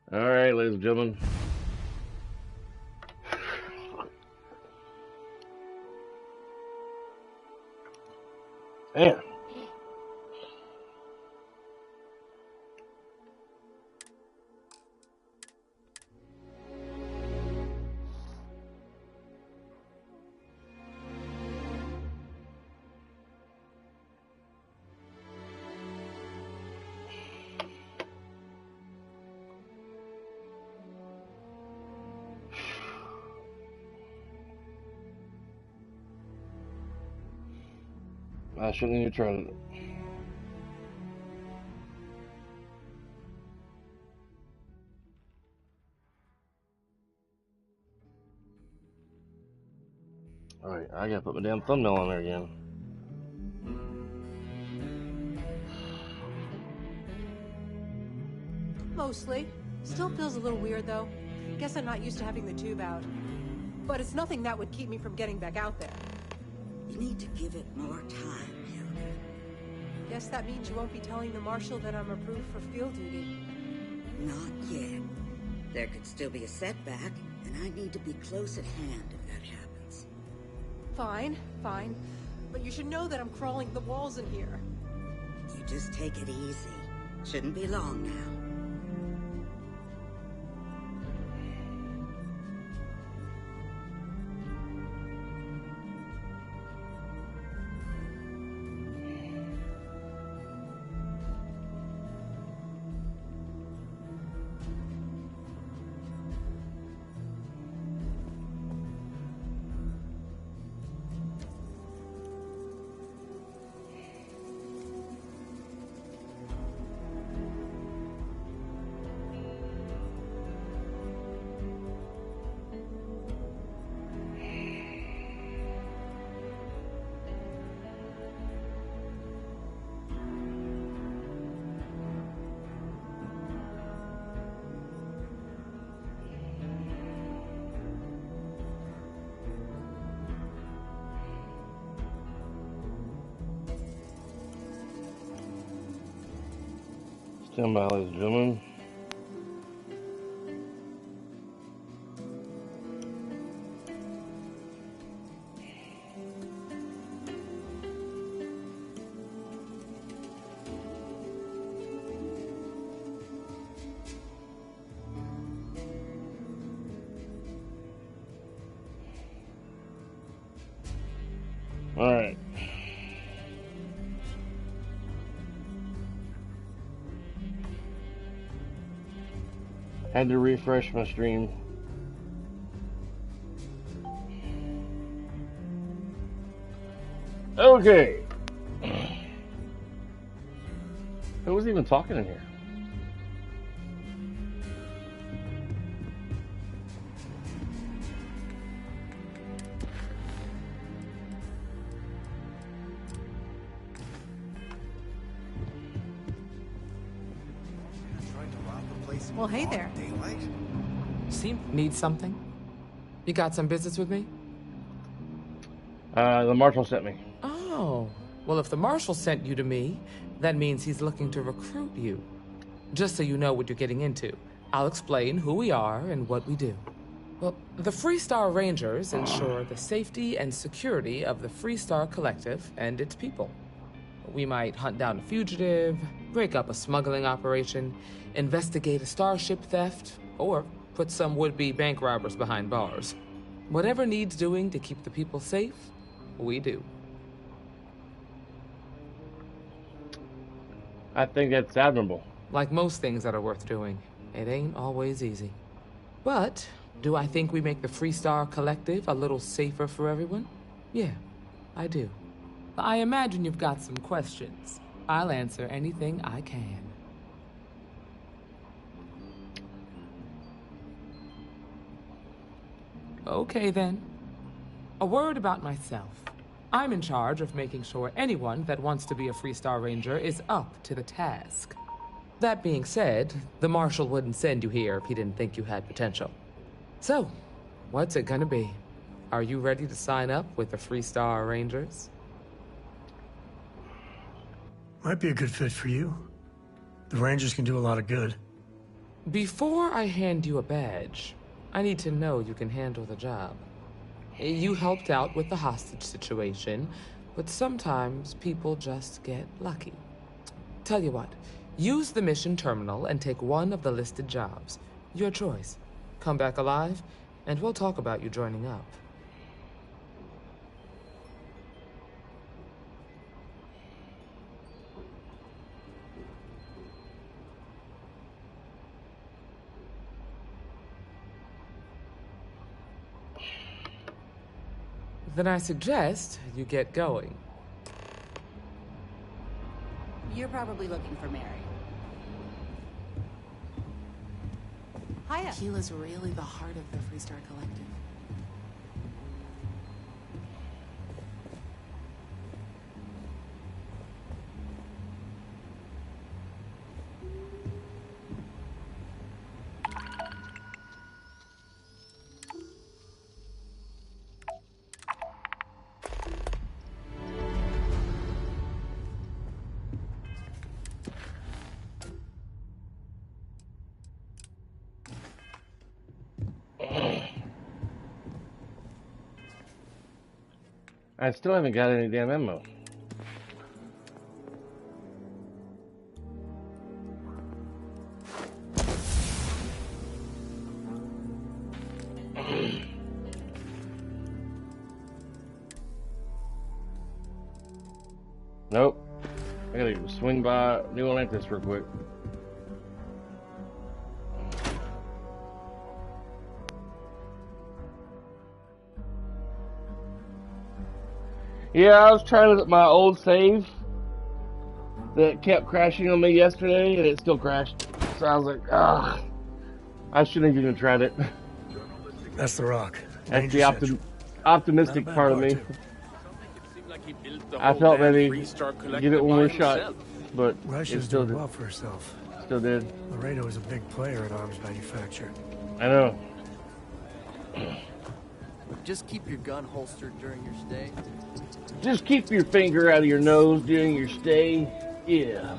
All right, ladies and gentlemen. Man. I shouldn't even try it. Alright, I gotta put my damn thumbnail on there again. Mostly. Still feels a little weird, though. Guess I'm not used to having the tube out. But it's nothing that would keep me from getting back out there. You need to give it more time, Hilda. Guess that means you won't be telling the Marshal that I'm approved for field duty. Not yet. There could still be a setback, and I need to be close at hand if that happens. Fine, fine. But you should know that I'm crawling the walls in here. You just take it easy. Shouldn't be long now. Stand by, ladies and gentlemen. All right. Had to refresh my stream. Okay. Who was even talking in here? Well, hey there. Need something? You got some business with me? The Marshal sent me. Oh, well, if the Marshal sent you to me, that means he's looking to recruit you. Just so you know what you're getting into, I'll explain who we are and what we do. Well, the Freestar Rangers ensure the safety and security of the Freestar Collective and its people. We might hunt down a fugitive, break up a smuggling operation, investigate a starship theft, or put some would-be bank robbers behind bars. Whatever needs doing to keep the people safe, we do. I think that's admirable. Like most things that are worth doing, it ain't always easy. But do I think we make the Freestar Collective a little safer for everyone? Yeah, I do. I imagine you've got some questions. I'll answer anything I can. Okay then. A word about myself. I'm in charge of making sure anyone that wants to be a Freestar Ranger is up to the task. That being said, the Marshal wouldn't send you here if he didn't think you had potential. So, what's it gonna be? Are you ready to sign up with the Freestar Rangers? Might be a good fit for you. The Rangers can do a lot of good. Before I hand you a badge, I need to know you can handle the job. You helped out with the hostage situation, but sometimes people just get lucky. Tell you what, use the mission terminal and take one of the listed jobs. Your choice. Come back alive, and we'll talk about you joining up. Then I suggest you get going. You're probably looking for Mary. Hiya. Keela's really the heart of the Freestar Collective. I still haven't got any damn ammo. Nope. I gotta swing by New Atlantis real quick. Yeah, I was trying my old save that kept crashing on me yesterday, and it still crashed. So I was like, ah, I shouldn't have even tried it. That's the rock. That's the optimistic part of me. I felt maybe give it one more shot, but Russia's it still doing did. well for herself. Still did. Laredo is a big player in arms manufacture. I know. Just keep your gun holstered during your stay. Just keep your finger out of your nose during your stay. Yeah.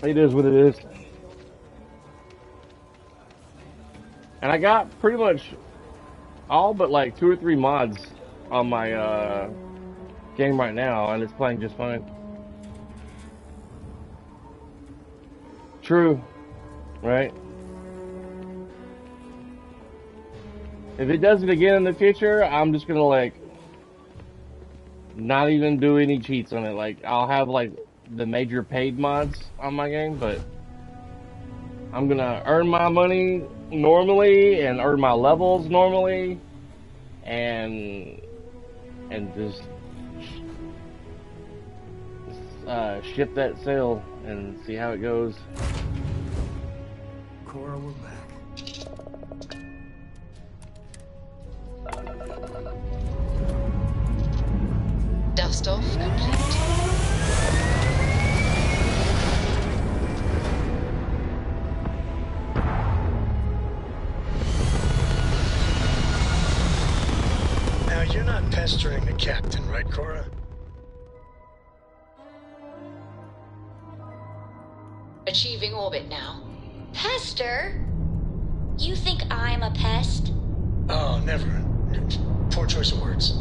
It is what it is. And I got pretty much all but like 2 or 3 mods on my game right now, and it's playing just fine. True. Right? If it does it again in the future, I'm just gonna like not even do any cheats on it. Like I'll have like the major paid mods on my game, but I'm gonna earn my money normally and earn my levels normally, and just ship that sail and see how it goes. Cora, we're back. Dust off complete. Now, you're not pestering the captain, right, Cora? Achieving orbit now. Pester? You think I'm a pest? Oh, never. Poor choice of words.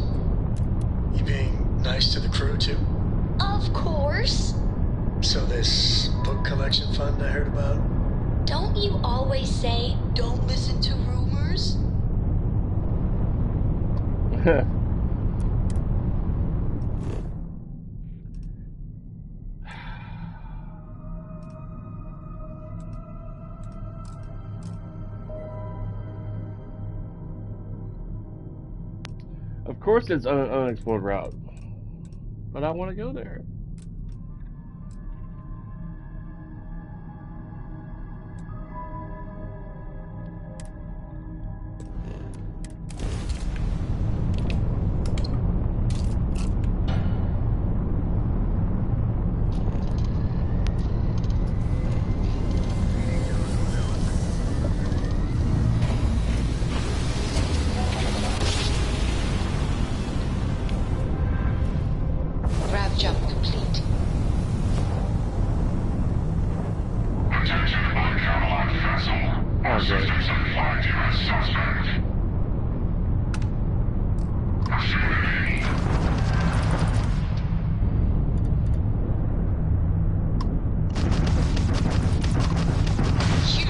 You being nice to the crew, too? Of course. So this book collection fund I heard about? Don't you always say, don't listen to rumors? Of course it's an unexplored route, but I want to go there. Grav jump complete. You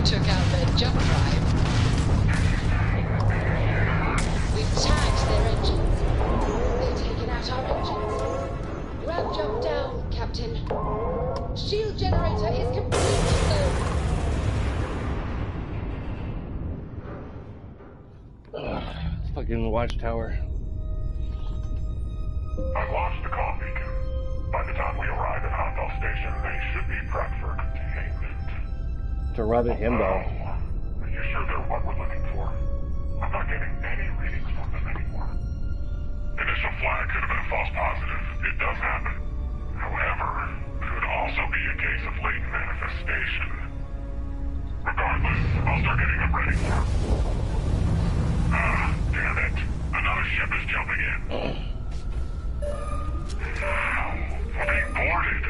took out their jump drive. We've tagged their engines. They've taken out our engines. Grab jump down, Captain. Shield generator is completely low. Fucking watchtower. I've launched the comm beacon. By the time we arrive at Handel Station, they should be prepped for containment. To rub at him, though. Are you sure they're what we're looking for? I'm not getting any readings from them anymore. Initial flag could have been a false positive. It does happen. However, could also be a case of latent manifestation. Regardless, I'll start getting them ready for it. Ah, damn it. Another ship is jumping in. We're being boarded.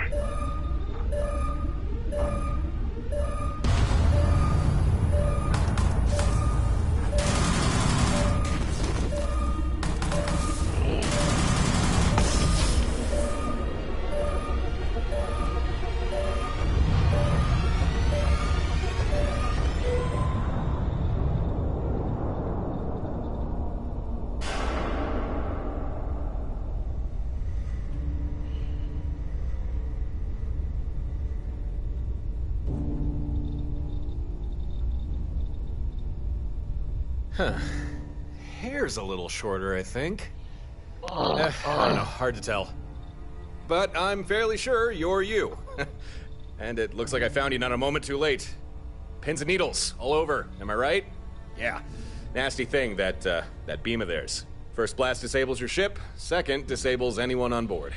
Huh. Hair's a little shorter, I think. I don't know, hard to tell. But I'm fairly sure you're you. And it looks like I found you not a moment too late. Pins and needles all over, am I right? Yeah. Nasty thing, that beam of theirs. First blast disables your ship, second disables anyone on board.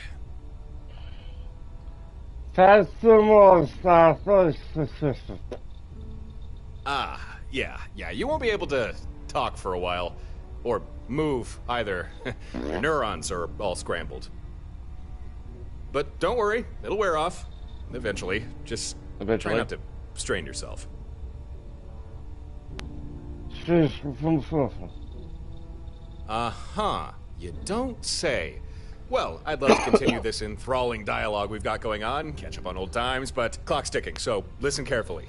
Ah, yeah, you won't be able to talk for a while. Or move, either. Your neurons are all scrambled. But don't worry, it'll wear off. Eventually. Just try not to strain yourself. Uh-huh. You don't say. Well, I'd love to continue this enthralling dialogue we've got going on, catch up on old times, but clock's ticking, so listen carefully.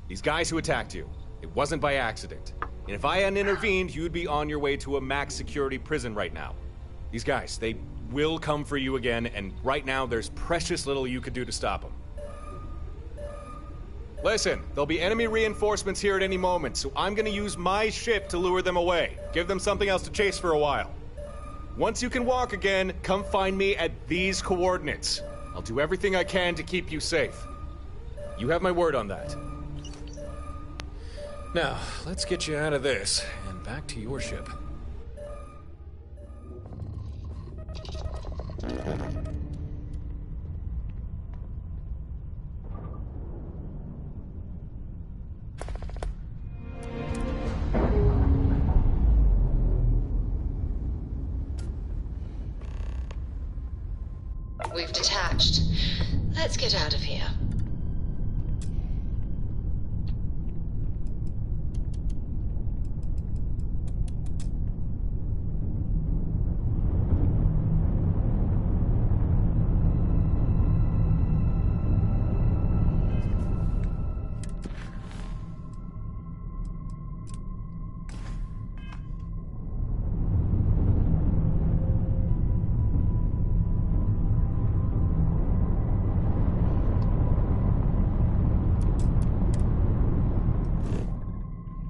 These guys who attacked you, it wasn't by accident. And if I hadn't intervened, you'd be on your way to a max security prison right now. These guys, they will come for you again, and right now there's precious little you could do to stop them. Listen, there'll be enemy reinforcements here at any moment, so I'm gonna use my ship to lure them away. Give them something else to chase for a while. Once you can walk again, come find me at these coordinates. I'll do everything I can to keep you safe. You have my word on that. Now, let's get you out of this, and back to your ship. We've detached. Let's get out of here.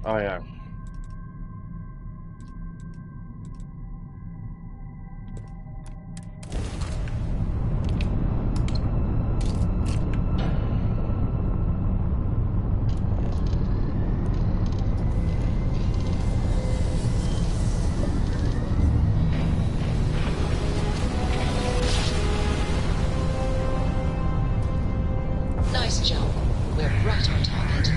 Oh, yeah. Nice job. We're right on target.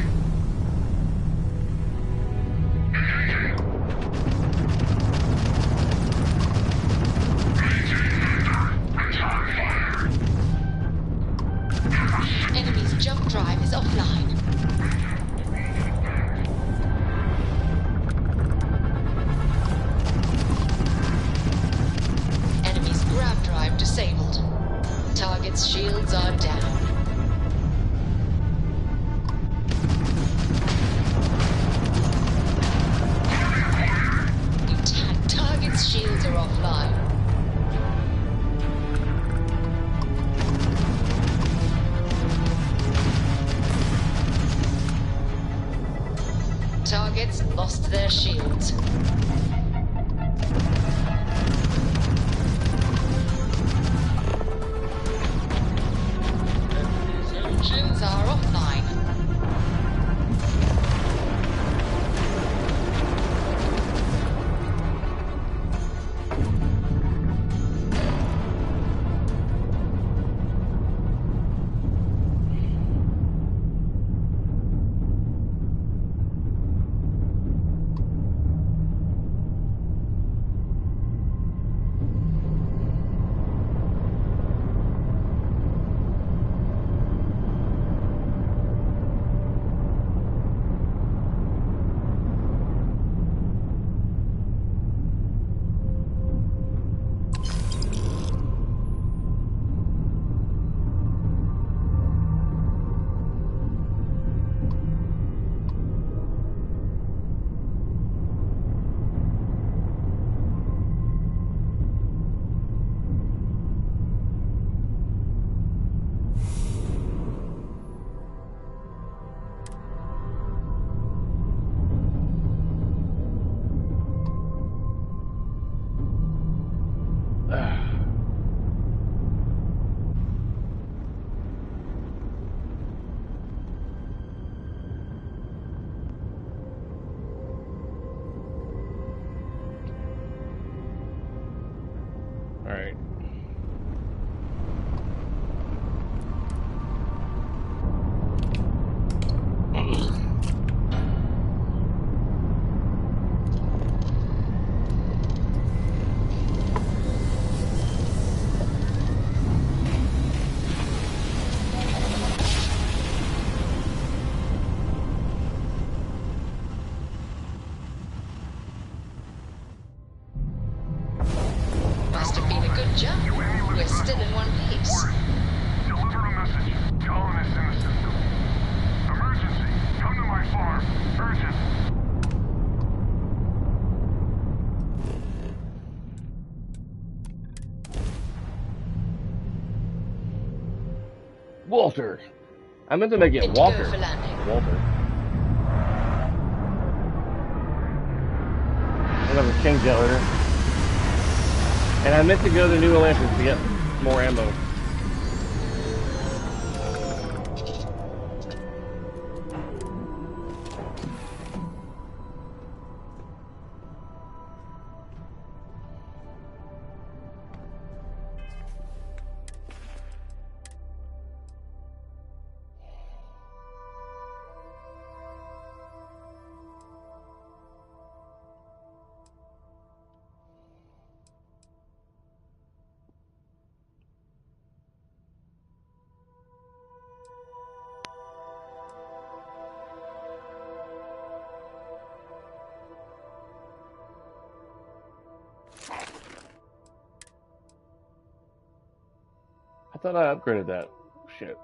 targets lost their shields. These engines are offline. Alright. Must have been a good jump. We're still in one piece. Deliver a message. Colonists in the system. Emergency. Come to my farm. Urgent. Walter. I meant to make it Good to Walker. go for landing. Walter. I'm gonna change that later. And I meant to go to New Atlantis to get more ammo. I thought I upgraded that. Shit.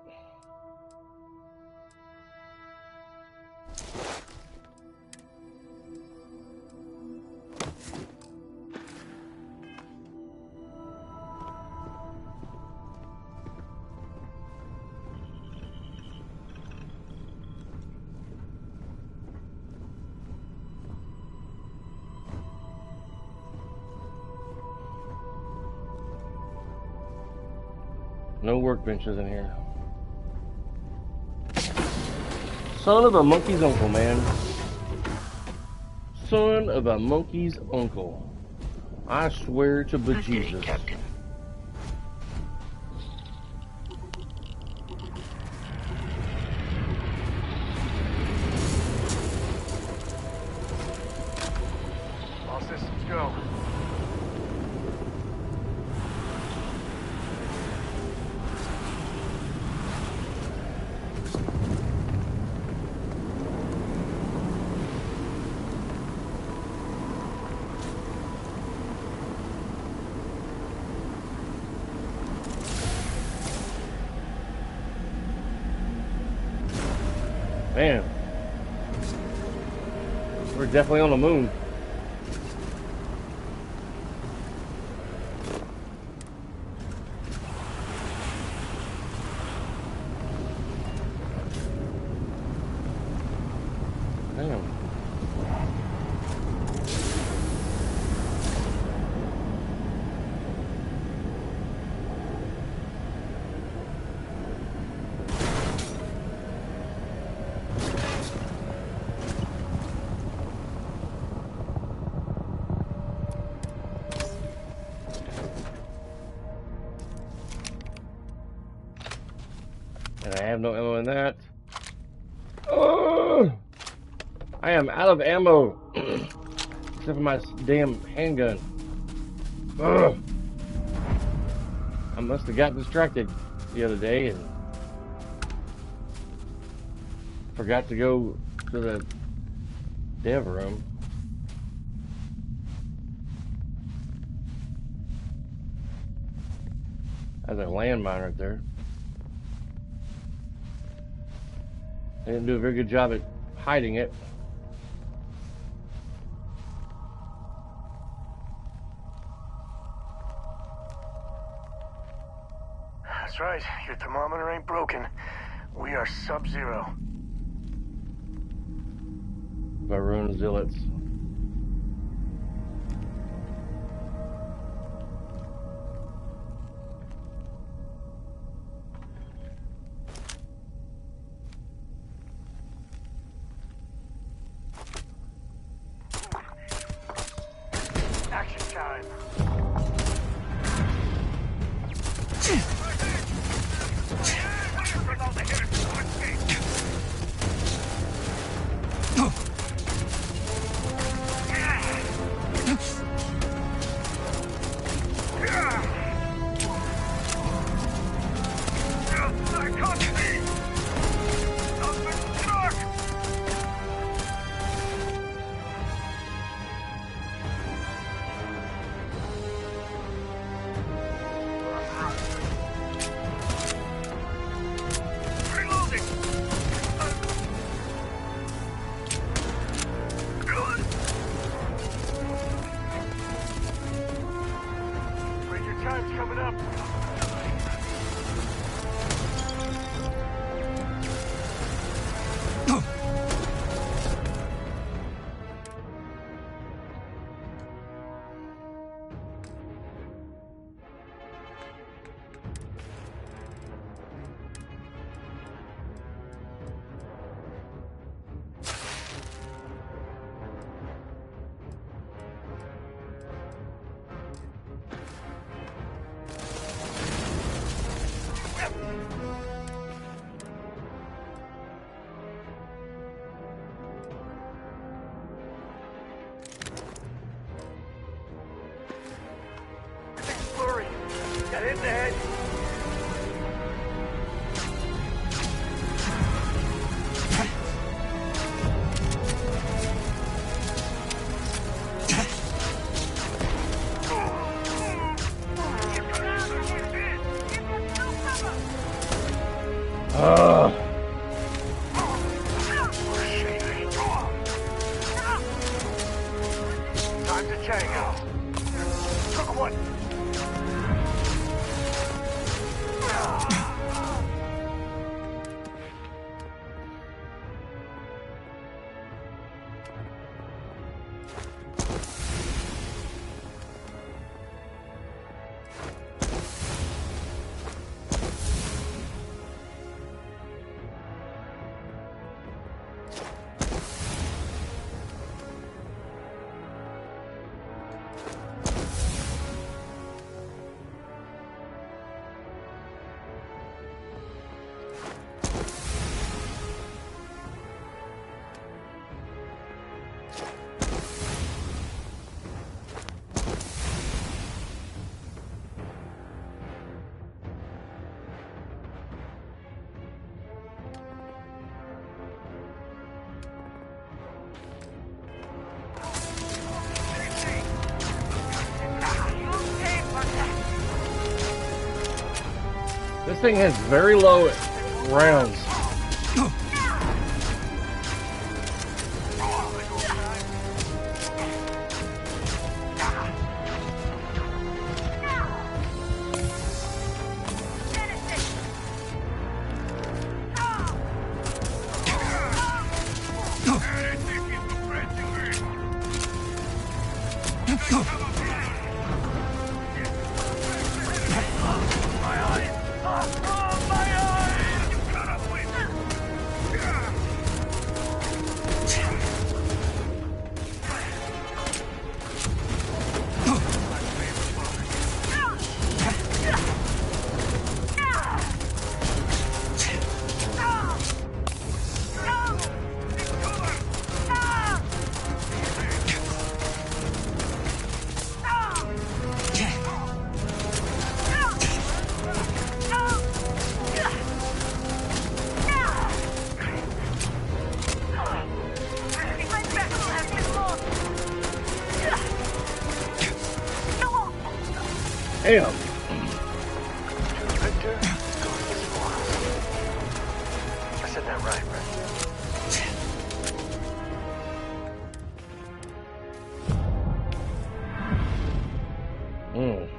No workbenches in here. Son of a monkey's uncle, man. Son of a monkey's uncle. I swear to bejesus. Captain. All systems go. Man. We're definitely on the moon. Damn. have no ammo in that. Oh, I am out of ammo. Except for my damn handgun. Ugh. I must have got distracted the other day and forgot to go to the dev room. That's a landmine right there. They didn't do a very good job at hiding it. That's right. Your thermometer ain't broken. We are sub-zero. By ruined zillets. Action time. Time's coming up. Got hit in the head. Time to change out. Took one. This thing has very low rounds. Damn. Victor, I said that right? Mm.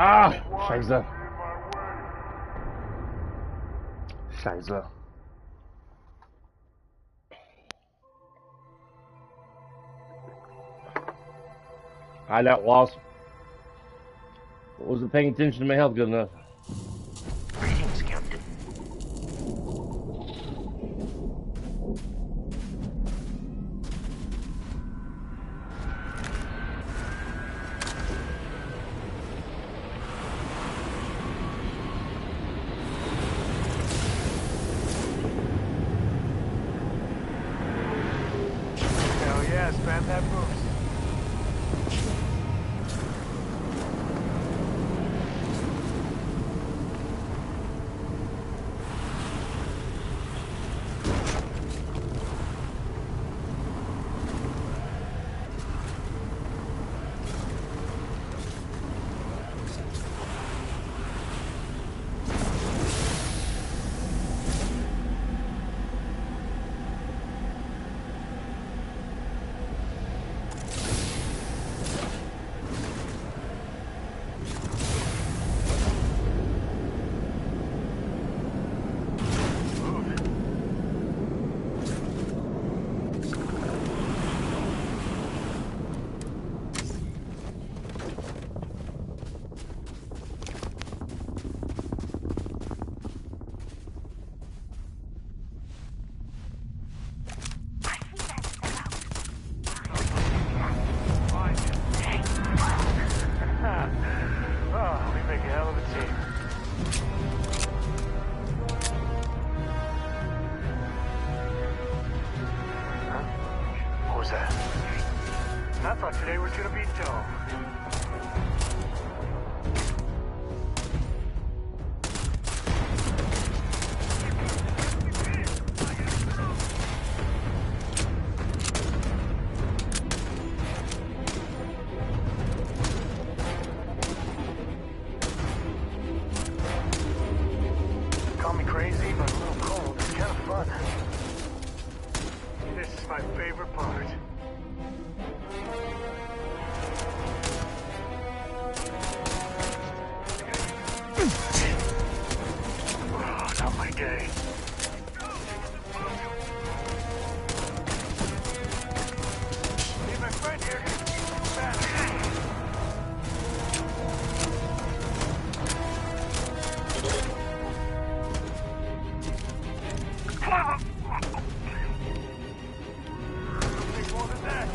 Ah, Scheiße. Scheiße. I got lost. Wasn't paying attention to my health good enough. Greetings, Captain. Hell yeah, spam that boost. Oh, we make a hell of a team. Huh? What was that? I thought today was gonna be dull. Call me crazy, but a little cold. It's kind of fun. This is my favorite part. Oh, not my day. Leave my friend here. More than that.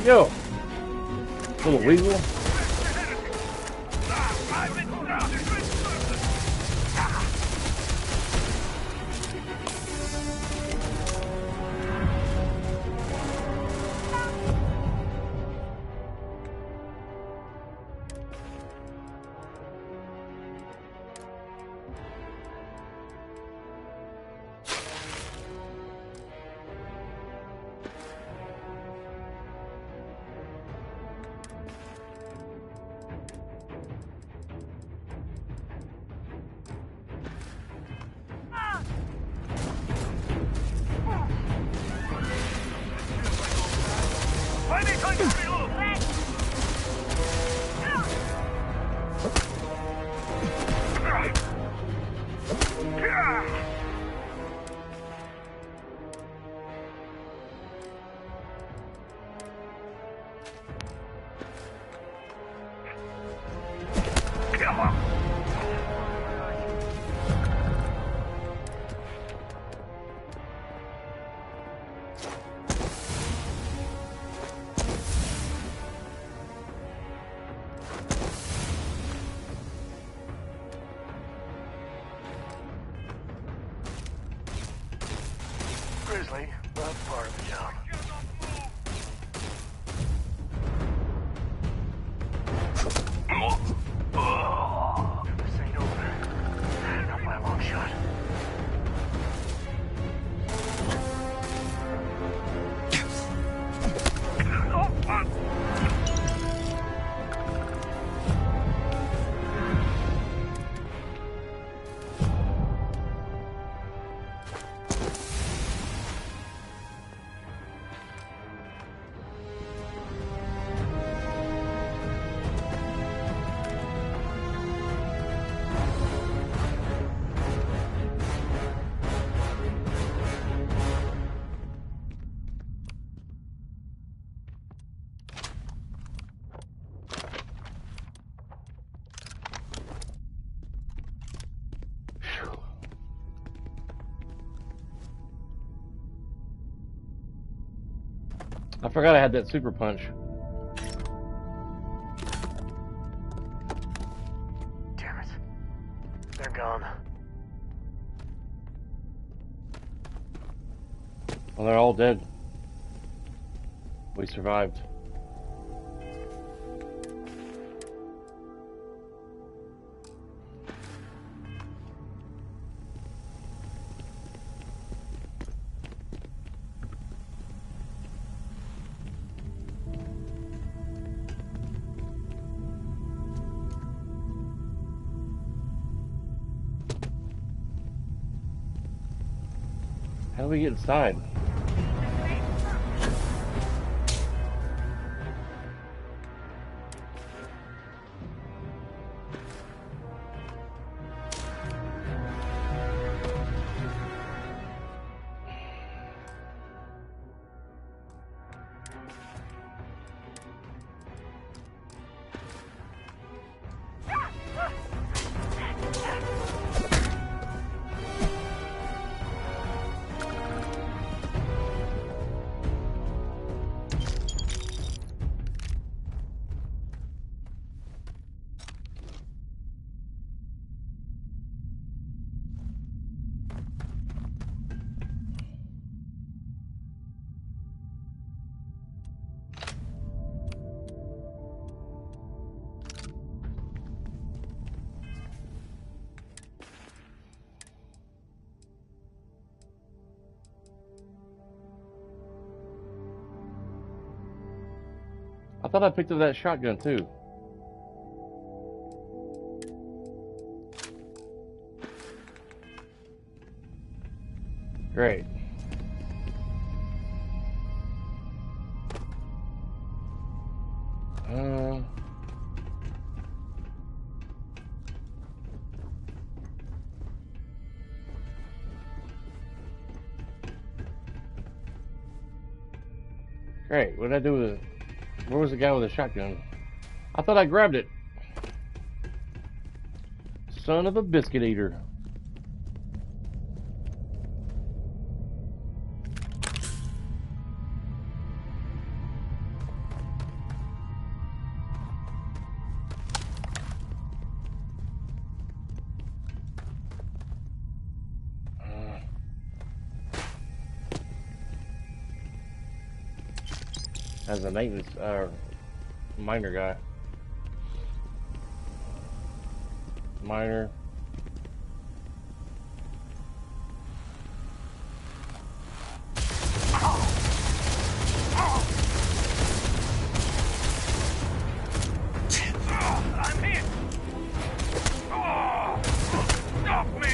Yo, little weasel. Grizzly, rough part of the job. This ain't over. Not by a long shot. I forgot I had that super punch. Damn it. They're gone. Well, they're all dead. We survived. How do we get inside? I thought I picked up that shotgun too. Great. Great. What did I do with it? Where was the guy with the shotgun? I thought I grabbed it. Son of a biscuit eater. As a maintenance miner guy. Miner. I'm hit! Stop me!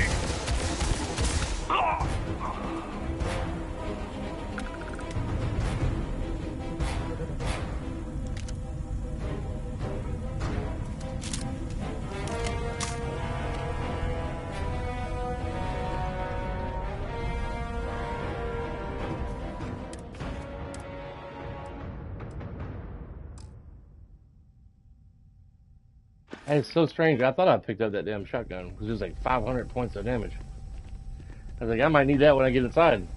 Hey, it's so strange. I thought I picked up that damn shotgun because it was like 500 points of damage. I was like, I might need that when I get inside.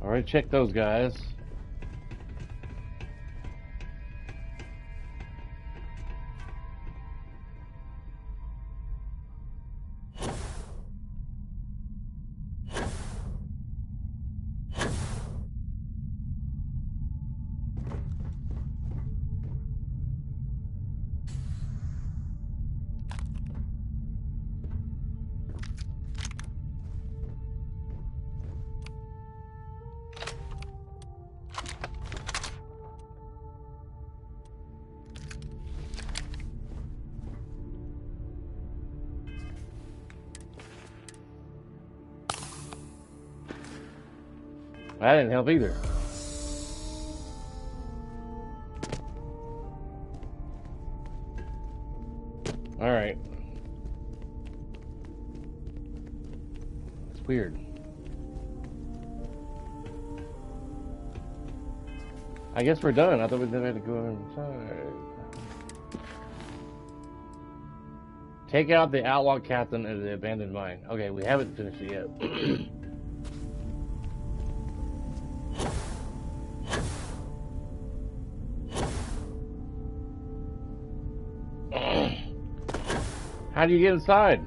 Alright, check those guys. That didn't help either. Alright. It's weird. I guess we're done. I thought we had to go inside. Take out the outlaw captain of the abandoned mine. Okay, we haven't finished it yet. How do you get inside?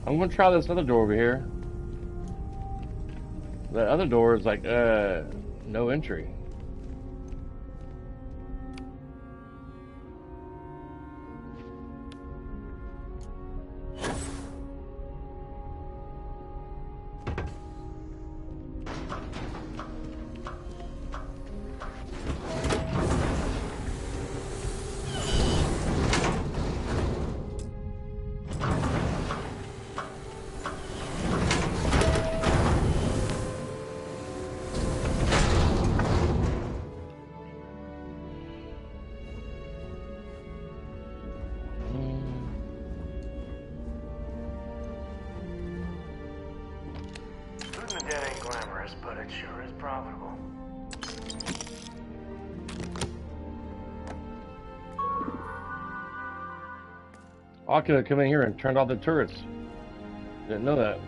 I'm gonna try this other door over here. The other door is like, no entry. But it sure is profitable. Oh, I could have come in here and turned off the turrets. Didn't know that.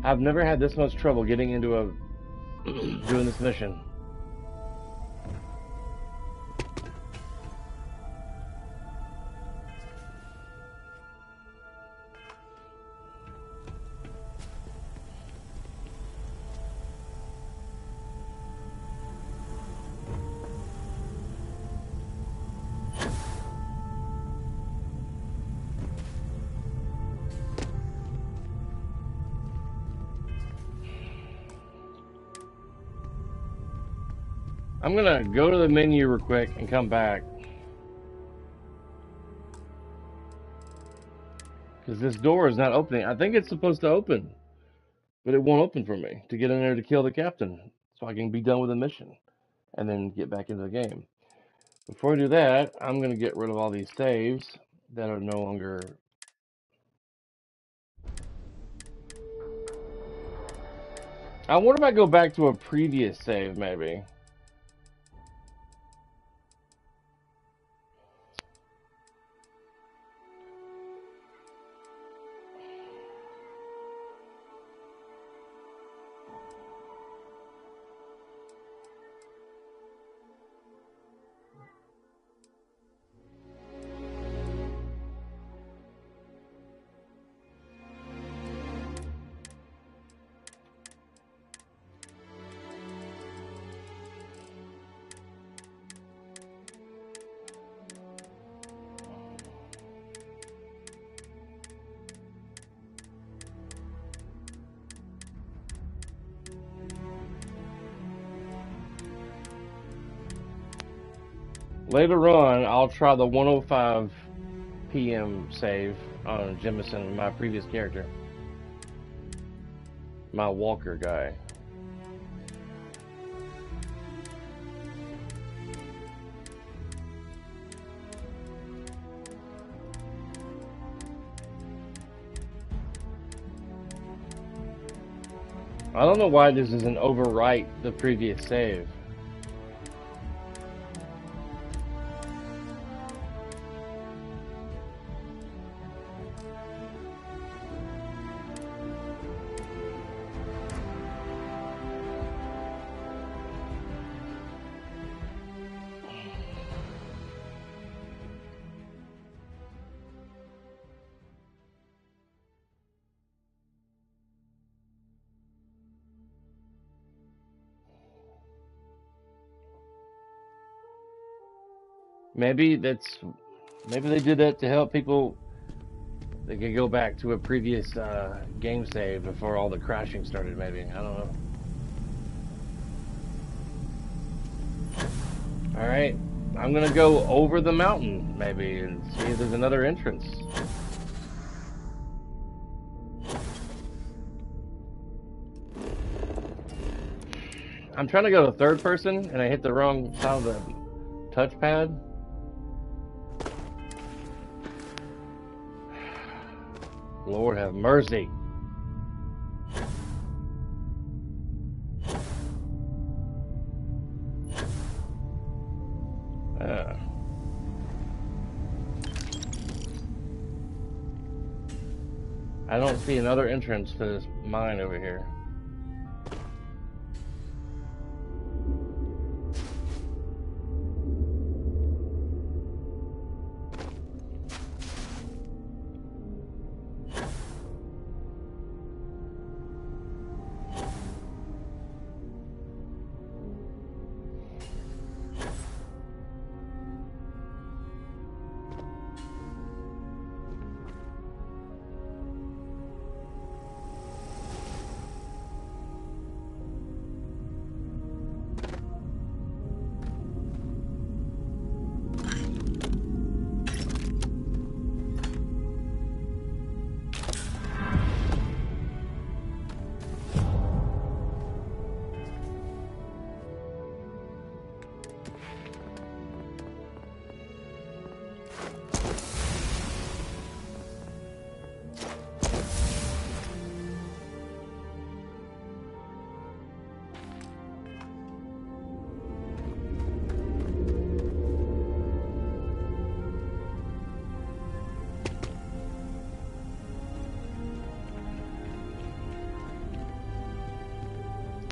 I've never had this much trouble getting into a doing this mission. I'm gonna go to the menu real quick and come back. Because this door is not opening. I think it's supposed to open, but it won't open for me to get in there to kill the captain so I can be done with the mission and then get back into the game. Before I do that, I'm gonna get rid of all these saves that are no longer. I wonder if I go back to a previous save, maybe. Later on, I'll try the 1:05 p.m. save on Jemison, my previous character. My walker guy. I don't know why this doesn't overwrite the previous save. Maybe they did that to help people. They could go back to a previous game save before all the crashing started. Maybe, I don't know. All right, I'm gonna go over the mountain maybe and see if there's another entrance. I'm trying to go to third person and I hit the wrong side of the touchpad. Lord have mercy. I don't see another entrance to this mine over here.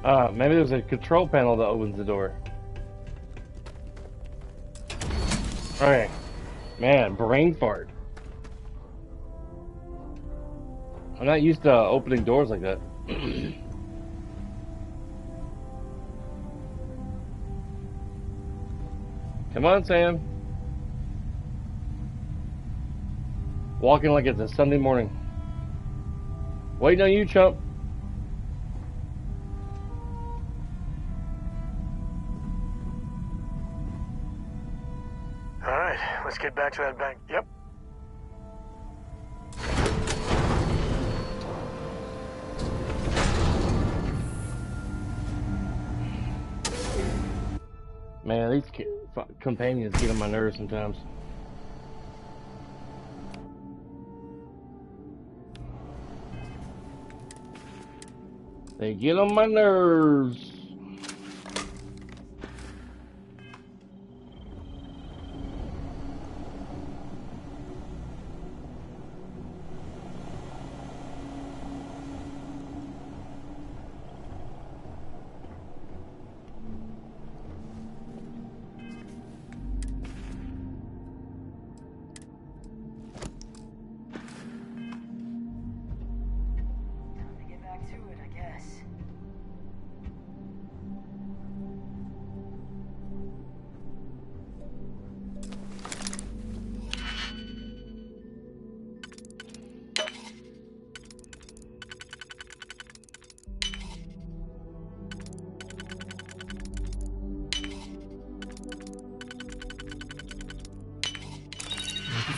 Maybe there's a control panel that opens the door. Okay. Man, brain fart. I'm not used to opening doors like that. Come on, Sam. Walking like it's a Sunday morning. Waiting on you, chump. All right, let's get back to that bank. Yep. Man, these companions get on my nerves sometimes. They get on my nerves.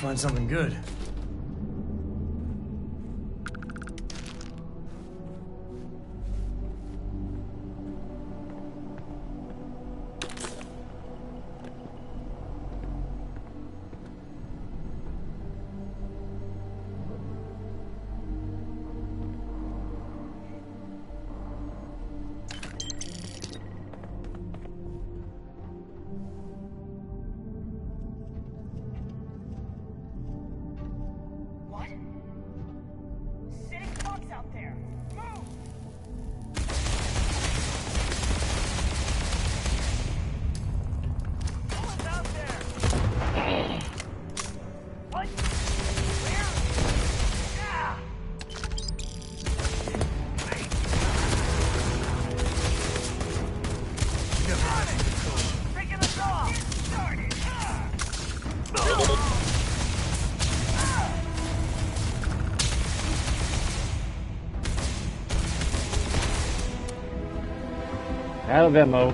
Find something good. Out of ammo.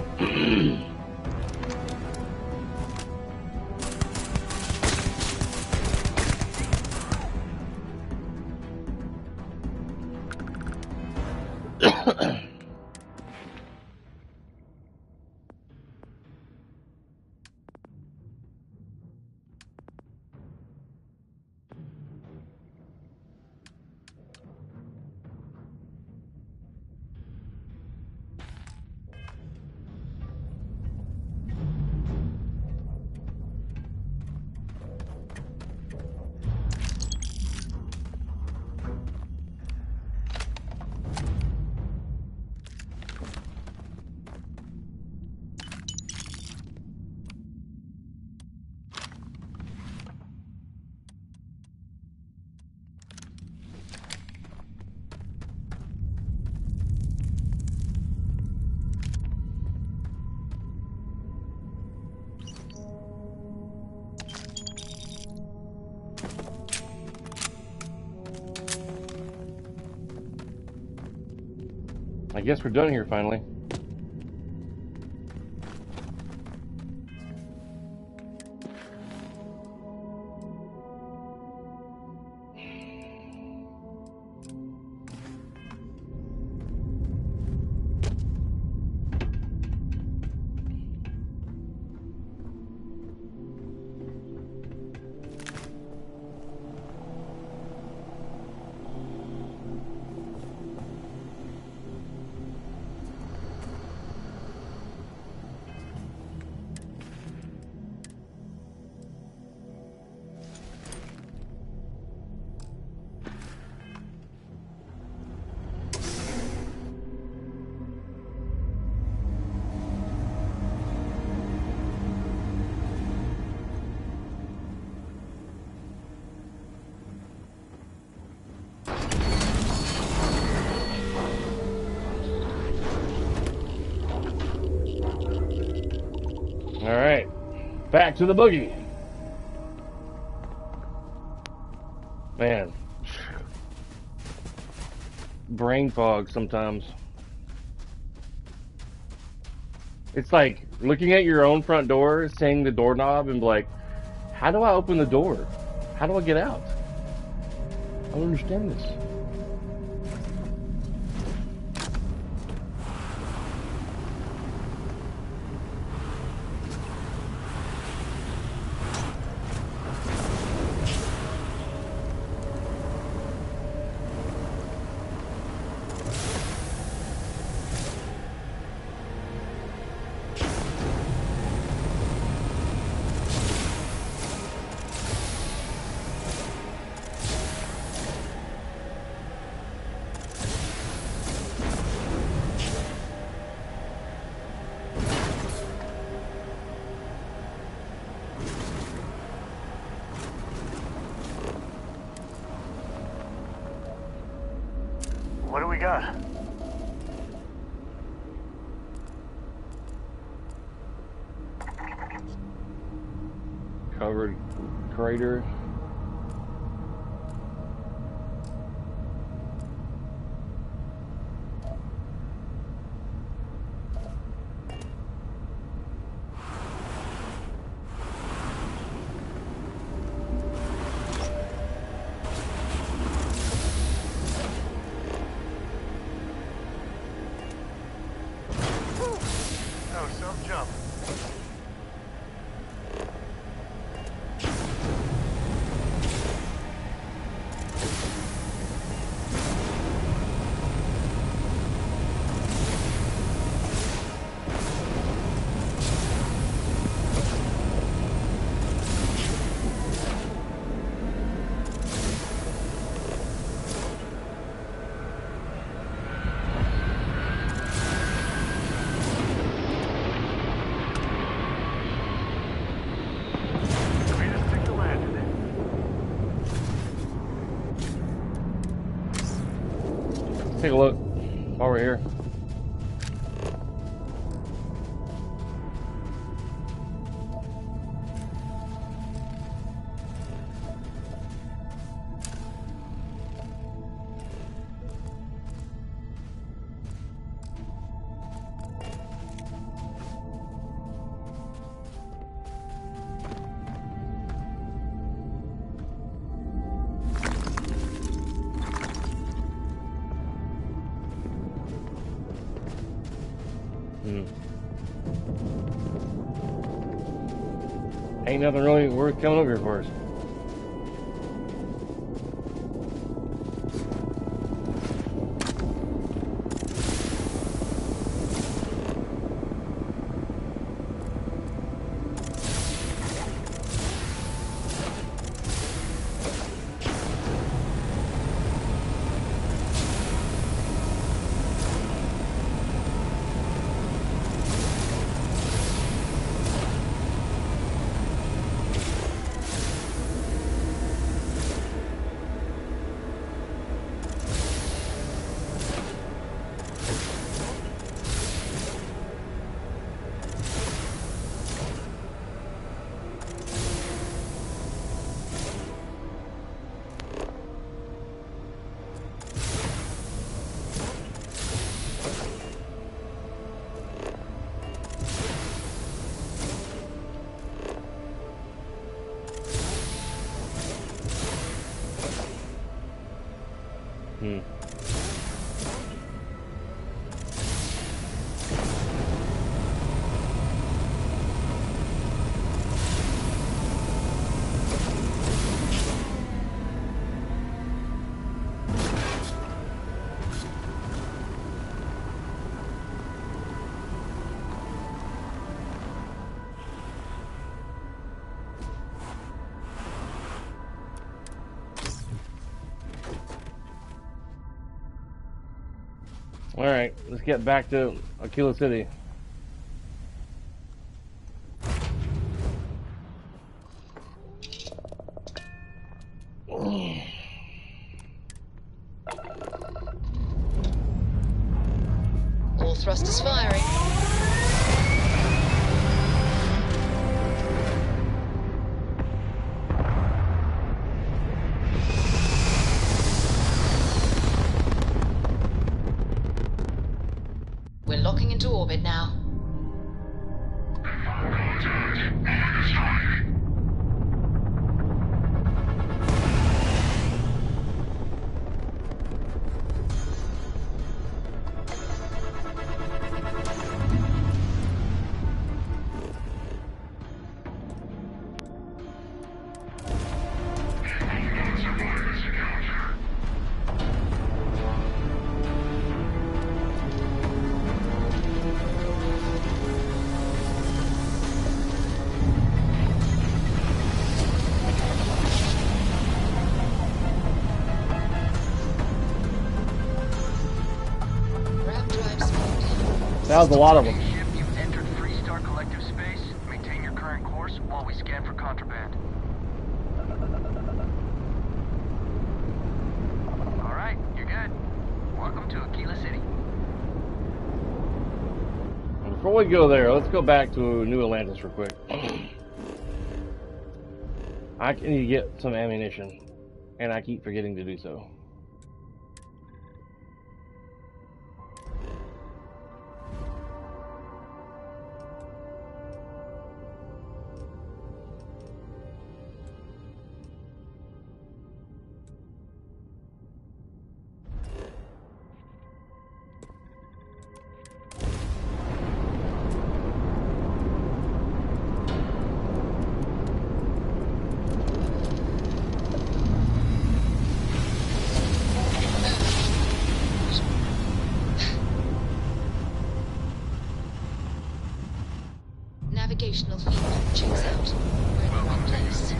I guess we're done here finally. Alright. Back to the boogie. Man. Brain fog sometimes. It's like looking at your own front door, seeing the doorknob, and be like, how do I open the door? How do I get out? I don't understand this. What do we got? Covered crater. Oh, self-jump. Take a look while we're here. Ain't nothing really worth coming over here for us. Alright, let's get back to Aquila City. All thrusters firing. That was a lot of them. Ship, you've entered Freestar Collective space. Maintain your current course while we scan for contraband. All right, you're good. Welcome to Aquila City. Before we go there, let's go back to New Atlantis real quick. I need to get some ammunition, and I keep forgetting to do so. Navigational feedback checks out. We're in the right place.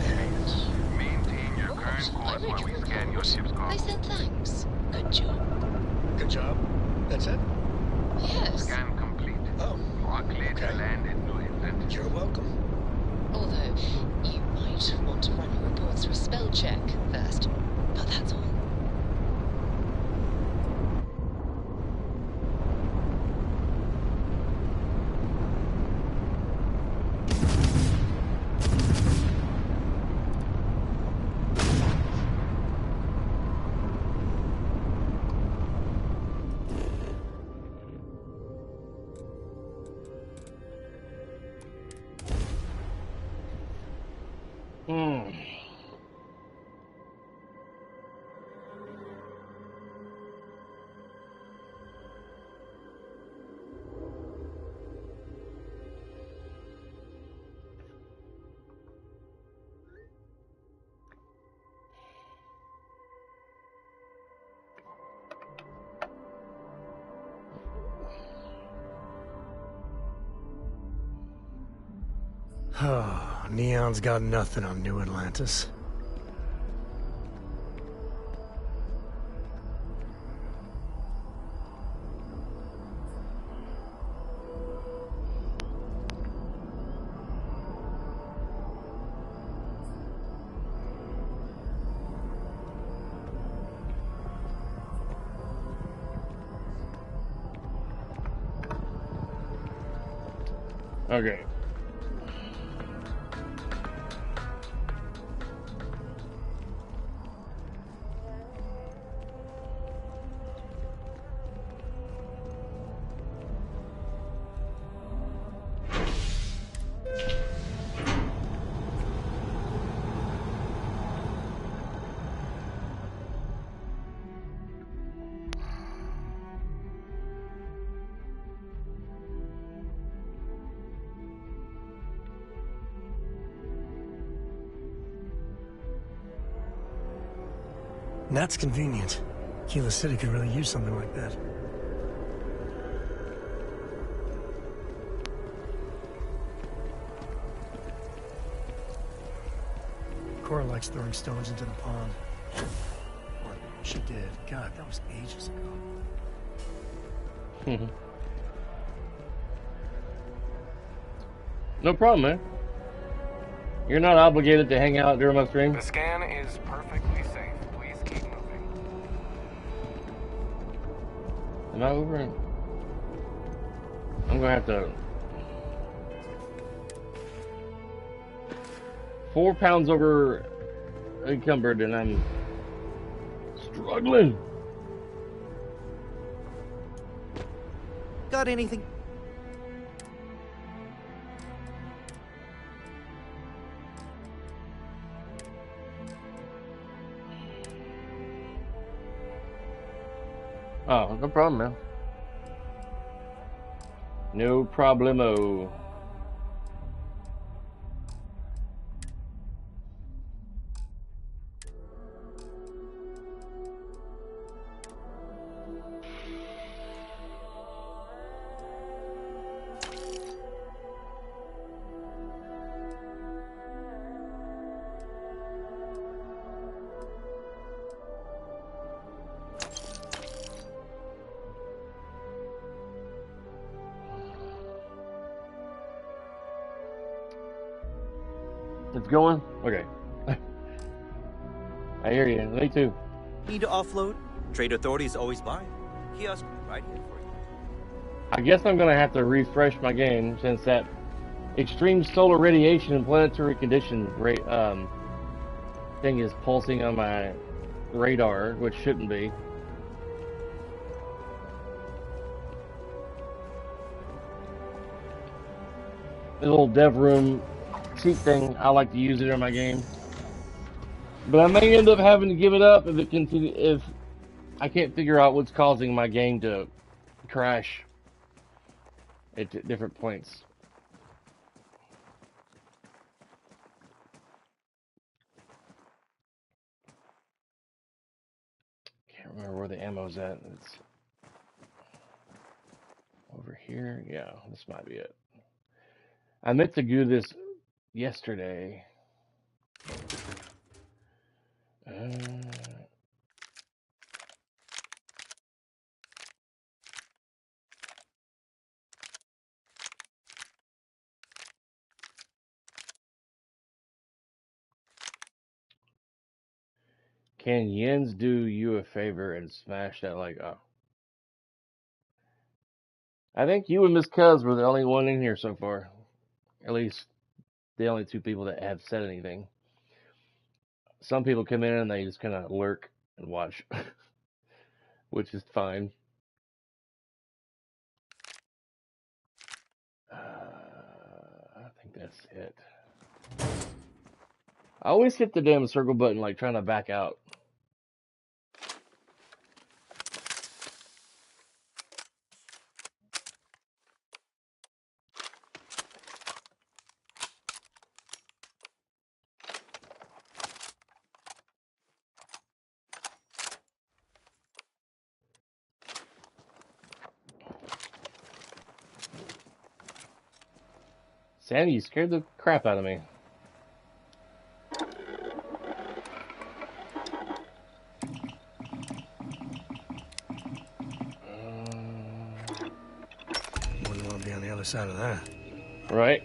Maintain your current course while we scan your ship's I said thanks. Good job. Good job. That's it? Yes. Scan complete. Oh, You are cleared to land in New England. you're welcome. Although, you might want to run your reports through a spell check first. But that's all. Oh, Neon's got nothing on New Atlantis. Okay. That's convenient. Aquila City could really use something like that. Cora likes throwing stones into the pond. Or she did. God, that was ages ago. No problem, man. You're not obligated to hang out during my stream. The scan is perfectly safe. Please keep moving. Am I over? I'm gonna have to. 4 pounds over encumbered, and I'm struggling. Got anything? Oh, no problem, man. No problemo. It's going? Okay. I hear you. Me too. Need to offload? Trade authorities always buy. Kiosk right here for you. I guess I'm gonna have to refresh my game since that extreme solar radiation and planetary condition thing is pulsing on my radar, which shouldn't be. The little dev room cheat thing, I like to use it in my game. But I may end up having to give it up if I can't figure out what's causing my game to crash at different points. Can't remember where the ammo's at. It's over here. Yeah, this might be it. I meant to do this yesterday. Can Jens do you a favor and smash that like oh. I think you and Miss Cuz were the only one in here so far. At least the only two people that have said anything. Some people come in and they just kind of lurk and watch, which is fine. I think that's it. I always hit the damn circle button like trying to back out. Sandy, you scared the crap out of me. Wouldn't want to be on the other side of that. Right?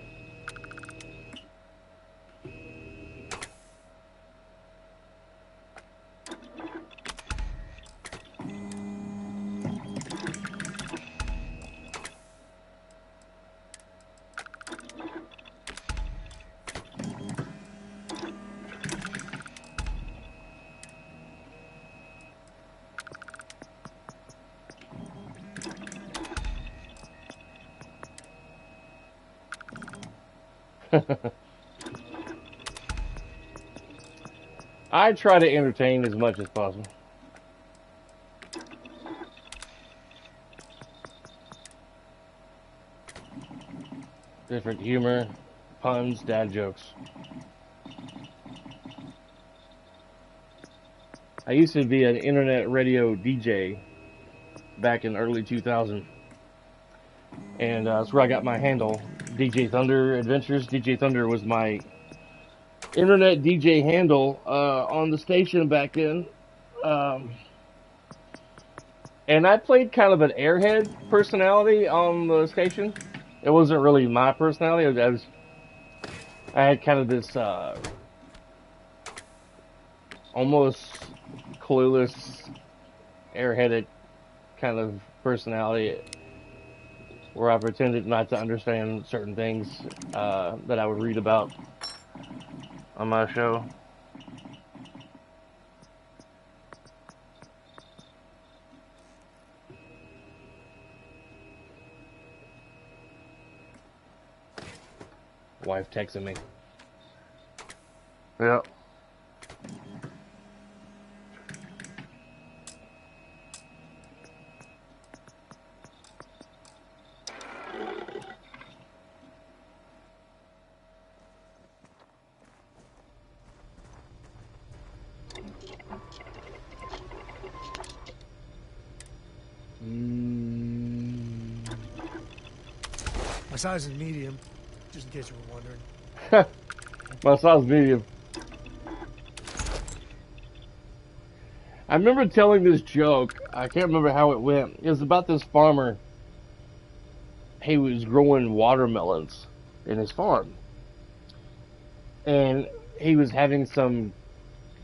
I try to entertain as much as possible. Different humor, puns, dad jokes. I used to be an internet radio DJ back in early 2000. And that's where I got my handle, DJ Thunder Adventures. DJ Thunder was my internet DJ handle on the station back then. And I played kind of an airhead personality on the station. It wasn't really my personality. I had kind of this almost clueless, airheaded kind of personality where I pretended not to understand certain things that I would read about on my show. Wife texting me. Yeah. My size is medium, just in case you were wondering. My size is medium. I remember telling this joke. I can't remember how it went. It was about this farmer. He was growing watermelons in his farm. and he was having some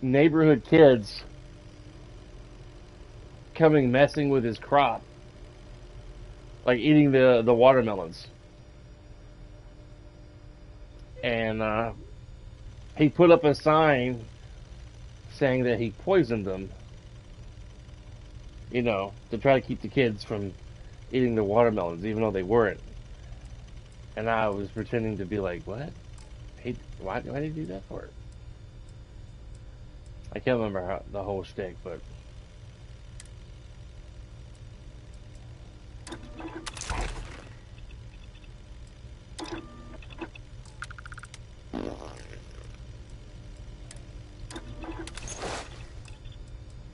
neighborhood kids coming messing with his crop, like eating the watermelons. And he put up a sign saying that he poisoned them, you know, to try to keep the kids from eating the watermelons, even though they weren't. And I was pretending to be like, what? Why did he do that for? I can't remember the whole shtick, but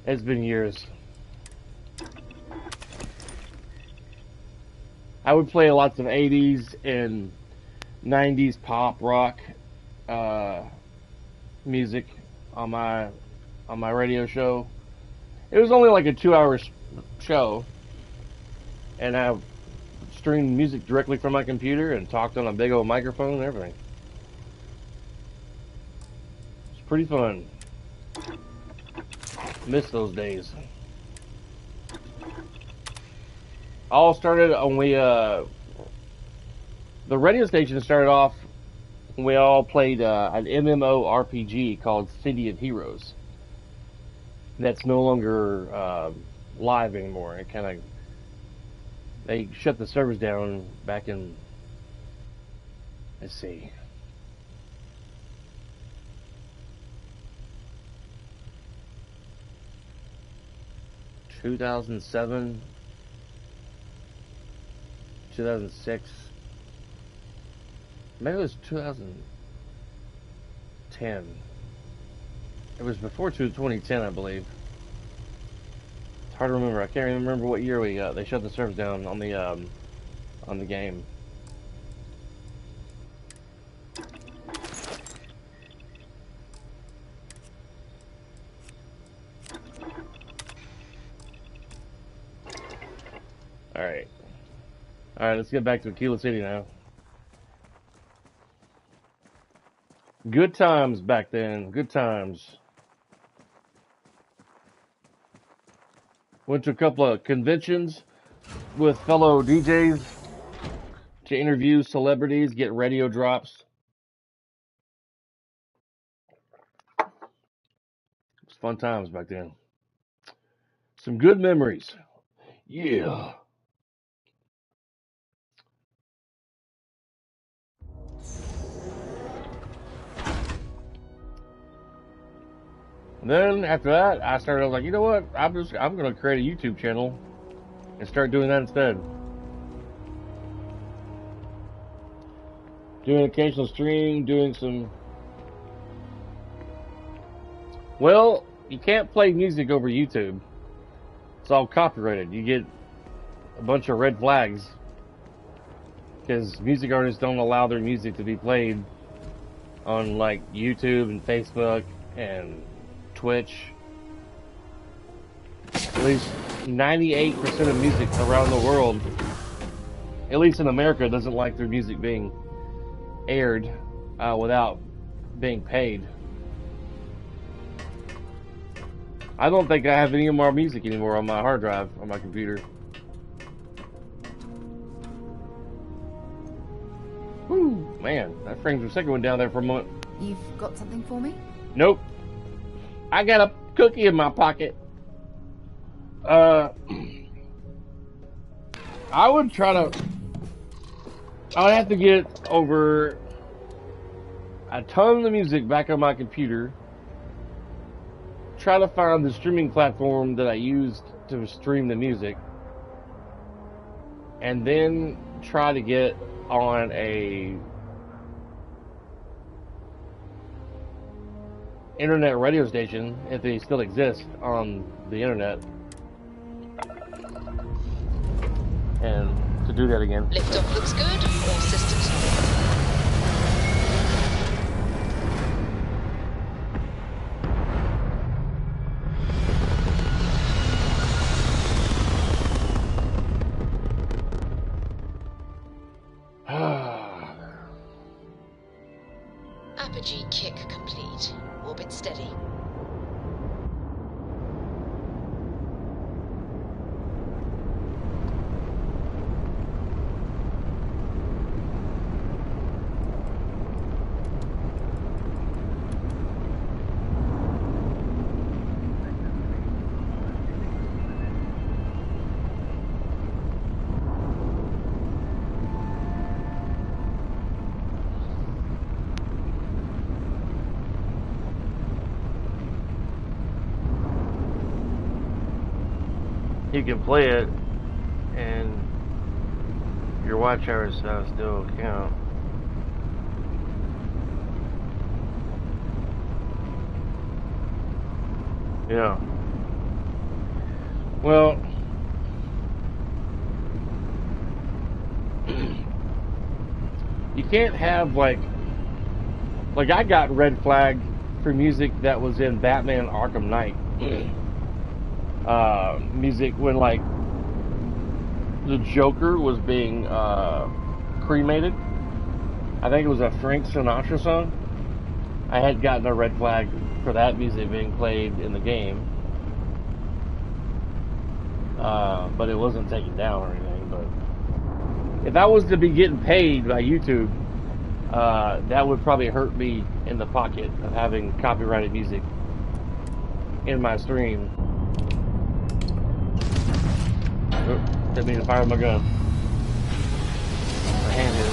it's been years. I would play lots of 80s and 90s pop rock music on my radio show. It was only like a 2-hour show, and I streamed music directly from my computer and talked on a big old microphone and everything. It's pretty fun. Miss those days. All started when the radio station started off when we all played an MMORPG called City of Heroes. That's no longer live anymore. They shut the servers down back in, let's see, 2007, 2006, maybe it was 2010. It was before 2010, I believe. It's hard to remember. I can't even remember what year they shut the servers down on the game. All right, let's get back to Tequila City now. Good times back then. Good times. Went to a couple of conventions with fellow DJs to interview celebrities, get radio drops. It was fun times back then. Some good memories. Yeah. Then after that, I was like, you know what? I'm gonna create a YouTube channel and start doing that instead. Doing occasional stream, doing some. Well, you can't play music over YouTube. It's all copyrighted. You get a bunch of red flags because music artists don't allow their music to be played on like YouTube and Facebook and Twitch. At least 98% of music around the world, at least in America, doesn't like their music being aired without being paid. I don't think I have any more music anymore on my hard drive on my computer. Whew, man, that frames per second went down there for a moment. You've got something for me? Nope. I got a cookie in my pocket. I would have to get over a ton of music back on my computer. Try to find the streaming platform that I used to stream the music. And then try to get on a internet radio station, if they still exist on the internet, and to do that again. Liftoff looks good. All systems apogee kick complete. Orbit steady. You can play it, and your watch hours still count. Yeah. Well, you can't have like I got red flagged for music that was in Batman Arkham Knight. Music when like the Joker was being cremated. I think it was a Frank Sinatra song. I had gotten a red flag for that music being played in the game, but it wasn't taken down or anything. But if I was to be getting paid by YouTube, that would probably hurt me in the pocket of having copyrighted music in my stream. Didn't mean to fire my gun. My hand is.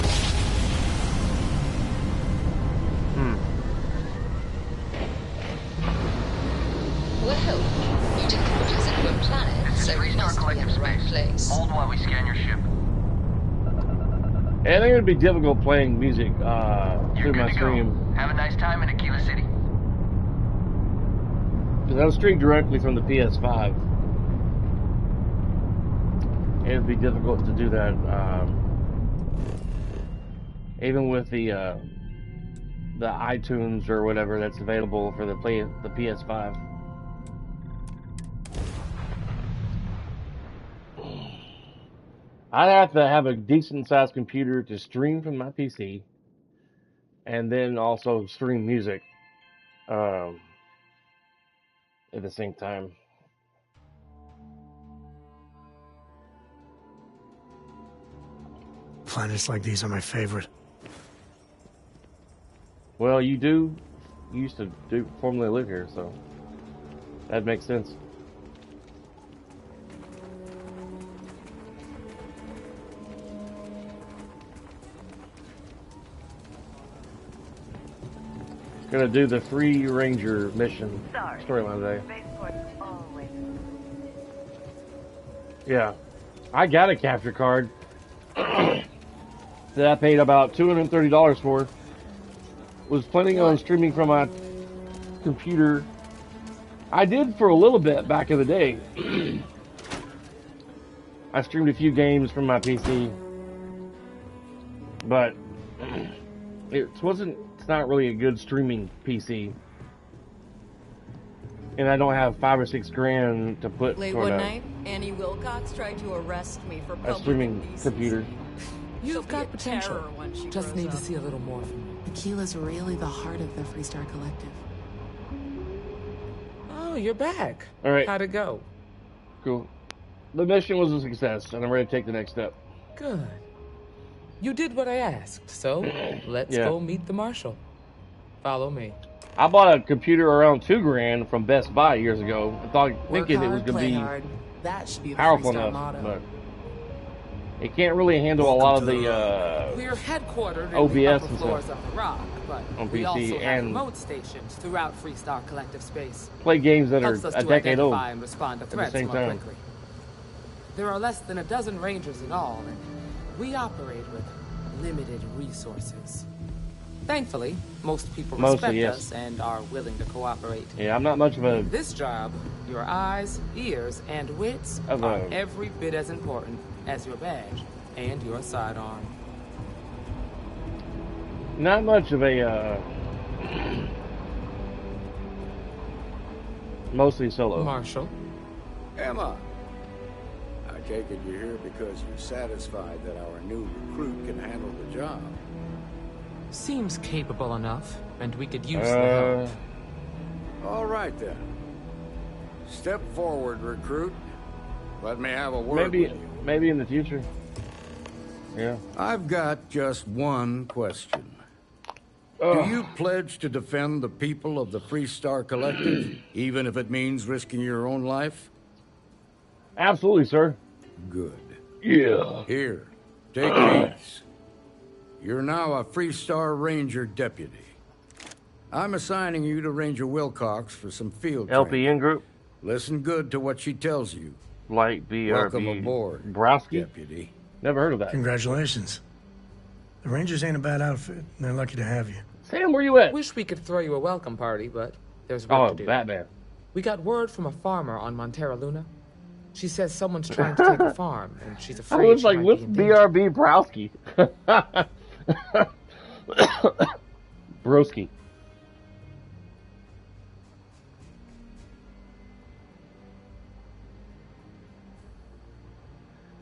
Well, you didn't put us into a planet, so we must be in the right place. Hold while we scan your ship. I think it would be difficult playing music through my stream. Have a nice time in Aquila City. Because I was streamed directly from the PS5. It would be difficult to do that, even with the iTunes or whatever that's available for the PS5. I'd have to have a decent sized computer to stream from my PC, and then also stream music at the same time. Planets like these are my favorite. Well, you used to formerly live here, so that makes sense. Gonna do the Free Ranger mission storyline today. Yeah, I got a capture card that I paid about $230 for. Was planning on streaming from my computer. I did for a little bit back in the day. I streamed a few games from my PC, but it's not really a good streaming PC. And I don't have $5 or $6 grand to put Late toward one night, Annie Wilcox tried to arrest me for a streaming computer. You've got potential. Just need to see a little more from you. Aquila's really the heart of the Freestar Collective. Oh, you're back. All right. How'd it go? Cool. The mission was a success, and I'm ready to take the next step. Good. You did what I asked, so let's go meet the Marshal. Follow me. I bought a computer around $2 grand from Best Buy years ago. Thinking it was going to be that should be the powerful Freestar enough, motto. but it can't really handle a lot of the We're headquartered in OBS the upper and floors stuff of the Rock, but on we PC also have and remote stations throughout Freestar Collective space. play games that are Helps us a to decade old identify and respond to at the threats same more time. quickly. There are less than a dozen Rangers in all, and we operate with limited resources. Thankfully, most people respect us and are willing to cooperate. Yeah, I'm not much of a... This job, your eyes, ears, and wits are every bit as important as your badge and your sidearm. Not much of a... mostly solo. Marshal? Emma! I take it you're here because you're satisfied that our new recruit can handle the job. Seems capable enough, and we could use the help. All right, then. Step forward, recruit. Let me have a word with you. Maybe in the future. Yeah. I've got just one question. Do you pledge to defend the people of the Freestar Collective, even if it means risking your own life? Absolutely, sir. Good. Yeah. Here, take these. You're now a Freestar Ranger deputy. I'm assigning you to Ranger Wilcox for some field training. LPN group. Listen good to what she tells you. Like BRB. Welcome aboard, Browski? deputy. Never heard of that. Congratulations. The Rangers ain't a bad outfit. They're lucky to have you. Sam, where you at? Wish we could throw you a welcome party, but there's work to do. Batman. We got word from a farmer on Montera Luna. She says someone's trying to take her farm, and she's afraid. I was like, what's BRB Browski? Broski.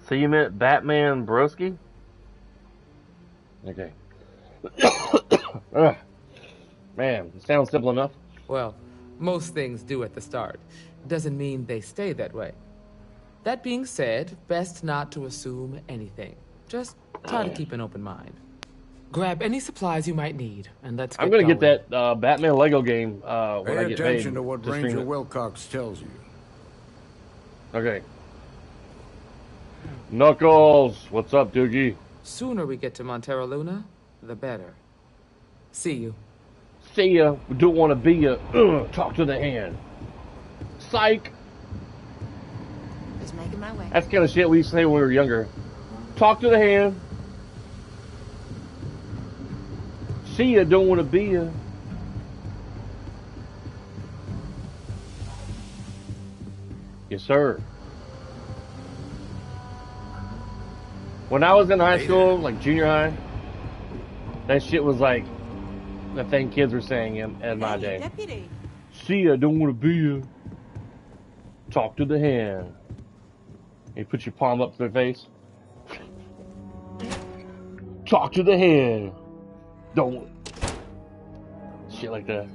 So you meant Batman Broski? Okay. Man, it sounds simple enough. Well, most things do at the start. Doesn't mean they stay that way. That being said, best not to assume anything. Just try to keep an open mind. Grab any supplies you might need, and let's get I'm gonna going. get that Batman Lego game when I Pay get paid. attention to what Ranger Wilcox tells you. Okay. Knuckles, what's up, Doogie? Sooner we get to Montera Luna, the better. See you. See ya. We don't want to be ya. Talk to the hand. Psych. Just making my way. That's the kind of shit we used to say when we were younger. Talk to the hand. See ya, don't want to be ya. Yes, sir. When I was in high school, like junior high, that shit was like the thing kids were saying in my day. Deputy. See ya, don't want to be ya. Talk to the hand. You put your palm up to their face. Talk to the hand. Don't. Shit like that.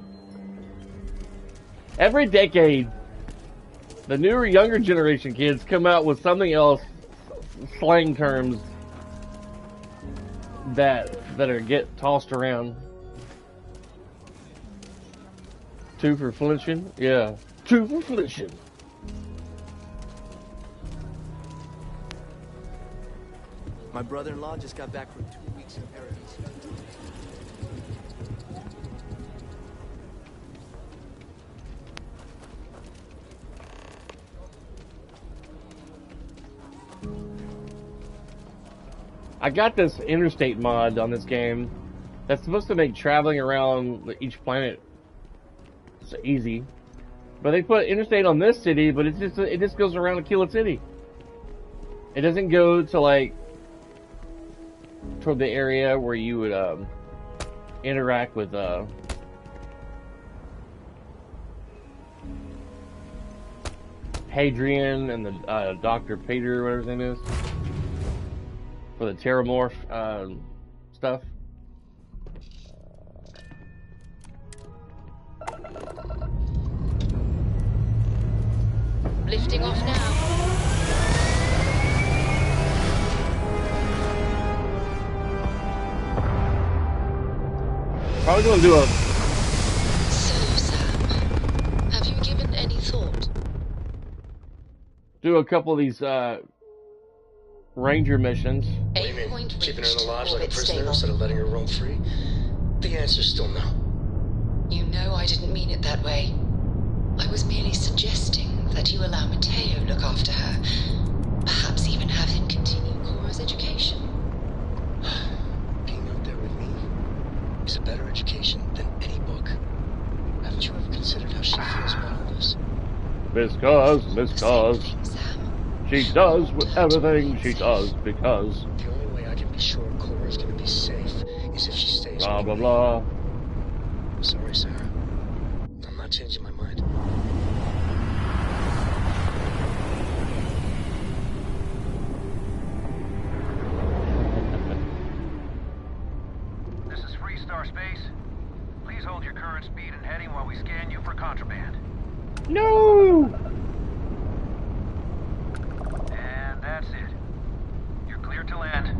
Every decade, the newer, younger generation kids come out with something else, slang terms that get tossed around. 2 for flinching? Yeah. 2 for flinching. My brother-in-law just got back from 2 weeks in Paradise. I got this interstate mod on this game that's supposed to make traveling around each planet easy. But they put interstate on this city, but it just goes around Aquila City. It doesn't go to like toward the area where you would interact with Hadrian and the Dr. Peter, whatever his name is, for the Terramorph stuff. Lifting off now. Probably gonna do a. So, Sam, have you given any thought? Do a couple of these ranger missions. What do you mean? Keeping her in the lodge like a prisoner instead of letting her roam free? The answer's still no. You know I didn't mean it that way. I was merely suggesting that you allow Mateo look after her. Perhaps even have him continue Cora's education. Being out there with me is a better education than any book. Haven't you ever considered how she feels about all this? Because she does everything she does because. The only way I can be sure Cora's gonna be safe is if she stays blah with blah me. blah. I'm sorry, Sarah. I'm not changing my mind. This is Freestar Space. Please hold your current speed and heading while we scan you for contraband. No! And that's it. You're clear to land.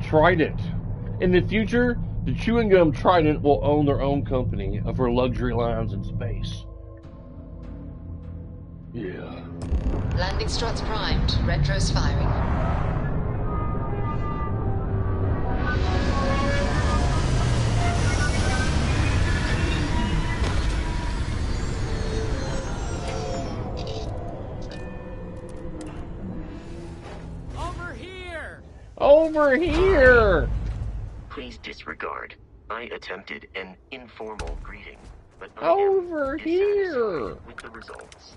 Trident. In the future, the chewing gum Trident will own their own company of her luxury lines in space. Yeah. Landing struts primed. Retros firing. Over here! Over here! Please disregard. I attempted an informal greeting, but I Over am here! dissatisfied with the results.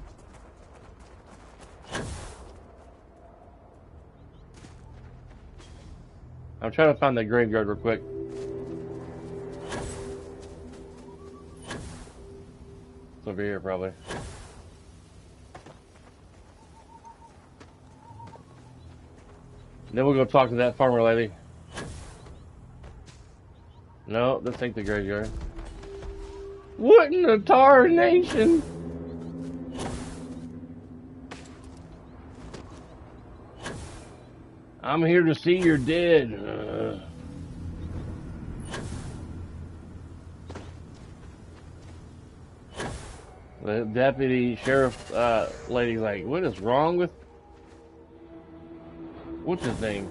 I'm trying to find that graveyard real quick. It's over here, probably. Then we'll go talk to that farmer lady. No, this ain't the graveyard. What in the tar nation? I'm here to see you're dead. The deputy sheriff lady's like, what is wrong with... What's his name?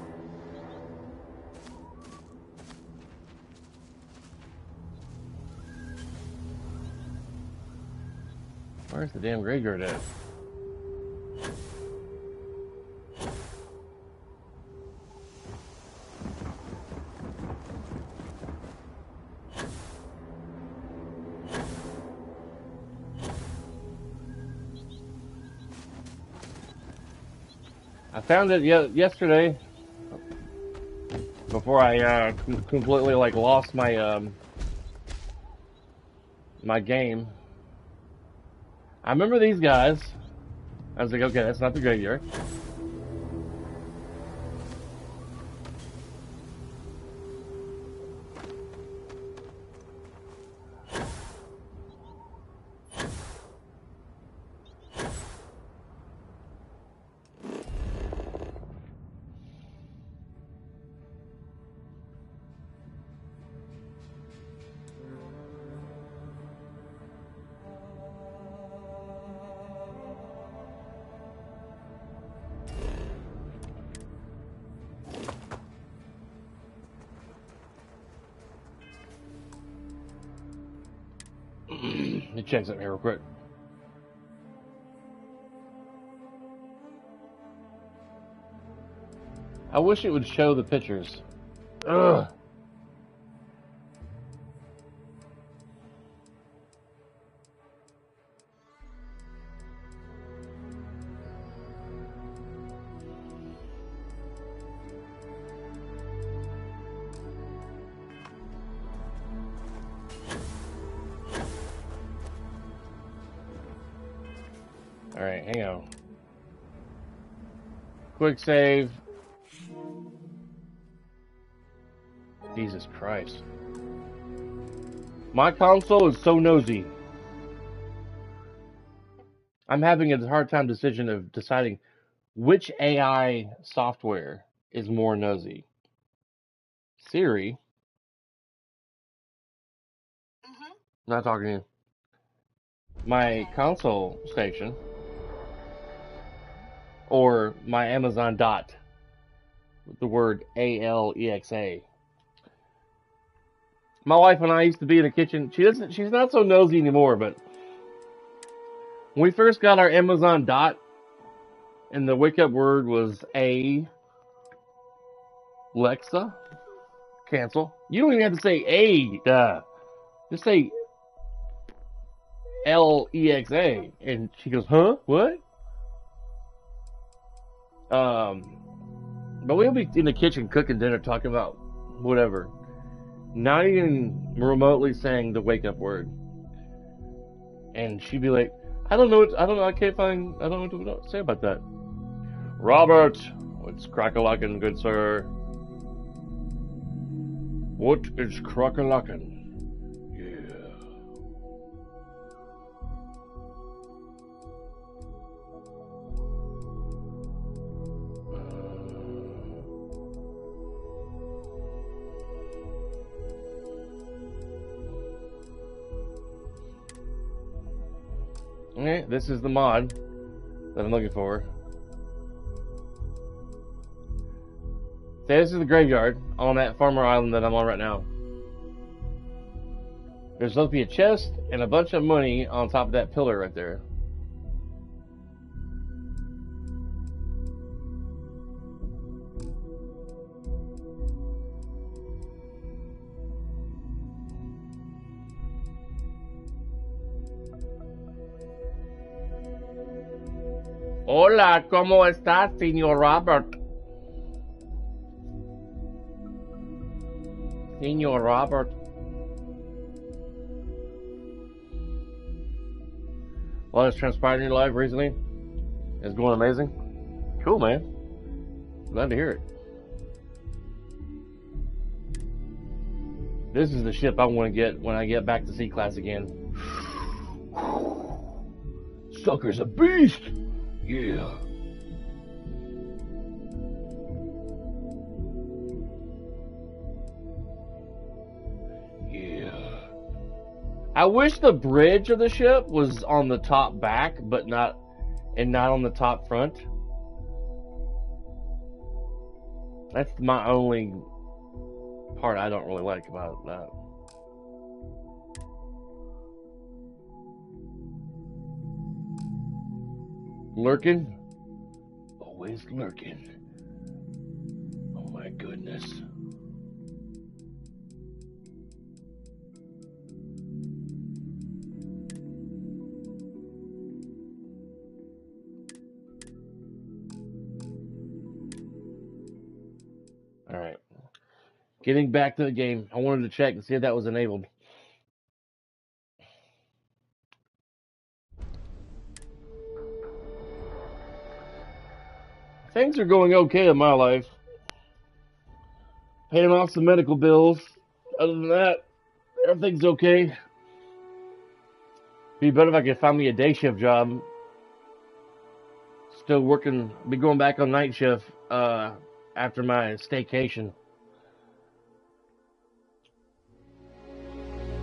Where's the damn graveyard at? I found it yesterday before I completely like lost my my game. I remember these guys. I was like, okay, that's not the graveyard. Let me check something here real quick. I wish it would show the pictures. Ugh. Alright, hang on. Quick save. Jesus Christ. My console is so nosy. I'm having a hard time deciding which AI software is more nosy. Siri? Not talking to you. My console station? Or my Amazon Dot with the word Alexa. My wife and I used to be in the kitchen. She's not so nosy anymore, but when we first got our Amazon Dot and the wake up word was Alexa, cancel. You don't even have to say just say Alexa, and she goes, huh? What? But we'll be in the kitchen cooking dinner, talking about whatever. Not even remotely saying the wake up word. And she'd be like, I don't know. I don't know. I can't find. I don't know what to say about that. Robert, what's crack-a-lackin', good sir? What is crack-a-lackin'? Okay, this is the mod that I'm looking for. Okay, this is the graveyard on that farmer island that I'm on right now. There's supposed to be a chest and a bunch of money on top of that pillar right there. Hola, ¿cómo estás, señor Robert? Señor Robert. What has transpired in your life recently? It's going amazing. Cool, man. Glad to hear it. This is the ship I want to get when I get back to C-Class again. Sucker's a beast! Yeah. Yeah. I wish the bridge of the ship was on the top back, but not on the top front. That's my only part I don't really like about that. Lurking? Always lurking. Oh my goodness. Alright. Getting back to the game. I wanted to check and see if that was enabled. Things are going okay in my life. Paying off some medical bills. Other than that, everything's okay. Be better if I could find me a day shift job. Still working, be going back on night shift after my staycation.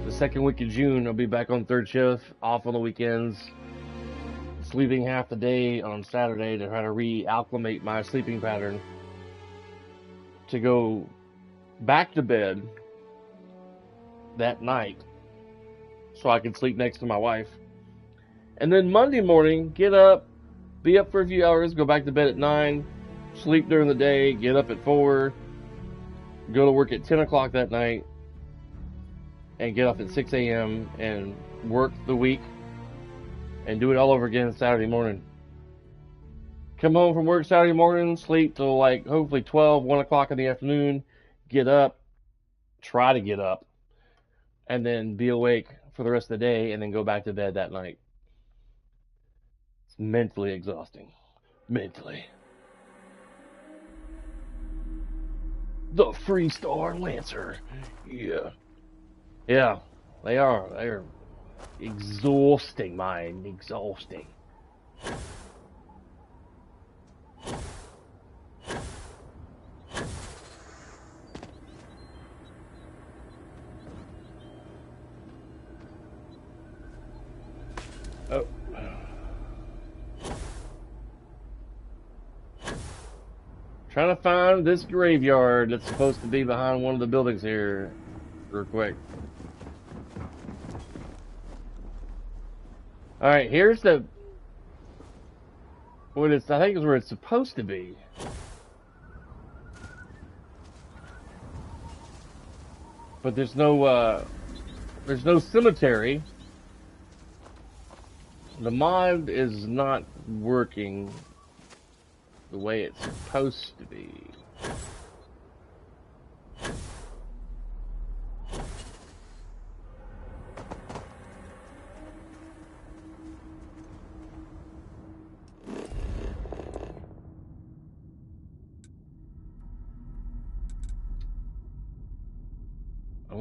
The second week of June, I'll be back on third shift, off on the weekends. Sleeping half the day on Saturday to try to reacclimate my sleeping pattern. To go back to bed that night so I can sleep next to my wife. And then Monday morning, get up, be up for a few hours, go back to bed at 9, sleep during the day, get up at 4, go to work at 10 o'clock that night, and get up at 6 a.m. and work the week and do it all over again Saturday morning. Come home from work Saturday morning, sleep till like hopefully 12, 1 o'clock in the afternoon, get up, try to get up, and then be awake for the rest of the day and then go back to bed that night. It's mentally exhausting. Mentally. The Freestar Lancer. Yeah. Yeah, they are. They're exhausting, man. Exhausting. Oh. Trying to find this graveyard that's supposed to be behind one of the buildings here real quick. Alright, here's the... what it's, I think is where it's supposed to be. But there's no cemetery. The mod is not working the way it's supposed to be.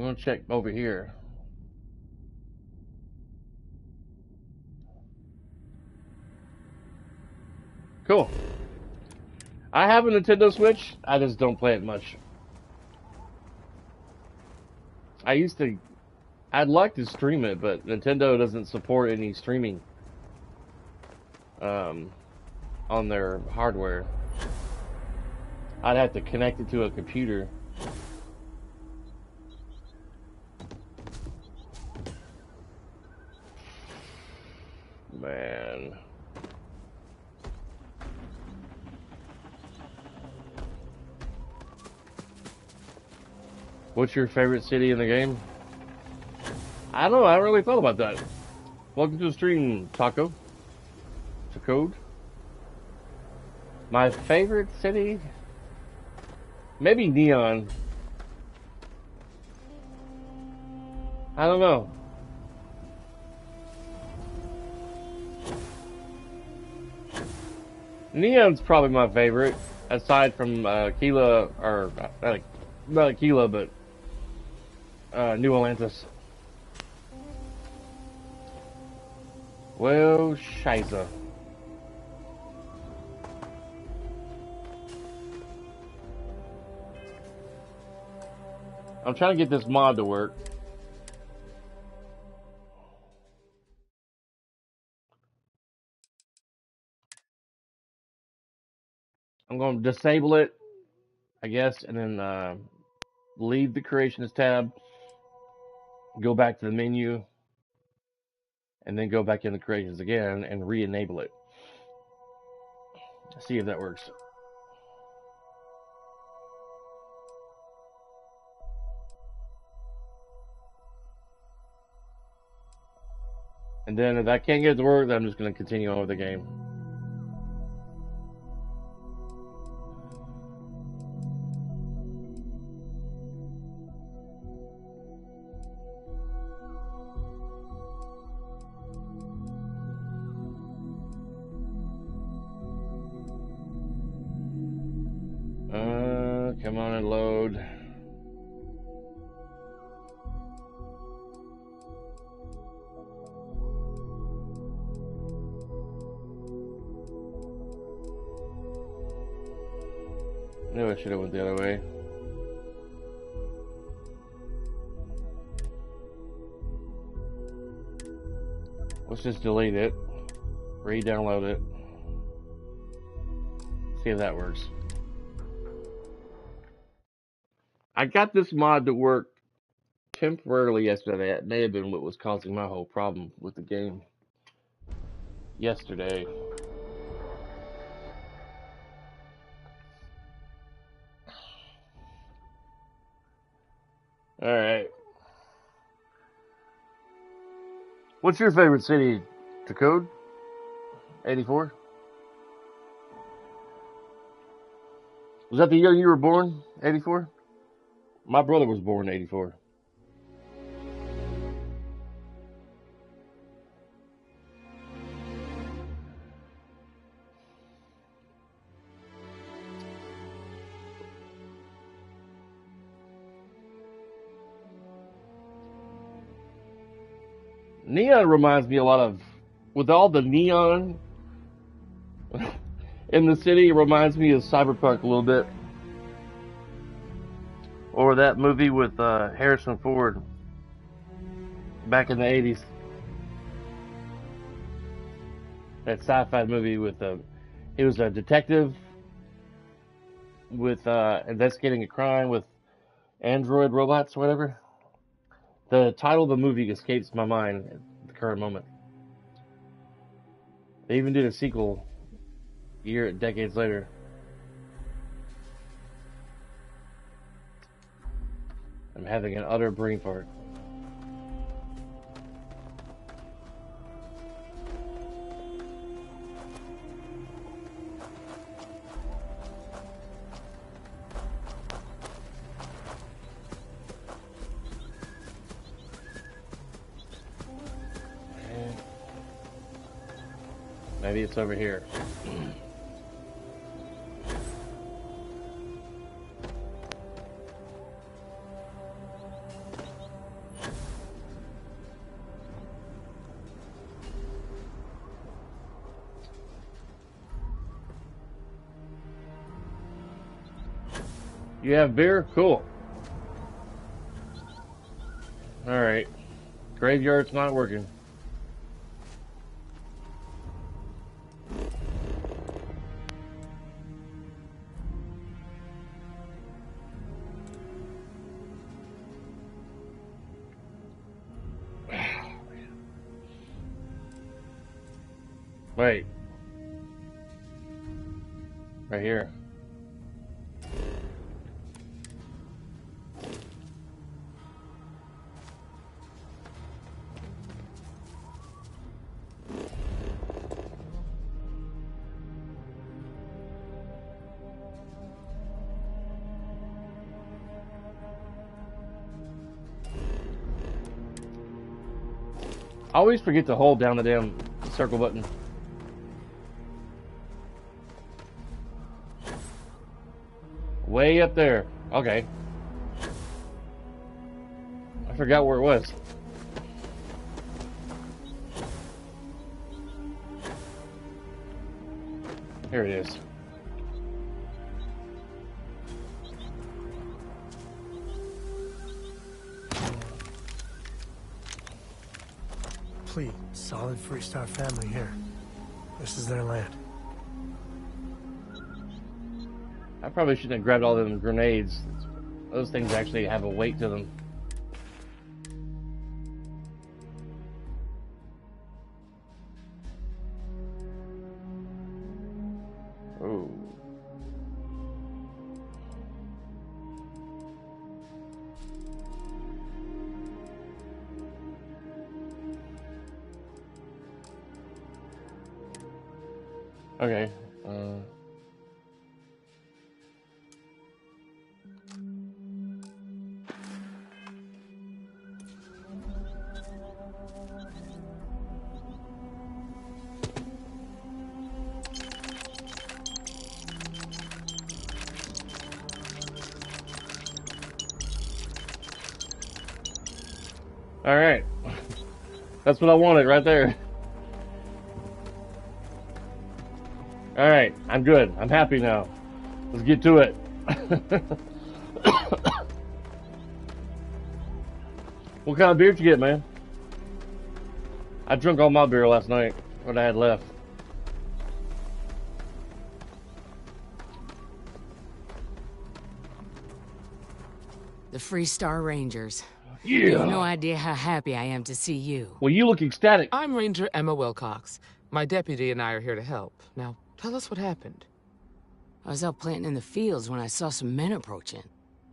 gonna check over here. Cool. I have a Nintendo Switch. I just don't play it much. I'd like to stream it, but Nintendo doesn't support any streaming on their hardware. I'd have to connect it to a computer. Man. What's your favorite city in the game? I don't know, I haven't really thought about that. Welcome to the stream, Taco. Code. My favorite city? Maybe Neon. I don't know. Neon's probably my favorite, aside from Kila, or not Kila, but New Atlantis. Well, scheisse. I'm trying to get this mod to work. I'm going to disable it, I guess, and then leave the creations tab, go back to the menu, and then go back into creations again and re-enable it. See if that works. And then if I can't get it to work, then I'm just going to continue on with the game. Come on and load. Knew I should have went the other way. Let's just delete it. Re-download it. See if that works. I got this mod to work temporarily yesterday. That may have been what was causing my whole problem with the game yesterday. Alright. What's your favorite city, Code? 84? Was that the year you were born? 84? My brother was born in 84. Neon reminds me a lot of, with all the neon in the city, it reminds me of Cyberpunk a little bit. Or that movie with Harrison Ford back in the 80s. That sci-fi movie with he was a detective with investigating a crime with android robots or whatever. The title of the movie escapes my mind at the current moment. They even did a sequel decades later. I'm having an utter brain fart. Maybe it's over here. You have beer? Cool. Alright. Graveyard's not working. Wait. Right here. I always forget to hold down the damn circle button. Way up there. Okay. I forgot where it was. Here it is. Complete, solid Freestar family here. This is their land. I probably shouldn't have grabbed all them grenades. Those things actually have a weight to them. Oh. Okay. All right. That's what I wanted right there. All right, I'm good. I'm happy now. Let's get to it. What kind of beer did you get, man? I drank all my beer last night, what I had left. The Freestar Rangers. Yeah. You have no idea how happy I am to see you. Well, you look ecstatic. I'm Ranger Emma Wilcox. My deputy and I are here to help. Now, tell us what happened. I was out planting in the fields when I saw some men approaching.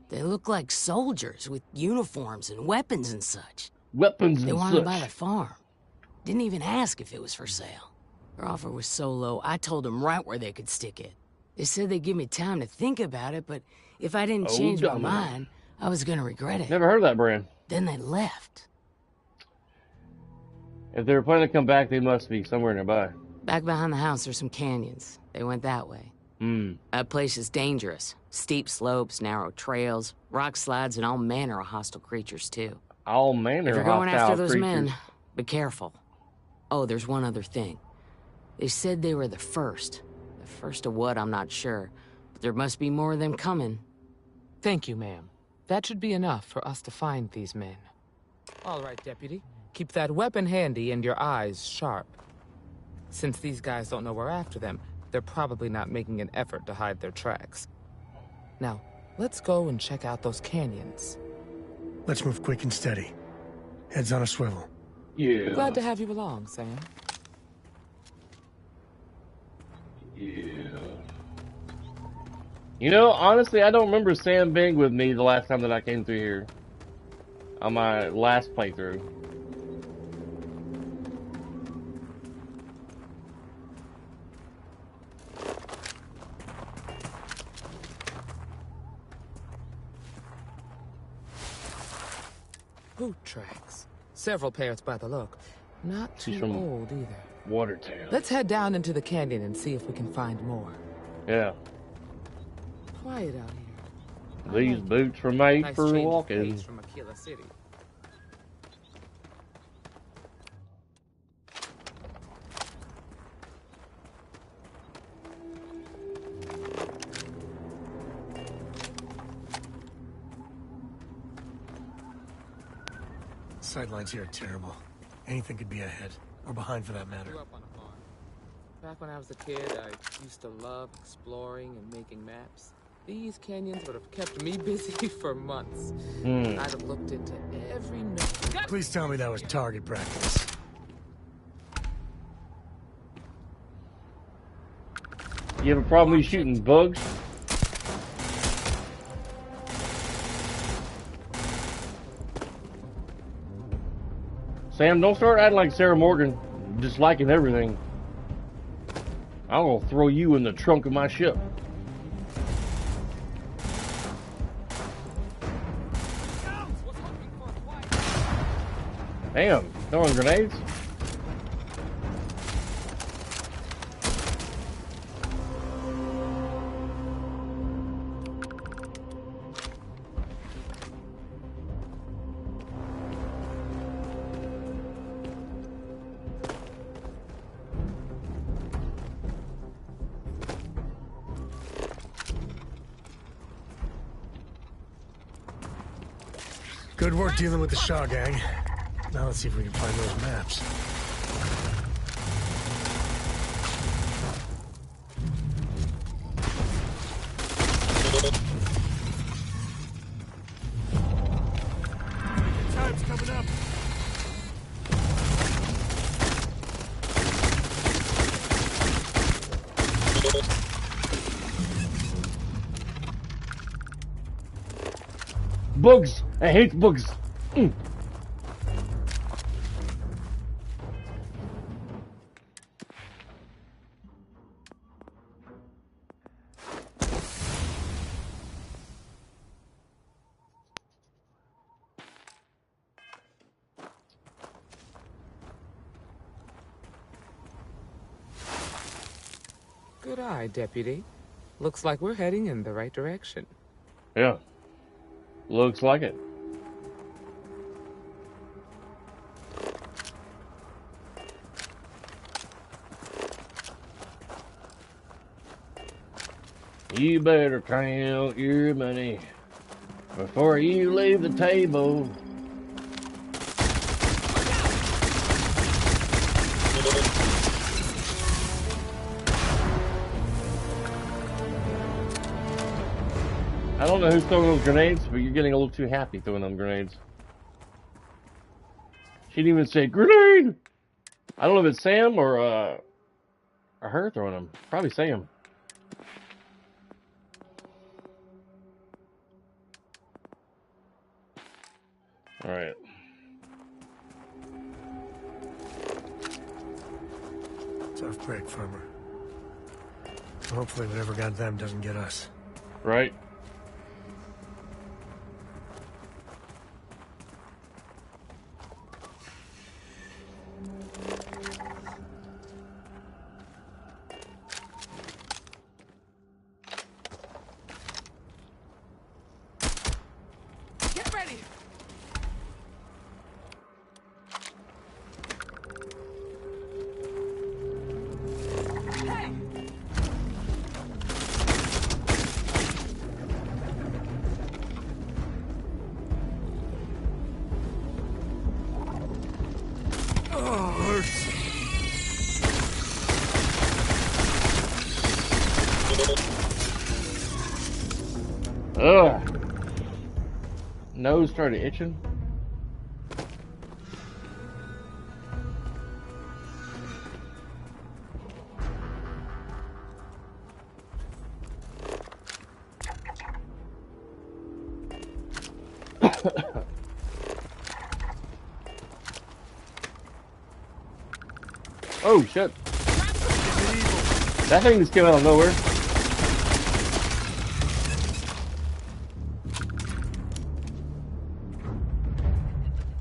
They looked like soldiers with uniforms and weapons and such. Weapons and such. They wanted to buy the farm. Didn't even ask if it was for sale. Their offer was so low, I told them right where they could stick it. They said they'd give me time to think about it, but if I didn't change my mind, I was gonna regret it. Never heard of that brand. Then they left. If they were planning to come back, they must be somewhere nearby. Back behind the house, there's some canyons. They went that way. That place is dangerous. Steep slopes, narrow trails, rock slides, and all manner of hostile creatures, too. All manner of hostile creatures. If you're going after those men, be careful. Oh, there's one other thing. They said they were the first. The first of what, I'm not sure. But there must be more of them coming. Thank you, ma'am. That should be enough for us to find these men. All right, Deputy. Keep that weapon handy and your eyes sharp. Since these guys don't know we're after them, they're probably not making an effort to hide their tracks. Now, let's go and check out those canyons. Let's move quick and steady. Heads on a swivel. Yeah. Glad to have you along, Sam. Yeah. You know, honestly, I don't remember Sam being with me the last time that I came through here. On my last playthrough. Boot tracks. Several pairs by the look. Not too old either. Watertown. Let's head down into the canyon and see if we can find more. Yeah. Quiet out here. These boots were made Nice for change of walking. pace from Aquila City. Sightlines here are terrible. Anything could be ahead, or behind for that matter. Grew up on a farm. Back when I was a kid, I used to love exploring and making maps. These canyons would have kept me busy for months. I'd have looked into every nook. Please tell me that was target practice. You have a problem with shooting bugs? Sam, don't start acting like Sarah Morgan, just liking everything. I'm gonna throw you in the trunk of my ship. Damn, throwing grenades? Good work dealing with the Shaw gang. Now let's see if we can find those maps. Time's coming up. Bugs! I hate bugs! Good eye, Deputy. Looks like we're heading in the right direction. Yeah. Looks like it. You better count your money before you leave the table. I don't know who's throwing those grenades, but you're getting a little too happy throwing them grenades. She didn't even say grenade. I don't know if it's Sam or her throwing them. Probably Sam. All right. Tough break, Farmer. Hopefully whatever got them doesn't get us. Right. Get ready! Hey! Oh, hurts. Ugh. Nose started itching. Oh shit. That thing just came out of nowhere.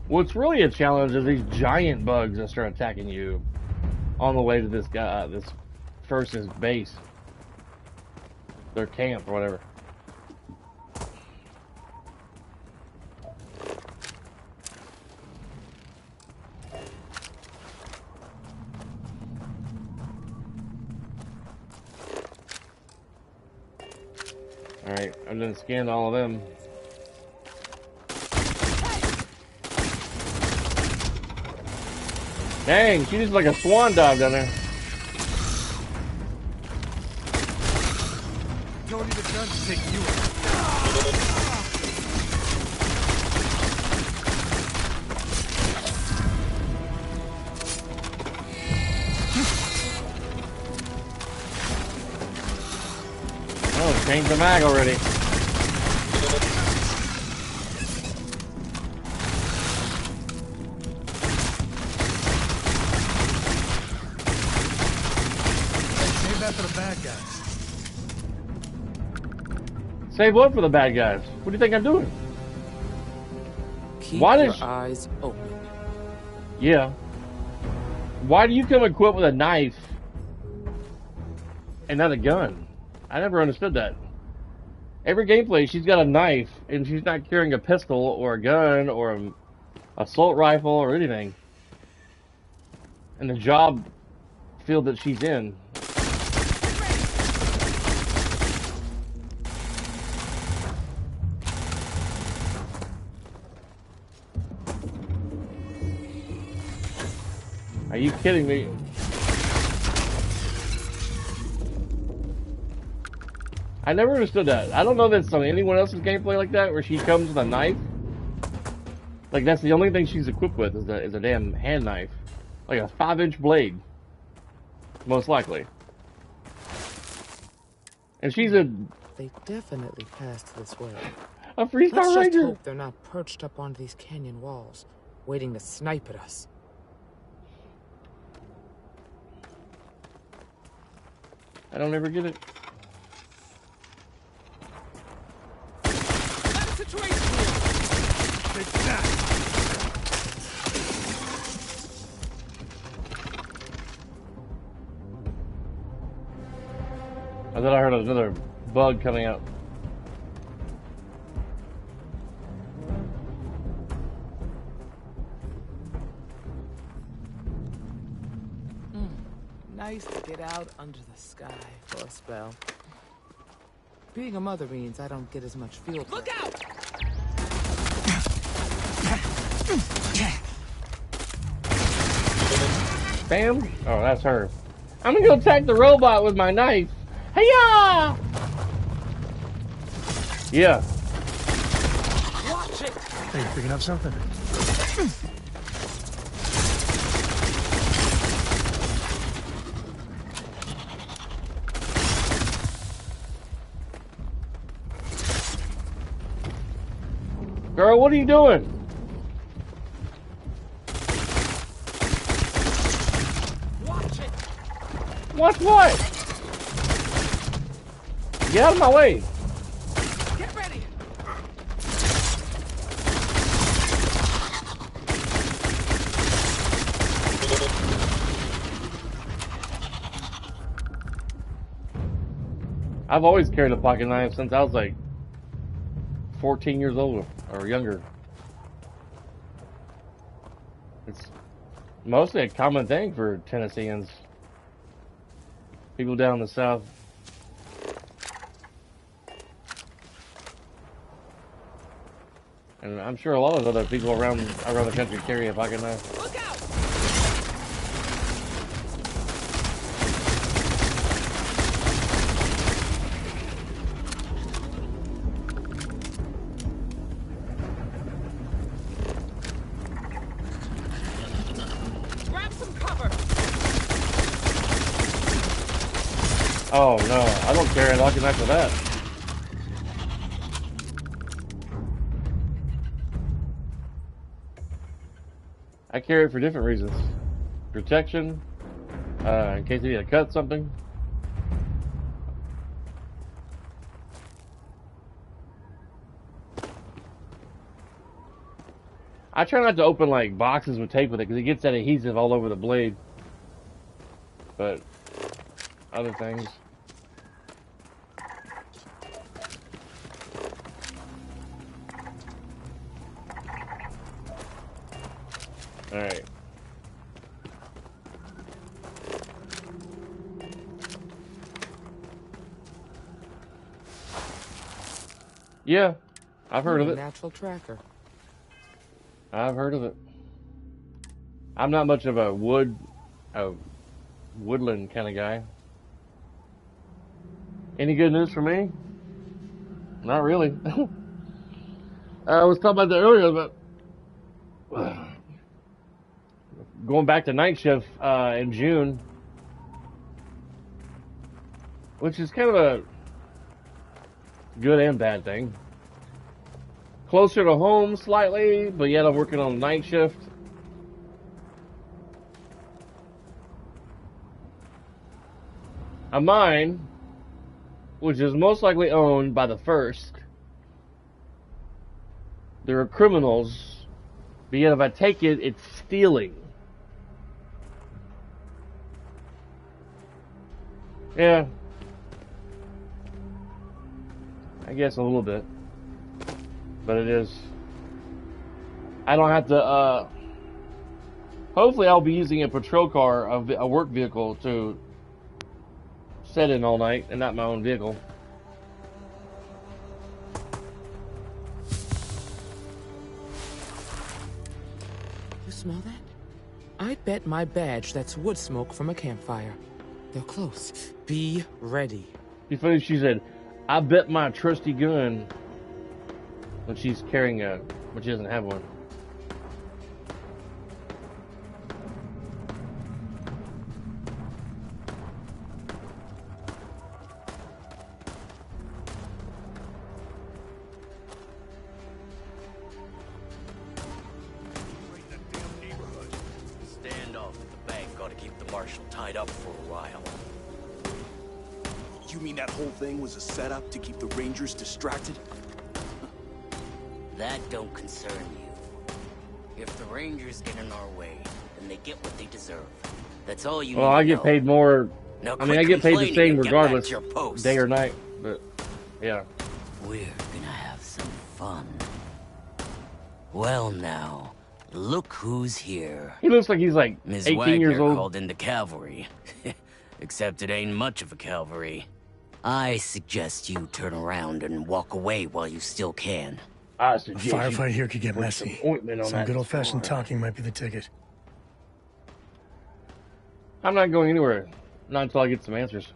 What's really a challenge is these giant bugs that start attacking you on the way to this guy, this person's base, their camp or whatever. Alright, I'm gonna scan all of them. Dang, she just like a swan dive down there. Don't need a gun to take you out. Oh, changed the mag already. Save that for the bad guys. Save what for the bad guys? What do you think I'm doing? Keep Why your does... eyes open. Yeah. Why do you come equipped with a knife and not a gun? I never understood that. Every gameplay, she's got a knife, and she's not carrying a pistol or a gun or an assault rifle or anything. In the job field that she's in. Are you kidding me? I never understood that. I don't know if it's on anyone else's gameplay like that, where she comes with a knife. Like, that's the only thing she's equipped with is a damn hand knife. Like a 5-inch blade. Most likely. And she's a... They definitely passed this way. A Freestar Let's Ranger! just hope they're not perched up on these canyon walls, waiting to snipe at us. I don't ever get it. Situation here. Take that. I thought I heard another bug coming out. Nice to get out under the sky for a spell. Being a mother means I don't get as much field. Look out! Bam! Oh, that's her. I'm gonna go attack the robot with my knife. Hey-ya! Yeah. Watch it! Hey, you picking up something? Girl, what are you doing? Watch it! Watch what? Get out of my way. Get ready! I've always carried a pocket knife since I was like 14 years old or younger. It's mostly a common thing for Tennesseans. People down in the south. And I'm sure a lot of other people around the country carry a pocket knife. Look out! Grab some cover. Oh no, I don't carry a pocket knife for that. I carry it for different reasons. Protection, in case I need to cut something. I try not to open like boxes with tape with it because it gets that adhesive all over the blade. But other things. Alright. Yeah, I've heard of it. Natural tracker. I've heard of it. I'm not much of a woodland kind of guy. Any good news for me? Not really. I was talking about that earlier, but going back to night shift in June, which is kind of a good and bad thing. Closer to home slightly, but yet I'm working on night shift. A mine, which is most likely owned by the First. There are criminals, but yet if I take it, it's stealing. Yeah. I guess a little bit. But it is. I don't have to, hopefully I'll be using a patrol car, a work vehicle to set in all night and not my own vehicle. You smell that? I bet my badge that's wood smoke from a campfire. They're close. Be ready. It's funny she said, I bet my trusty gun, when she's carrying when she doesn't have one. Standoff at the bank ought to keep the marshal tied up for a while. You mean that whole thing was a setup to keep the Rangers distracted? That don't concern you. If the Rangers get in our way, then they get what they deserve. That's all you need Well, I to get know. paid more. Now I mean, I get paid the same regardless, your post. day or night. But yeah, We're gonna have some fun. Well now, look who's here. he looks like he's like Ms. 18 Wagner years old. called in the cavalry. Except it ain't much of a cavalry. I suggest you turn around and walk away while you still can. A firefight here could get messy. Ointment on Some that good old-fashioned scar. talking might be the ticket. I'm not going anywhere. Not until I get some answers.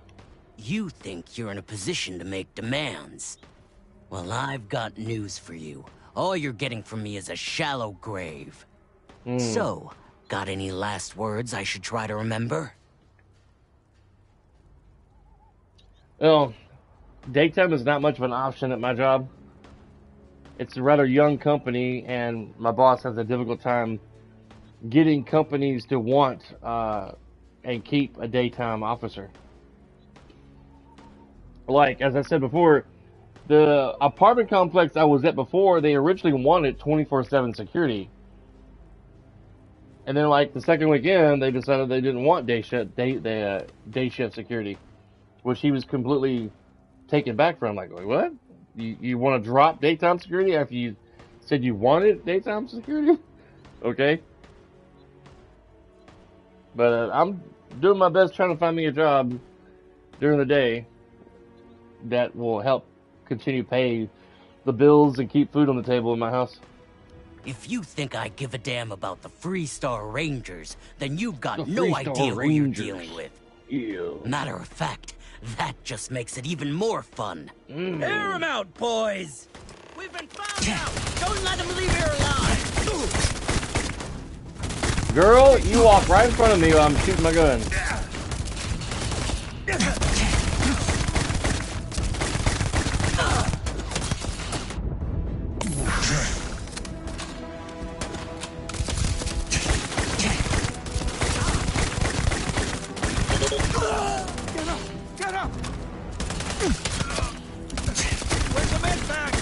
You think you're in a position to make demands. Well, I've got news for you. All you're getting from me is a shallow grave. So, got any last words I should try to remember? Well, daytime is not much of an option at my job. It's a rather young company, and my boss has a difficult time getting companies to want and keep a daytime officer. Like, as I said before, the apartment complex I was at before, they originally wanted 24/7 security. And then, like, the second weekend, they decided they didn't want day shift security, which he was completely taken back from. Like, what? You want to drop daytime security after you said you wanted daytime security? Okay. But I'm doing my best trying to find me a job during the day that will help continue pay the bills and keep food on the table in my house. If you think I give a damn about the Freestar Rangers, then you've got The no Freestar idea who you're Rangers. dealing with. Ew. Matter of fact, that just makes it even more fun. Mm. Air 'em out, boys! We've been found out! Don't let them leave here alive! Girl, you walk right in front of me while I'm shooting my gun. Get up! Where's the med bag?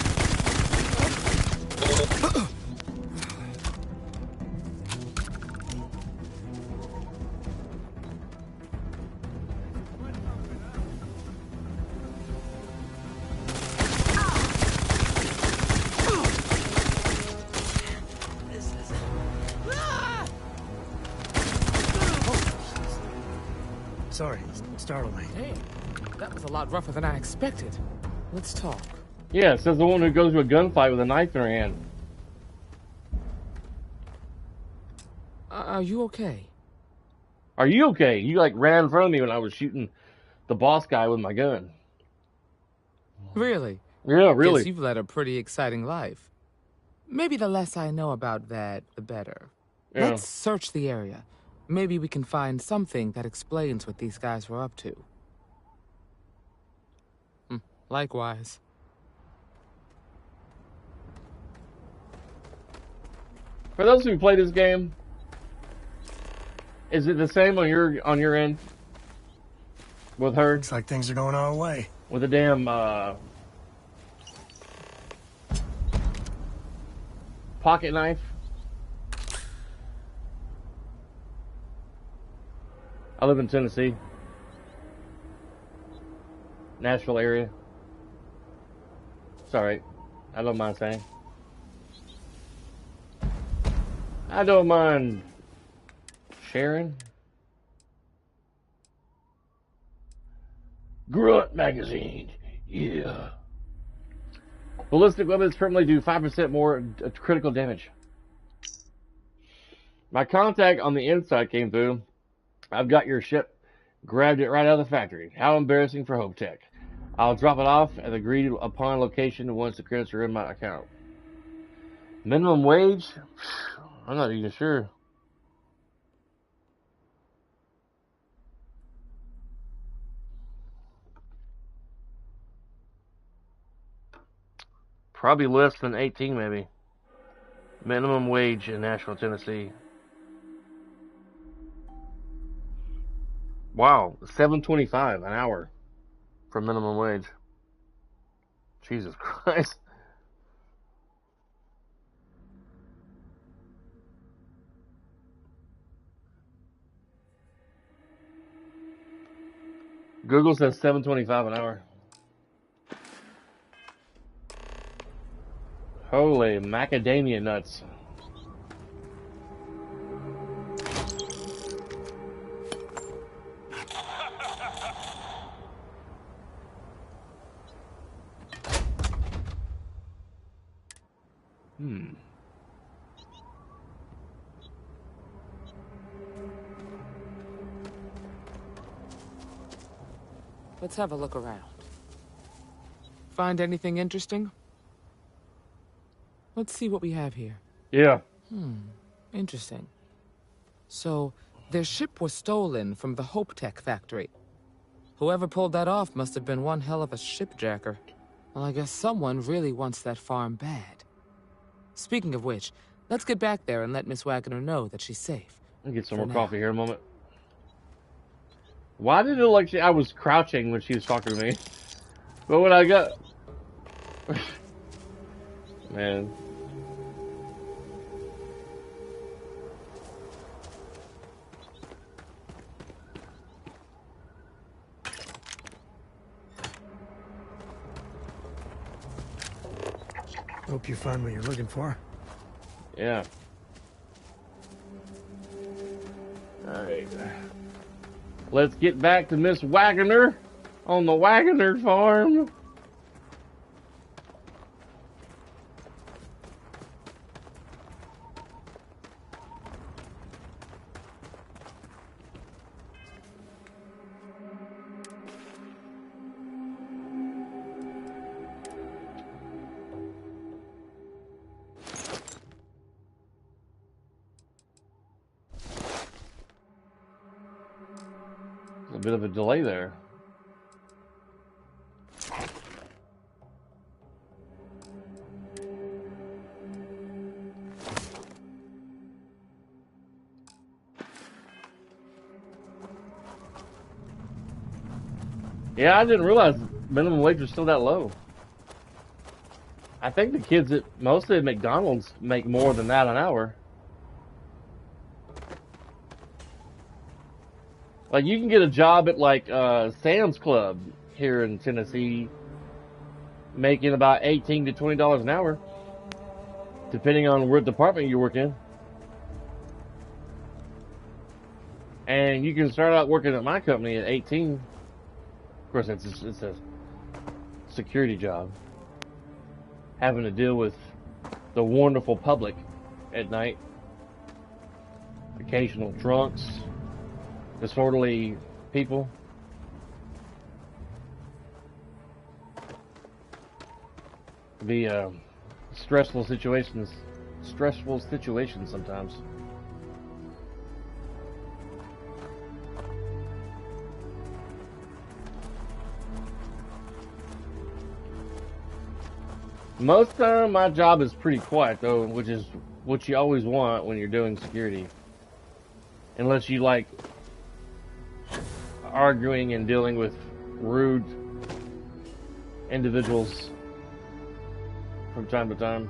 Sorry, startled me. Damn, that was a lot rougher than I expected. Let's talk. Yeah, it says the woman who goes to a gunfight with a knife in her hand. Are you okay? Are you okay? You like ran in front of me when I was shooting the boss guy with my gun. Really? Yeah, really. Guess you've led a pretty exciting life. Maybe the less I know about that, the better. Yeah. Let's search the area. Maybe we can find something that explains what these guys were up to. Likewise. For those who play this game, is it the same on your end? With her? Looks like things are going our way. With the damn pocket knife? I live in Tennessee. Nashville area. It's alright. I don't mind saying. I don't mind sharing. Grunt magazine. Yeah. Ballistic weapons permanently do 5% more critical damage. My contact on the inside came through. I've got your ship. Grabbed it right out of the factory. How embarrassing for Hope Tech. I'll drop it off at the agreed upon location once the credits are in my account. Minimum wage? I'm not even sure. Probably less than 18, maybe. Minimum wage in Nashville, Tennessee. Wow, $7.25 an hour for minimum wage. Jesus Christ. Google says $7.25 an hour. Holy macadamia nuts. Let's have a look around. Find anything interesting? Let's see what we have here. Yeah. Interesting. So, their ship was stolen from the Hope Tech factory. Whoever pulled that off must have been one hell of a shipjacker. Well, I guess someone really wants that farm bad. Speaking of which, let's get back there and let Miss Wagner know that she's safe. I'll get some more coffee here in a moment. Why did it look like I was crouching when she was talking to me? But when I got... Man. Hope you find what you're looking for. Yeah. Alright. Let's get back to Miss Wagner on the Wagner farm. A bit of a delay there. Yeah, I didn't realize minimum wage was still that low. I think the kids at mostly at McDonald's make more than that an hour. Like, you can get a job at, like, Sam's Club here in Tennessee making about $18 to $20 an hour, depending on what department you work in. And you can start out working at my company at 18. Of course, it's a security job. Having to deal with the wonderful public at night. occasional drunks, disorderly people. Be stressful situations sometimes. Most time, my job is pretty quiet though, which is what you always want when you're doing security. Unless you like arguing and dealing with rude individuals from time to time.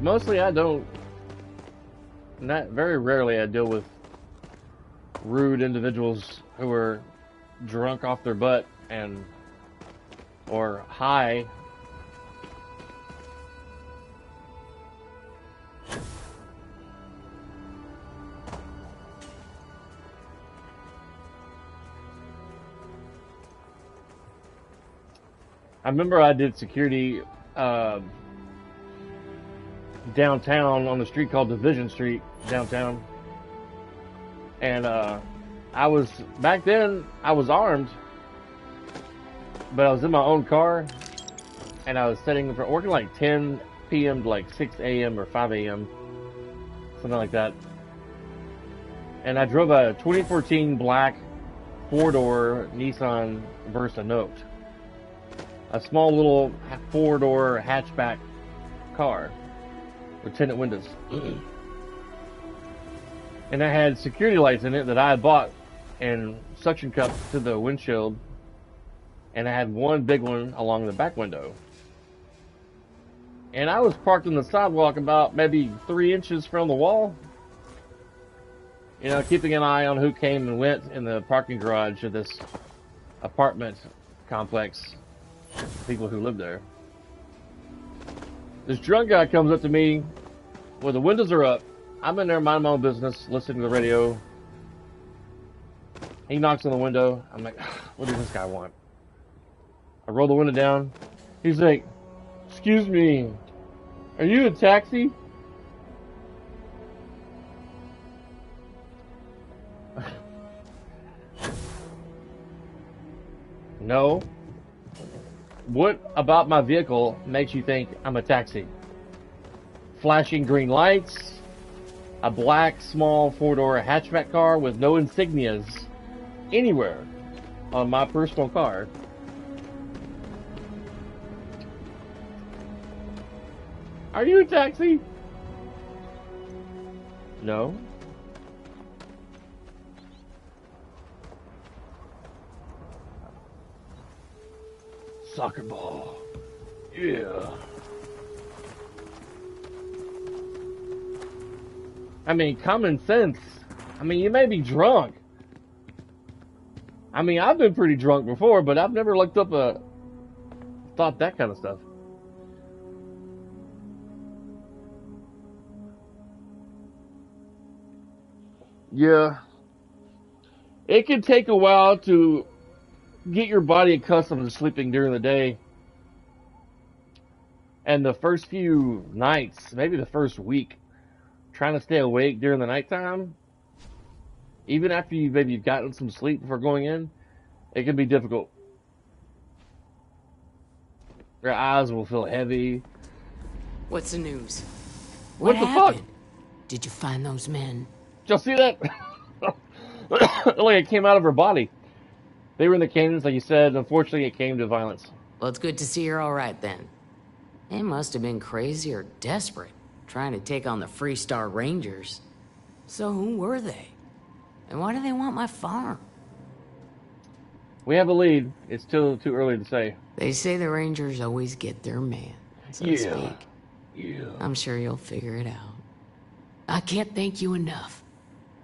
Mostly very rarely I deal with rude individuals who are drunk off their butt or high. I remember I did security downtown on the street called Division Street downtown. And back then I was armed, but I was in my own car, and I was working like 10 p.m. to like 6 a.m. or 5 a.m. something like that. And I drove a 2014 black 4-door Nissan Versa Note, a small little 4-door hatchback car with tinted windows. And I had security lights in it that I had bought and suction cups to the windshield. And I had one big one along the back window. And I was parked on the sidewalk about maybe 3 inches from the wall. You know, keeping an eye on who came and went in the parking garage of this apartment complex. People who live there. This drunk guy comes up to me where the windows are up. I'm in there minding my own business, listening to the radio. He knocks on the window. I'm like, what does this guy want? I roll the window down. He's like, excuse me, are you a taxi? No. What about my vehicle makes you think I'm a taxi? Flashing green lights, a black small 4-door hatchback car with no insignias anywhere on my personal car. Are you a taxi? No. Soccer ball. Yeah. I mean, common sense. I mean, you may be drunk. I mean, I've been pretty drunk before, but I've never looked up thought that kind of stuff. Yeah. It can take a while to get your body accustomed to sleeping during the day. And the first few nights, maybe the first week, trying to stay awake during the nighttime, even after you've gotten some sleep before going in, it can be difficult. Your eyes will feel heavy. What's the news? What the happened? fuck? Did you find those men? Did y'all see that? Like it came out of her body. They were in the canyons, like you said. Unfortunately, it came to violence. Well, it's good to see you're all right then. They must have been crazy or desperate, trying to take on the Freestar Rangers. So who were they? And why do they want my farm? We have a lead. It's still too early to say. They say the Rangers always get their man, so to speak. Yeah. I'm sure you'll figure it out. I can't thank you enough.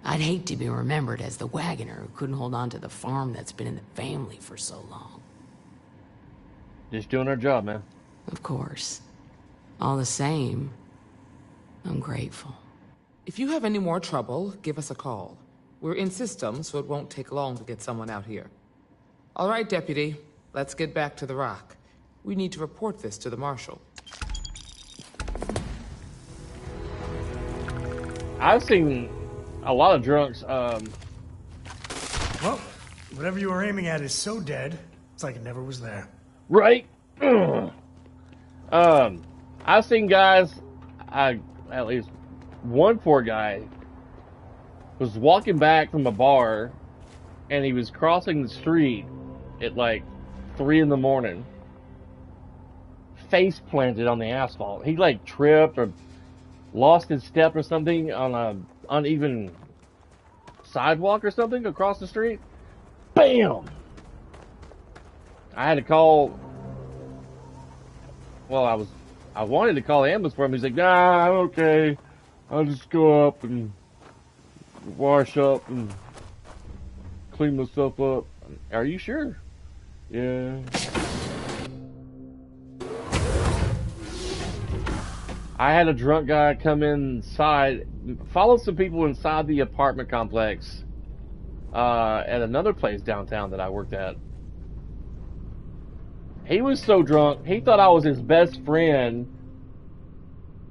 I'd hate to be remembered as the wagoner who couldn't hold on to the farm that's been in the family for so long. Just doing our job, man. Of course. All the same, I'm grateful. If you have any more trouble, give us a call. We're in system, so it won't take long to get someone out here. All right, Deputy. Let's get back to the rock. We need to report this to the Marshal. I've seen a lot of drunks, Well, whatever you were aiming at is so dead, it's like it never was there. right? I've seen guys, at least one poor guy was walking back from a bar and he was crossing the street at like 3 in the morning, face planted on the asphalt. He like tripped or lost his step or something on a uneven sidewalk or something across the street. Bam! I had to call. Well, I wanted to call the ambulance for him. He's like, nah, I'm okay. I'll just go up and wash up and clean myself up. Are you sure? Yeah. I had a drunk guy come inside, follow some people inside the apartment complex at another place downtown that I worked at. He was so drunk, he thought I was his best friend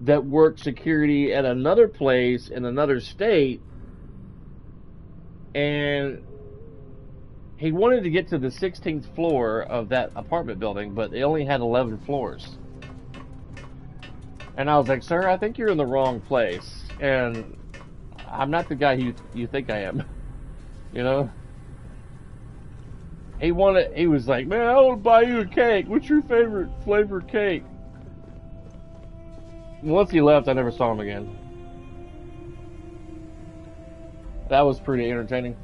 that worked security at another place in another state, and he wanted to get to the 16th floor of that apartment building, but they only had 11 floors. And I was like, sir, I think you're in the wrong place, and I'm not the guy you think I am. You know? He was like, man, I want to buy you a cake. What's your favorite flavor cake? Once he left, I never saw him again. That was pretty entertaining.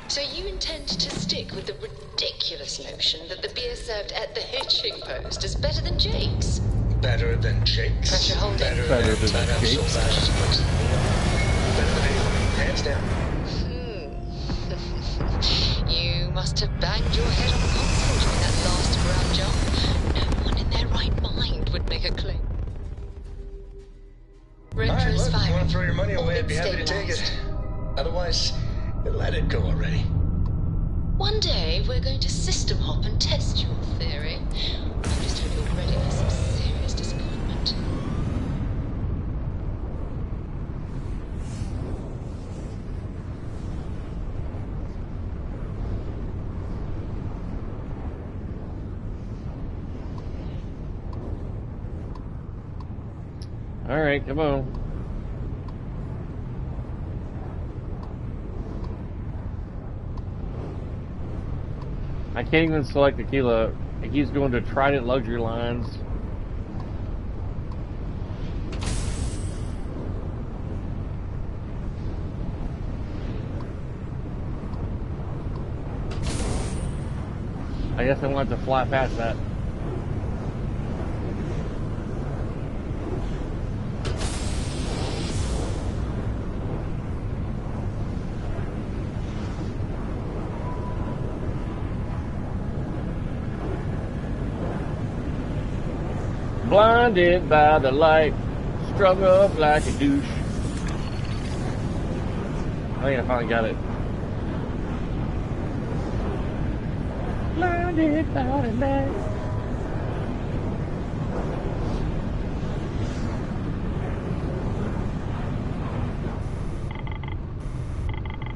So you intend to stick with the ridiculous notion that the beer served at the hitching post is better than Jake's? Better than Jake's? Pressure holding. Better than Jake's? Better than anyone, hands down. You must have banged your head on the console during that last ground jump. No one in their right mind would make a claim. Alright, look, if you want to throw your money away, I'd be happy to take it. Otherwise, let it go already. One day, we're going to system hop and test your theory. I just hope you're ready for some serious disappointment. Alright, come on. I can't even select tequila. It keeps going to Trident Luxury Lines. I guess I want to fly past that. Blinded by the light, strung up like a douche. I think I finally got it. Blinded by the light.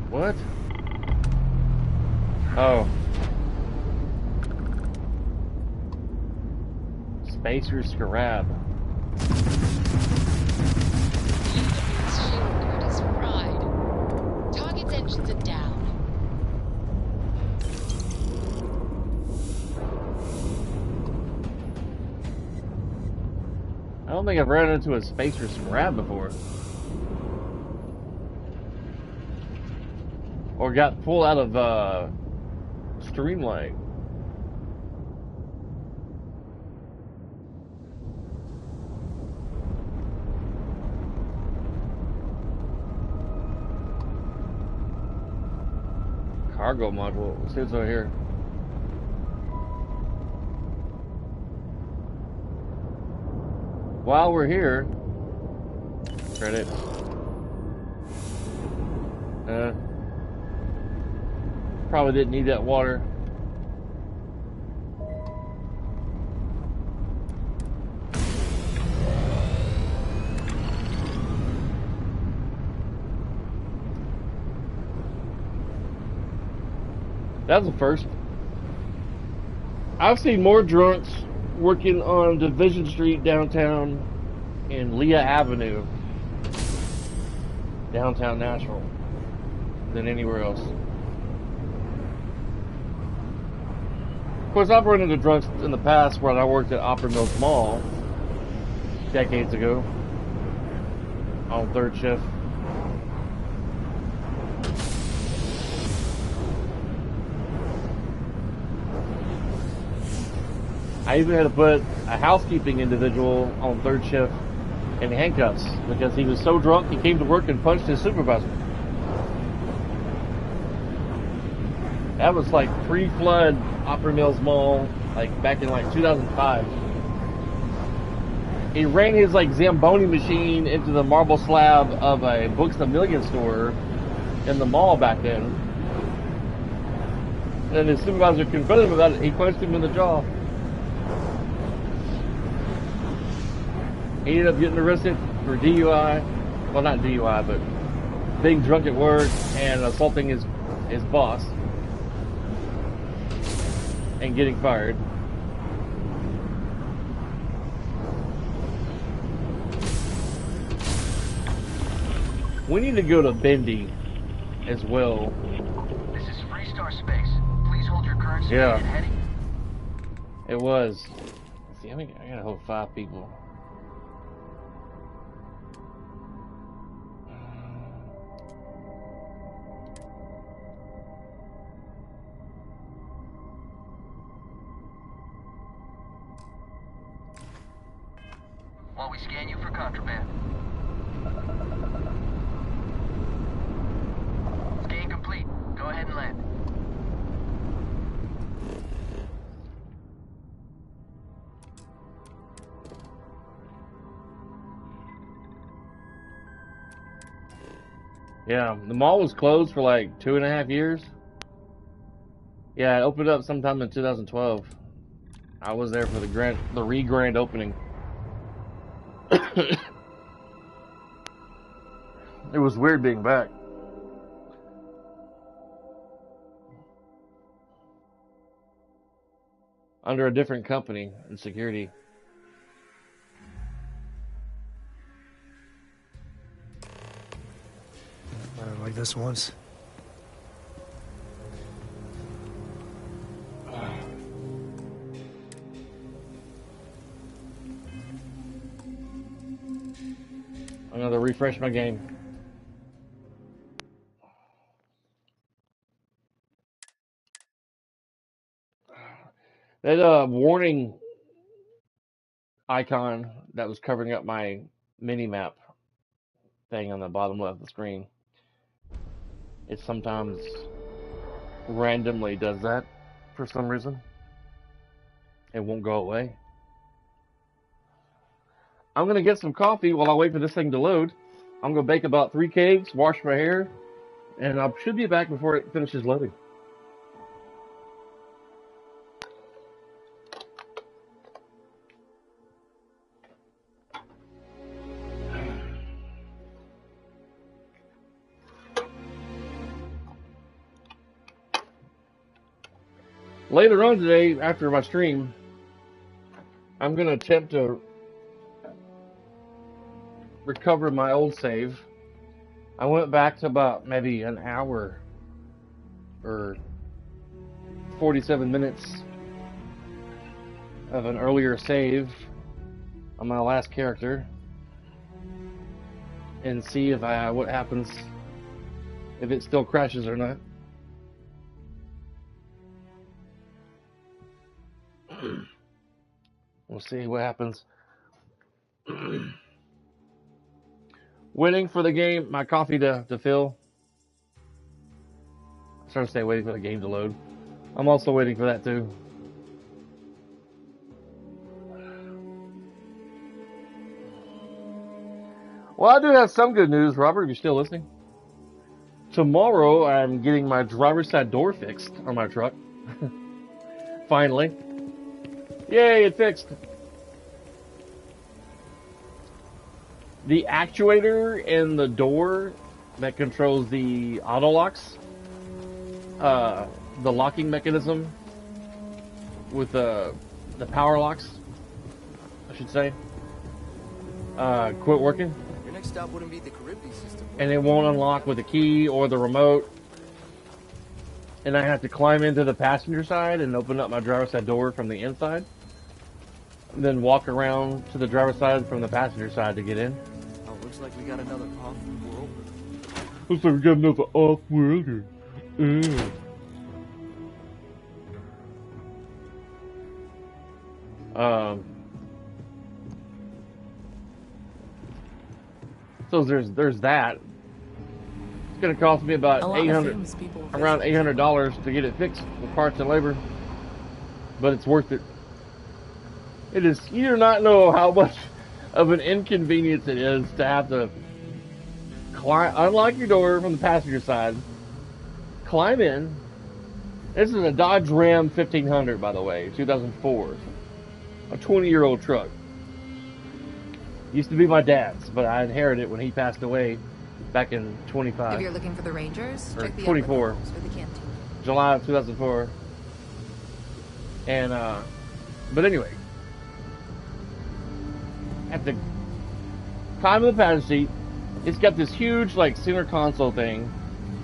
What? Oh. Spacer Scarab. Shield grid is fried. Target's engines are down. I don't think I've run into a Spacer Scarab before. Or got pulled out of Streamlight. Cargo module. Let's see what's over here. While we're here, credit. Probably didn't need that water. That's the first. I've seen more drunks working on Division Street downtown and Leah Avenue, downtown Nashville, than anywhere else. Of course, I've run into drunks in the past when I worked at Opera Mills Mall decades ago on third shift. I even had to put a housekeeping individual on third shift in handcuffs because he was so drunk he came to work and punched his supervisor. That was like pre-flood Opera Mills Mall, like back in like 2005. He ran his like Zamboni machine into the marble slab of a Books A Million store in the mall back then. And his supervisor confronted him about it. He punched him in the jaw. He ended up getting arrested for DUI. Well, not DUI, but being drunk at work and assaulting his boss. And getting fired. We need to go to Bendy as well. This is Freestar Space. Please hold your current speed Yeah. and heading. It was. Let's see, I gotta hold 5 people. While we scan you for contraband. Scan complete. Go ahead and land. Yeah, the mall was closed for like 2.5 years. Yeah, it opened up sometime in 2012. I was there for the re-grand opening. It was weird being back. Under a different company in security. Like this once. I'm gonna refresh my game. That warning icon that was covering up my mini-map thing on the bottom left of the screen, it sometimes randomly does that for some reason. It won't go away. I'm gonna get some coffee while I wait for this thing to load. I'm gonna bake about 3 cakes, wash my hair, and I should be back before it finishes loading. Later on today, after my stream, I'm going to attempt to recover my old save. I went back to about maybe an hour or 47 minutes of an earlier save on my last character and see if what happens, if it still crashes or not. We'll see what happens. Waiting for the game, my coffee to fill. I was trying to say waiting for the game to load. I'm also waiting for that too. Well, I do have some good news, Robert, if you're still listening. Tomorrow, I'm getting my driver's side door fixed on my truck. Finally. Yay, it fixed. The actuator in the door that controls the auto locks the locking mechanism with the power locks, I should say, quit working. Your next stop wouldn't be the Caribbean system. And it won't unlock with the key or the remote. And I have to climb into the passenger side and open up my driver's side door from the inside. And then walk around to the driver's side from the passenger side to get in. Oh, looks like we got another off-world. Looks like we got another off-worlder. So there's that. It's gonna cost me about around $800 to get it fixed with parts and labor, but it's worth it. It is. You do not know how much of an inconvenience it is to have to unlock your door from the passenger side, climb in. This is a Dodge Ram 1500, by the way, 2004, a 20-year-old truck. Used to be my dad's, but I inherited it when he passed away back in 25. If you're looking for the Rangers, check the 24. or the canteen. July of 2004. And, but anyway. At the climb of the passenger seat, it's got this huge, like, center console thing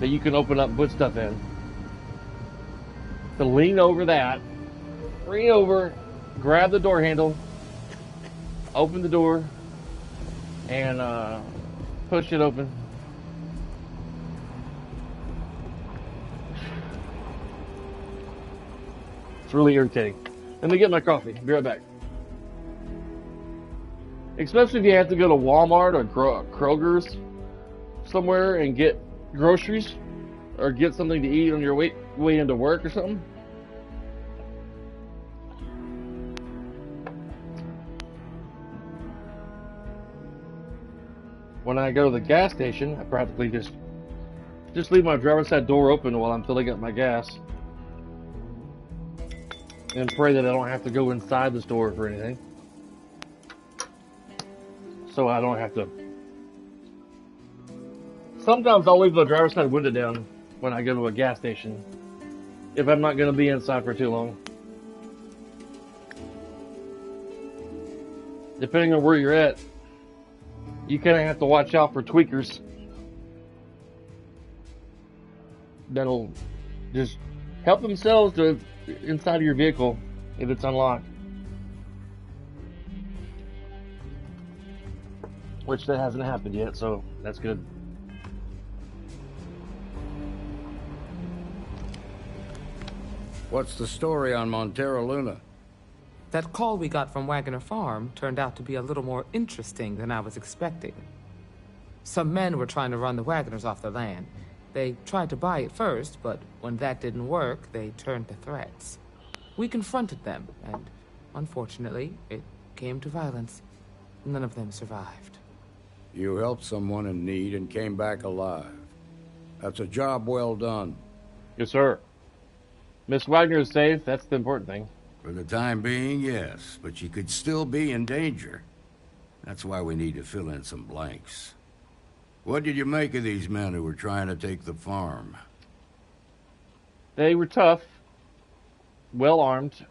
that you can open up and put stuff in. To lean over that, lean over, grab the door handle, open the door, and push it open. It's really irritating. Let me get my coffee. Be right back. Especially if you have to go to Walmart or Kroger's somewhere and get groceries or get something to eat on your way into work or something. When I go to the gas station, I practically just leave my driver's side door open while I'm filling up my gas. And pray that I don't have to go inside the store for anything. So I don't have to. Sometimes I'll leave the driver's side window down when I go to a gas station, if I'm not going to be inside for too long. Depending on where you're at, you kind of have to watch out for tweakers that'll just help themselves to inside of your vehicle if it's unlocked. Which that hasn't happened yet, so that's good. What's the story on Montero Luna? That call we got from Wagner Farm turned out to be a little more interesting than I was expecting. Some men were trying to run the Wagners off the land. They tried to buy it first, but when that didn't work, they turned to threats. We confronted them, and unfortunately, it came to violence. None of them survived. You helped someone in need and came back alive. That's a job well done. Yes, sir. Miss Wagner is safe. That's the important thing. For the time being, yes, but she could still be in danger. That's why we need to fill in some blanks. What did you make of these men who were trying to take the farm? They were tough, well-armed,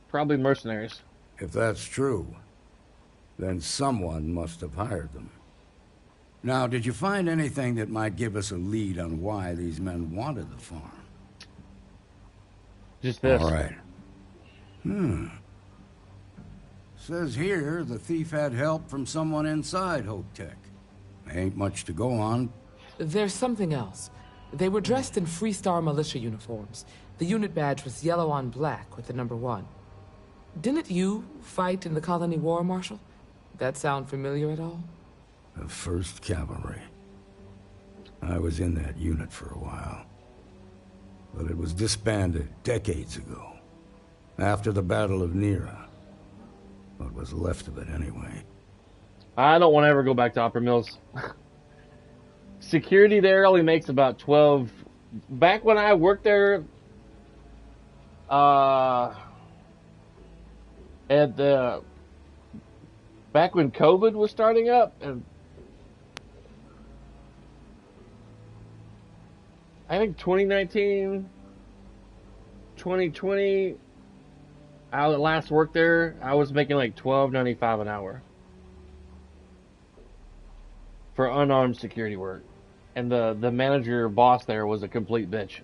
probably mercenaries. If that's true, then someone must have hired them. Now, did you find anything that might give us a lead on why these men wanted the farm? Just this. All right. Says here the thief had help from someone inside Hope Tech. Ain't much to go on. There's something else. They were dressed in Freestar militia uniforms. The unit badge was yellow on black with the number 1. Didn't you fight in the Colony War, Marshal? That sound familiar at all? The 1st Cavalry. I was in that unit for a while. But it was disbanded decades ago. After the Battle of Nera. What was left of it, anyway. I don't want to ever go back to Opera Mills. Security there only makes about 12. Back when I worked there, back when COVID was starting up, and I think 2019, 2020, I last worked there, I was making like $12.95 an hour for unarmed security work. And the manager boss there was a complete bitch.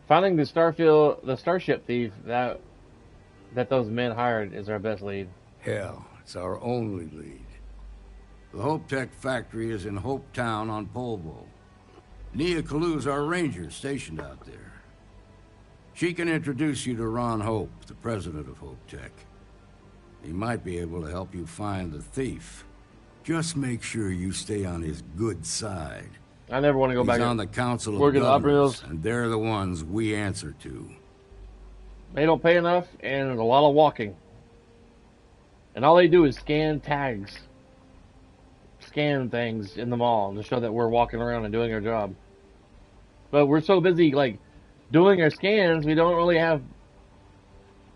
Finding the starship thief that those men hired is our best lead. Hell, it's our only lead. The Hope Tech factory is in Hope Town on Polvo. Nia Kalu's our ranger stationed out there. She can introduce you to Ron Hope, the president of Hope Tech. He might be able to help you find the thief. Just make sure you stay on his good side. I never want to go back. He's on the Council of Governors, and they're the ones we answer to. They don't pay enough, and a lot of walking. And all they do is scan tags. Scan things in the mall to show that we're walking around and doing our job. But we're so busy, like, doing our scans, we don't really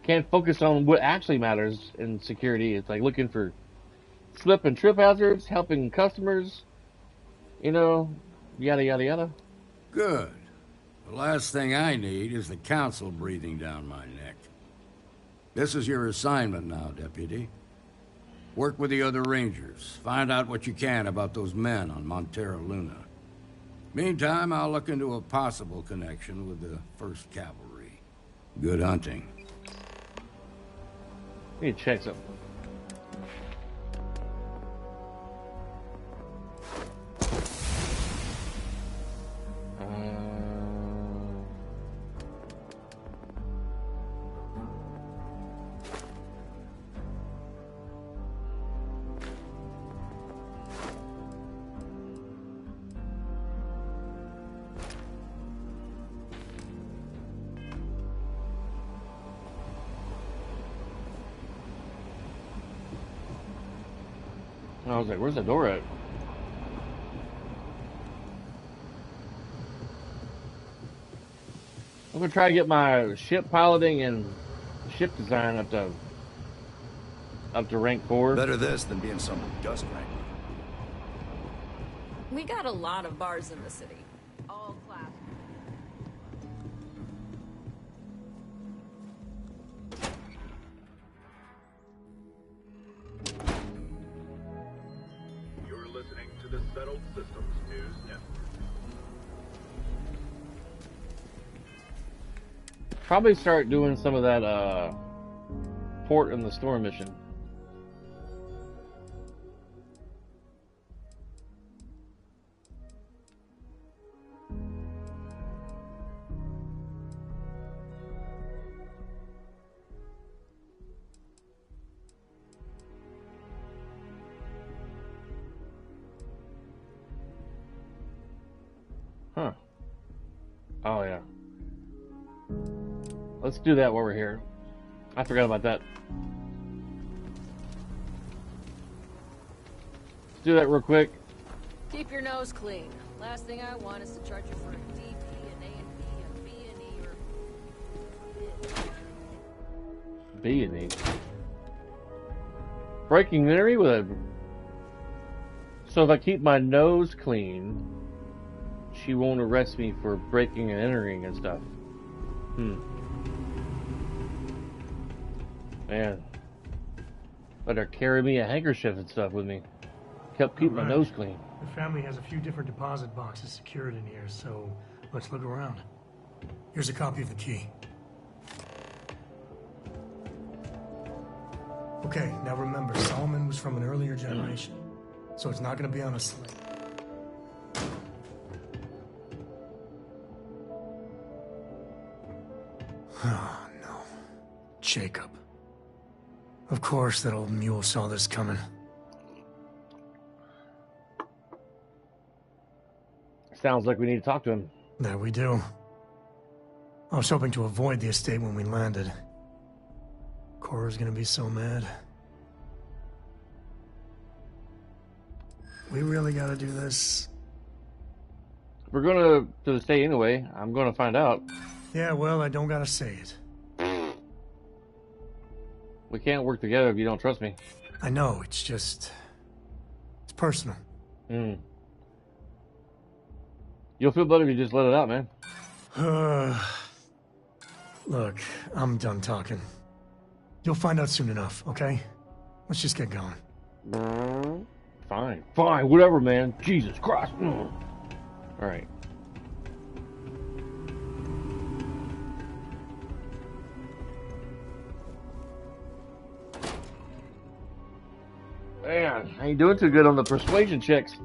can't focus on what actually matters in security. It's like looking for slip and trip hazards, helping customers, yada, yada, yada. Good. The last thing I need is the council breathing down my neck. This is your assignment now, Deputy. Work with the other Rangers. Find out what you can about those men on Montera Luna. Meantime, I'll look into a possible connection with the 1st Cavalry. Good hunting. I need to check something. I was like, where's the door at? I'm gonna try to get my ship piloting and ship design up to rank 4. Better this than being some dust rank. We got a lot of bars in the city. All class. You're listening to the Settled Systems News Network. Probably start doing some of that port in the storm mission. Huh. Oh, yeah. Let's do that while we're here. I forgot about that. Let's do that real quick. Keep your nose clean. Last thing I want is to charge you for a DP, an A and B, a B and E, or... B and E. Breaking and entering with a... So if I keep my nose clean, she won't arrest me for breaking and entering and stuff. Man. Better carry me a handkerchief and stuff with me. Keep my nose clean. The family has a few different deposit boxes secured in here, so let's look around. Here's a copy of the key. Okay, now remember, Solomon was from an earlier generation, so it's not going to be on a slate. Oh, no. Jacob. Of course that old mule saw this coming. Sounds like we need to talk to him. That we do. I was hoping to avoid the estate when we landed. Cora's gonna be so mad. We really gotta do this. We're gonna to the estate anyway. I'm gonna find out. Yeah, well, I don't gotta say it. We can't work together if you don't trust me. I know, it's just... it's personal. You'll feel better if you just let it out, man. Look, I'm done talking. You'll find out soon enough, okay? Let's just get going. Fine, fine, whatever, man. Jesus Christ. Alright. Man, I ain't doing too good on the persuasion checks.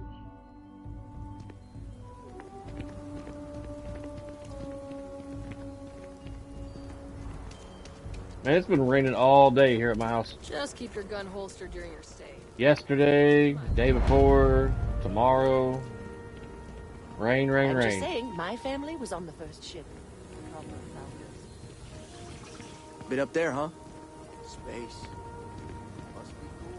Man, it's been raining all day here at my house. Just keep your gun holstered during your stay. Yesterday, day before, tomorrow. Rain, rain, I'm rain. just saying, my family was on the first ship. Bit up there, huh? Space. Must be cool.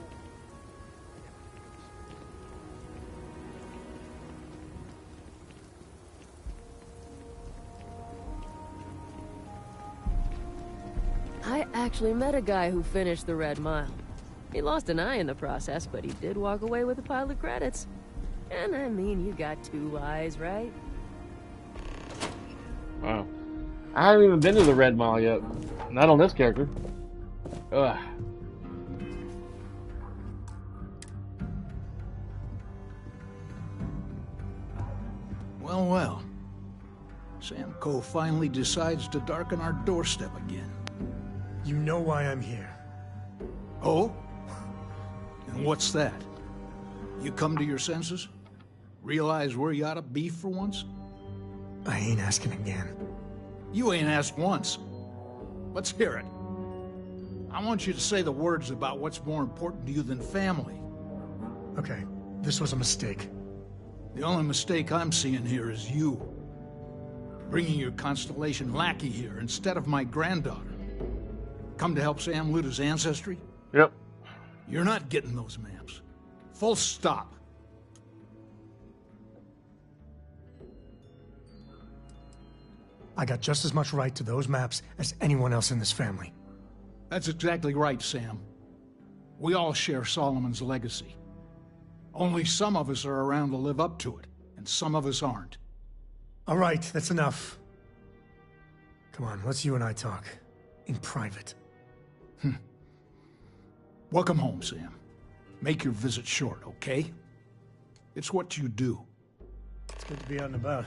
I actually met a guy who finished the Red Mile. He lost an eye in the process, but he did walk away with a pile of credits. And I mean, you got 2 eyes, right? Wow. I haven't even been to the Red Mile yet. Not on this character. Ugh. Well, well. Sam Coe finally decides to darken our doorstep again. You know why I'm here. Oh? And what's that? You come to your senses? Realize where you ought to be for once? I ain't asking again. You ain't asked once. Let's hear it. I want you to say the words about what's more important to you than family. Okay, this was a mistake. The only mistake I'm seeing here is you. Bringing your Constellation lackey here instead of my granddaughter. Come to help Sam loot his ancestry? Yep. You're not getting those maps. Full stop. I got just as much right to those maps as anyone else in this family. That's exactly right, Sam. We all share Solomon's legacy. Only some of us are around to live up to it, and some of us aren't. All right, that's enough. Come on, let's you and I talk. In private. Welcome home, Sam. Make your visit short, okay? It's what you do. It's good to be out and about.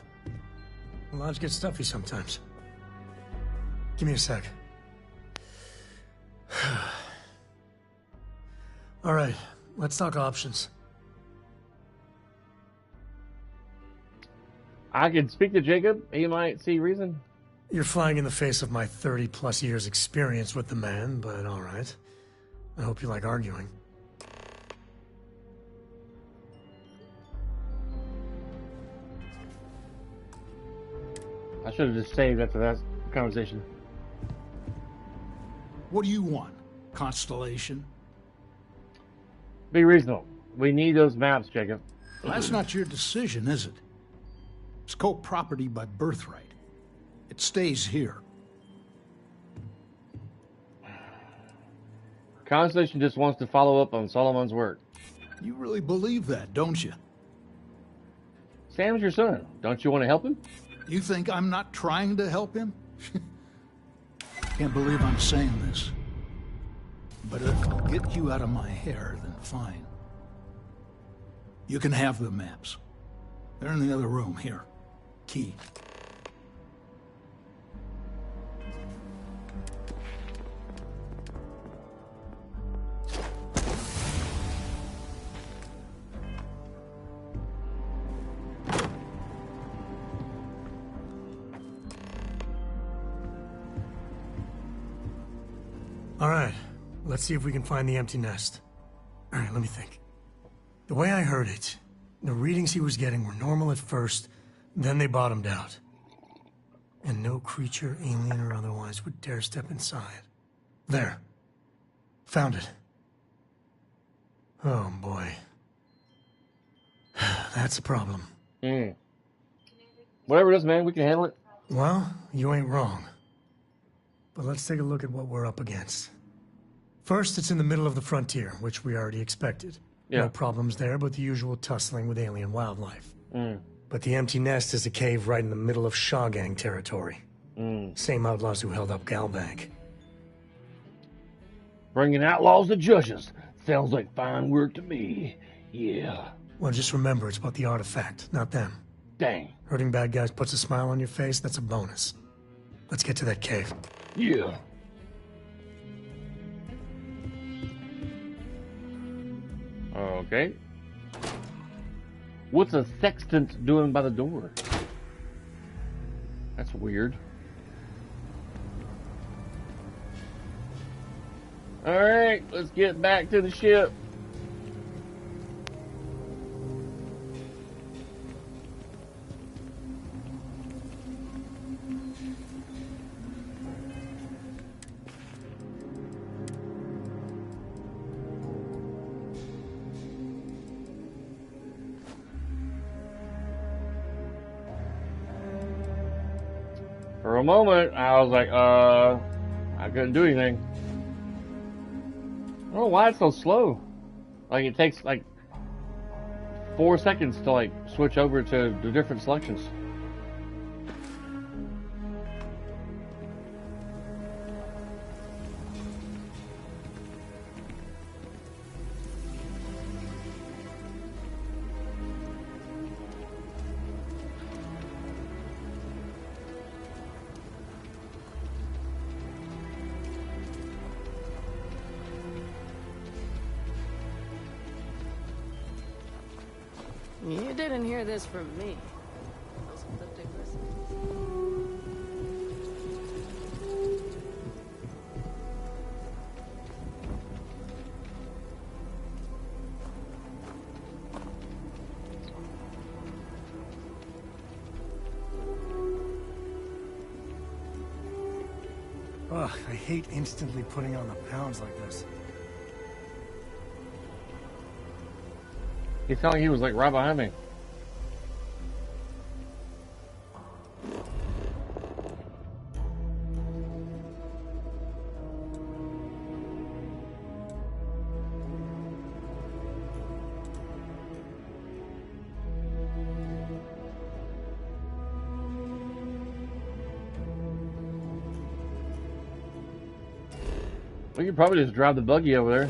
The lodge gets stuffy sometimes. Give me a sec. All right, let's talk options. I could speak to Jacob. He might see reason. You're flying in the face of my 30-plus years experience with the man, but all right. I hope you like arguing. I should have just saved after that conversation. What do you want? Constellation? Be reasonable. We need those maps, Jacob. That's not your decision, is it? It's co-property by birthright. It stays here. Constellation just wants to follow up on Solomon's work. You really believe that, don't you? Sam's your son. Don't you want to help him? You think I'm not trying to help him? Can't believe I'm saying this. But if it'll get you out of my hair, then fine. You can have the maps. They're in the other room, here. Key. All right, let's see if we can find the empty nest. All right, let me think. The way I heard it, the readings he was getting were normal at first, then they bottomed out. And no creature, alien or otherwise, would dare step inside. There. Found it. Oh, boy. That's a problem. Whatever it is, man, we can handle it. Well, you ain't wrong. But let's take a look at what we're up against. First, it's in the middle of the frontier, which we already expected. Yeah. No problems there, but the usual tussling with alien wildlife. But the empty nest is a cave right in the middle of Shaw Gang territory. Same outlaws who held up Galbank. Bringing outlaws to judges. Sounds like fine work to me. Yeah. Well, just remember, it's about the artifact, not them. Dang. Hurting bad guys puts a smile on your face, that's a bonus. Let's get to that cave. Yeah. Okay. What's a sextant doing by the door? That's weird. Alright, let's get back to the ship. For a moment, I was like, I couldn't do anything. I don't know why it's so slow. Like, it takes, like, 4 seconds to, like, switch over to the different selections. You didn't hear this from me. Ugh, I hate instantly putting on the pounds like this. He felt like he was like right behind me. We could probably just drive the buggy over there.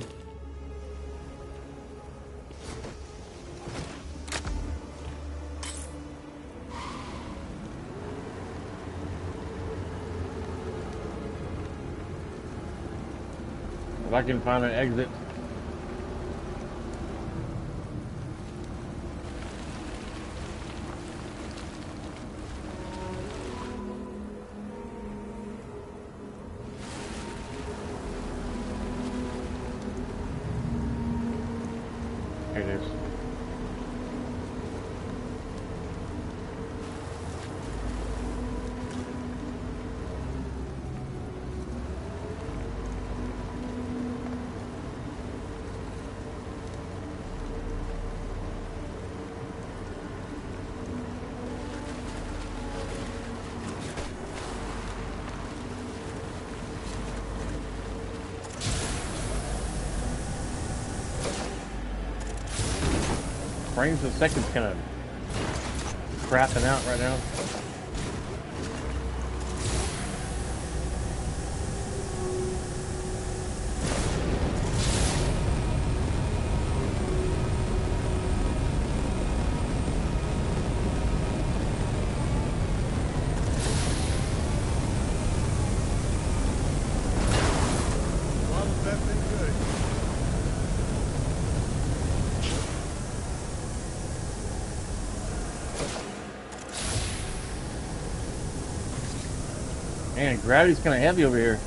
If I can find an exit. Here it is. Frames a second's kind of crapping out right now. Man, gravity's kind of heavy over here.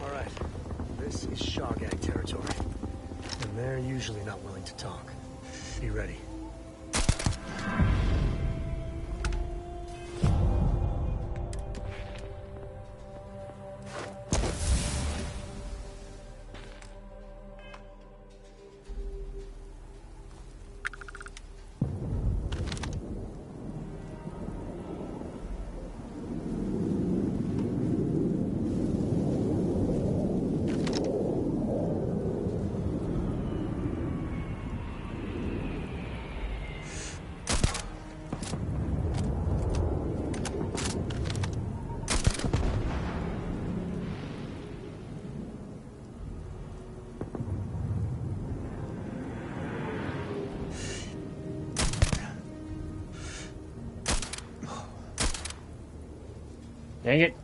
All right, this is Shogak territory. And they're usually not willing to talk. Be ready. Dang it.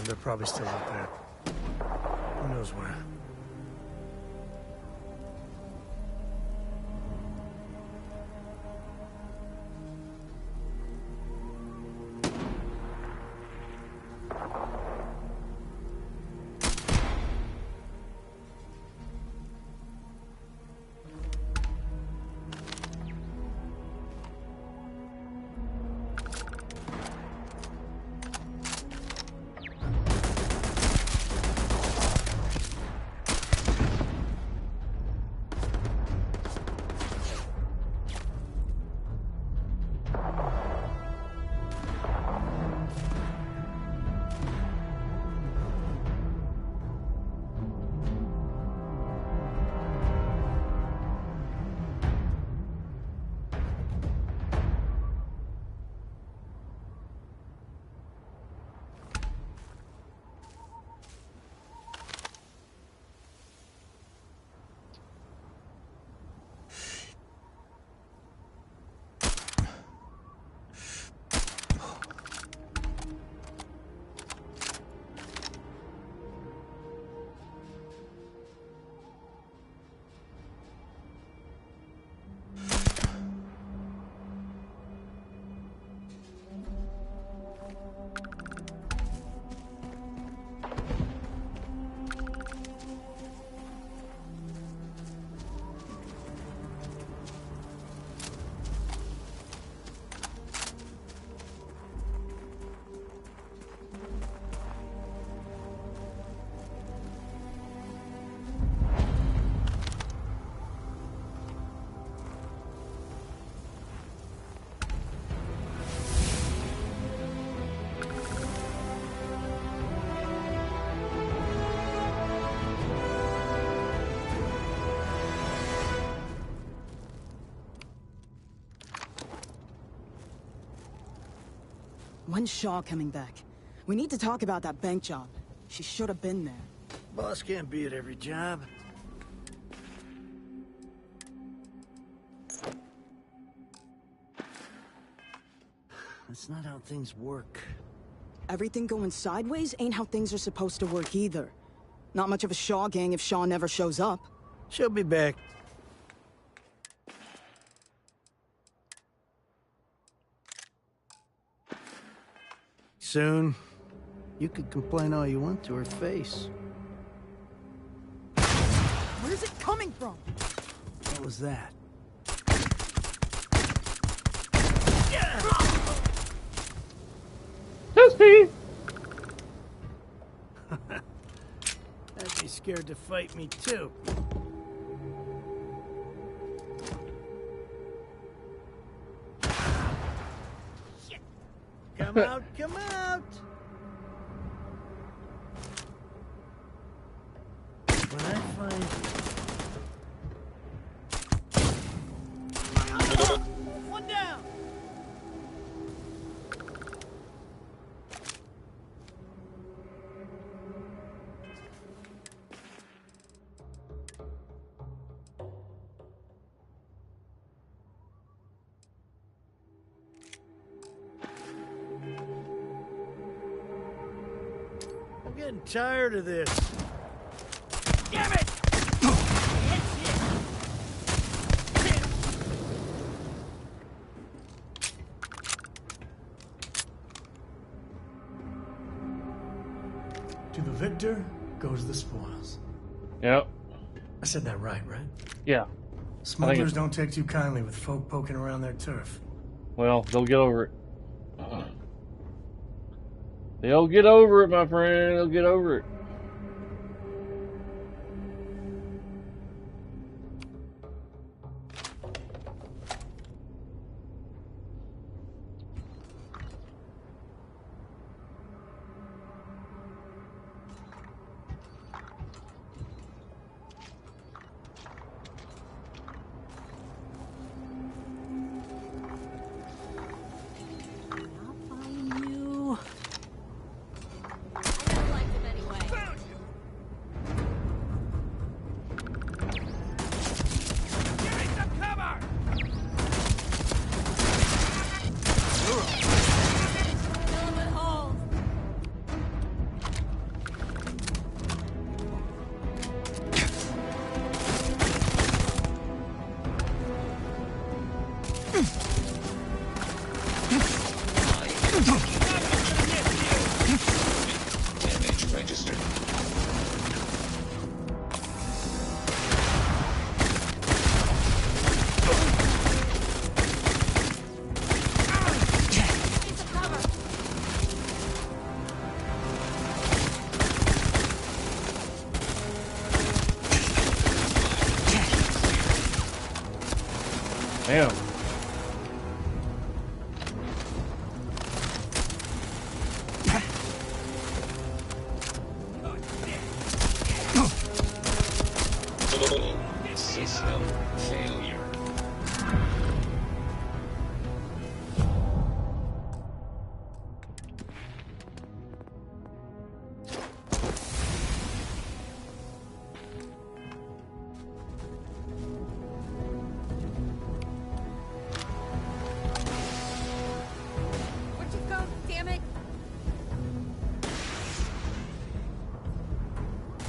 They're probably still up there. Who knows where? When's Shaw coming back? We need to talk about that bank job. She should have been there. Boss can't be at every job. That's not how things work. Everything going sideways ain't how things are supposed to work either. Not much of a Shaw gang if Shaw never shows up. She'll be back. Soon. You could complain all you want to her face. Where's it coming from? What was that? Toasty! I'd be scared to fight me too. Shit. Come out, come out! When I find you... One down! I'm getting tired of this. Damn it! To the victor goes the spoils. Yep. I said that right? Yeah. Smugglers don't take too kindly with folk poking around their turf. Well, they'll get over it. They'll get over it, my friend. They'll get over it. Damage registered. Damn. System failure. Where'd you go? Damn it!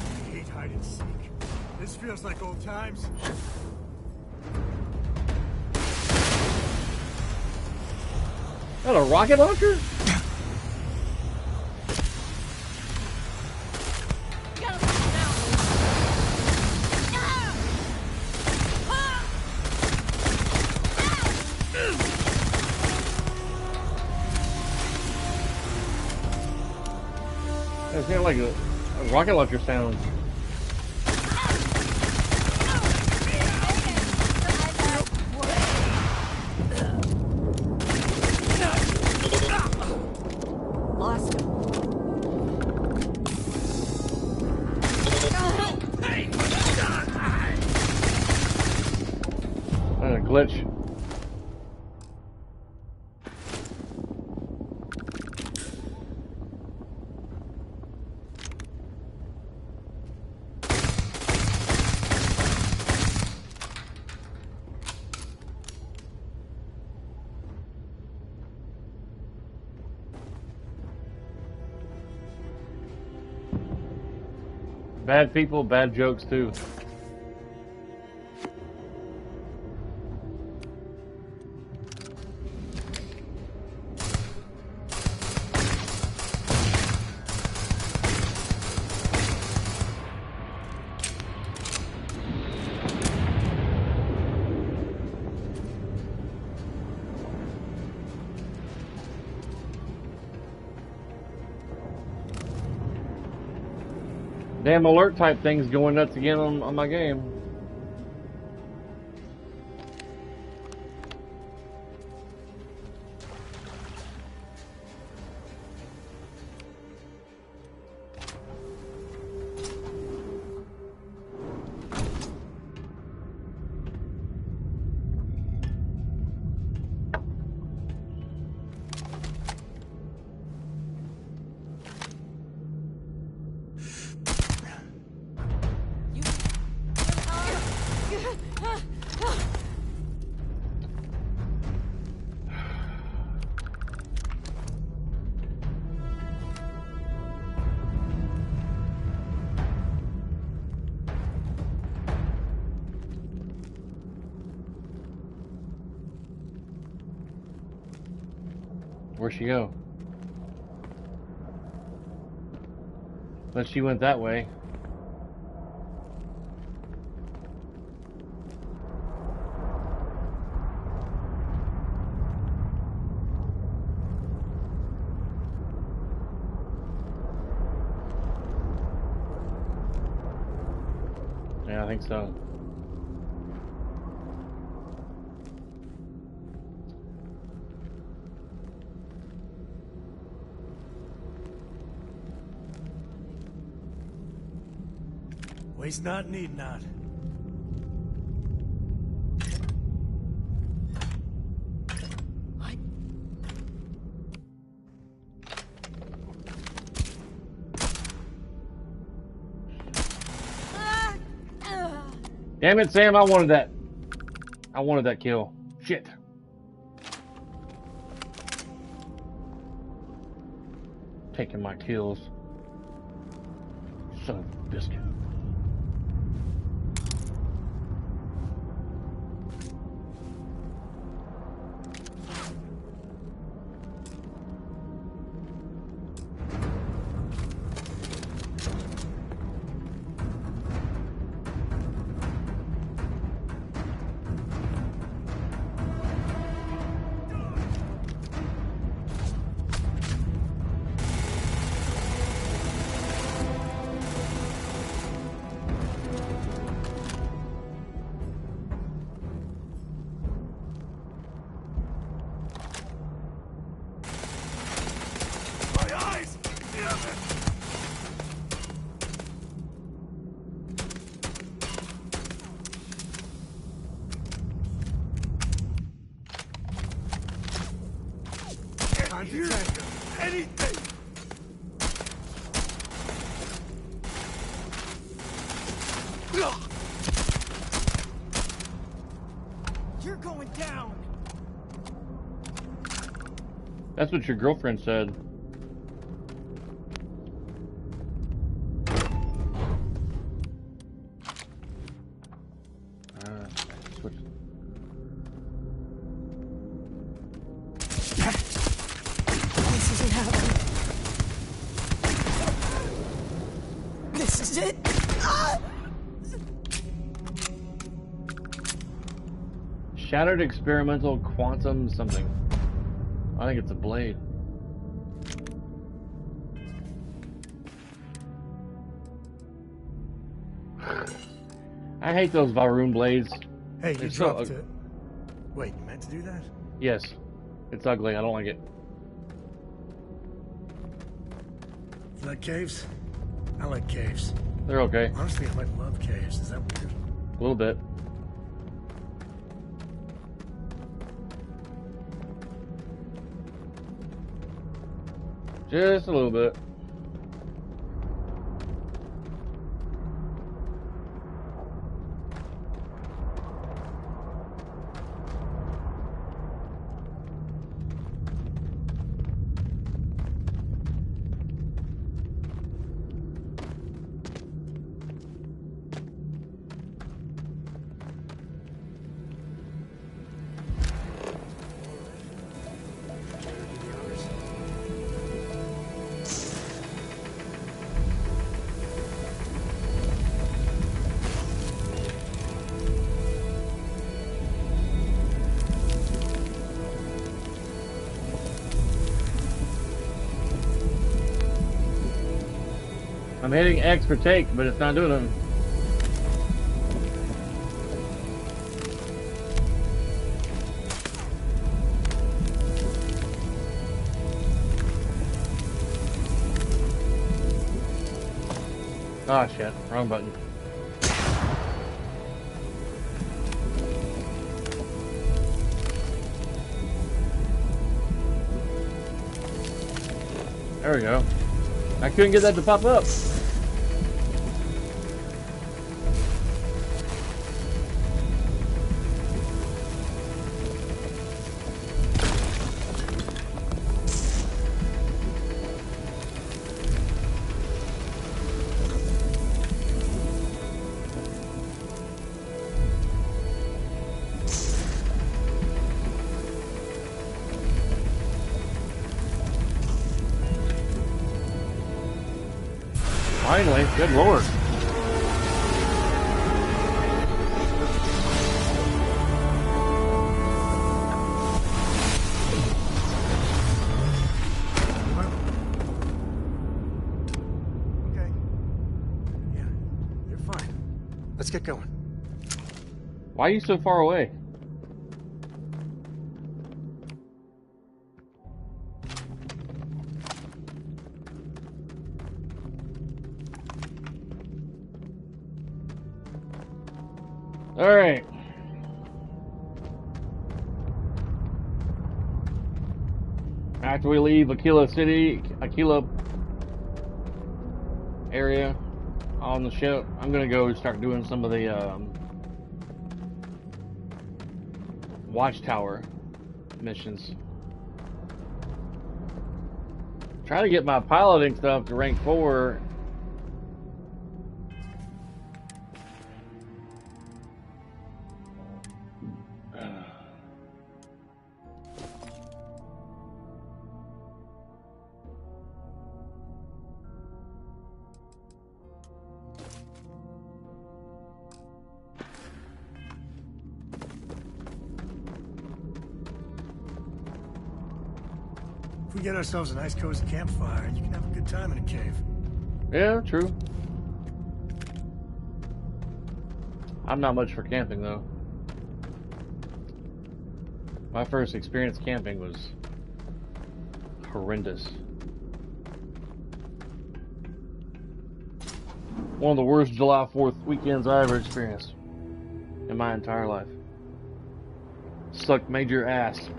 I hate hide and seek. This feels like old times. Is that a rocket launcher? It's kind of like a rocket launcher sound. Lost him. A glitch. Bad people, bad jokes too. Damn alert type things going nuts again on my game. Where'd she go? But she went that way. Yeah, I think so. Waste not, need not. Damn it, Sam, I wanted that. I wanted that kill. Shit. Taking my kills. Son of a biscuit. I'm here. Anything. You're going down. That's what your girlfriend said. Switch. This isn't happening. This is it. Ah! Shattered experimental quantum something. I think it's a blade. I hate those Varun blades. Hey, They're you so dropped it. Wait, you meant to do that? Yes. It's ugly. I don't like it. You like caves? I like caves. They're okay. Honestly, I might love caves. Is that weird? A little bit. Just a little bit. I'm hitting X for take, but it's not doing it. Ah, shit. Wrong button. There we go. I couldn't get that to pop up. Finally, good lord. Okay. Yeah, you're fine. Let's get going. Why are you so far away? Alright. After we leave Aquila City, Aquila area on the ship, I'm gonna go start doing some of the watchtower missions. Try to get my piloting stuff to rank 4. If we get ourselves a nice cozy campfire, you can have a good time in a cave. Yeah, true. I'm not much for camping though. My first experience camping was horrendous. One of the worst July 4th weekends I ever experienced in my entire life. Sucked major ass.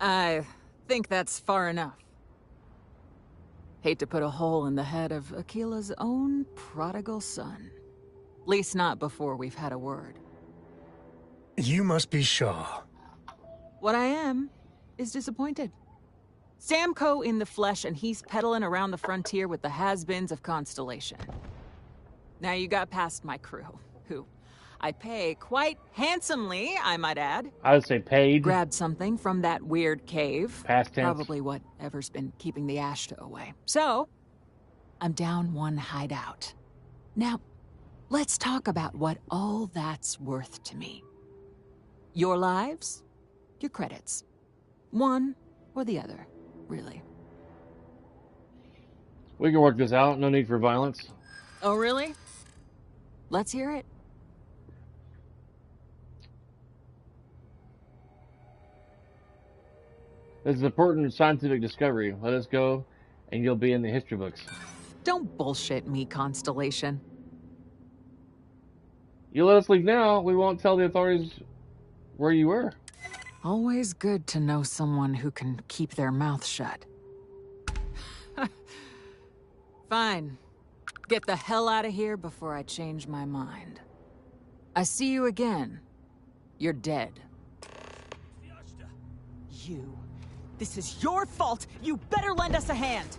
I think that's far enough. Hate to put a hole in the head of Akila's own prodigal son. Least not before we've had a word. You must be Shaw. What I am is disappointed. Samco in the flesh, and he's peddling around the frontier with the has-beens of Constellation. Now you got past my crew, who I pay quite handsomely, I might add. I would say paid. Grabbed something from that weird cave. Past tense. Probably whatever's been keeping the Ashta away. So, I'm down one hideout. Now, let's talk about what all that's worth to me. Your lives, your credits. One or the other, really. We can work this out. No need for violence. Oh, really? Let's hear it. This is an important scientific discovery. Let us go, and you'll be in the history books. Don't bullshit me, Constellation. You let us leave now, we won't tell the authorities where you were. Always good to know someone who can keep their mouth shut. Fine. Get the hell out of here before I change my mind. I see you again. You're dead. You. This is your fault. You better lend us a hand.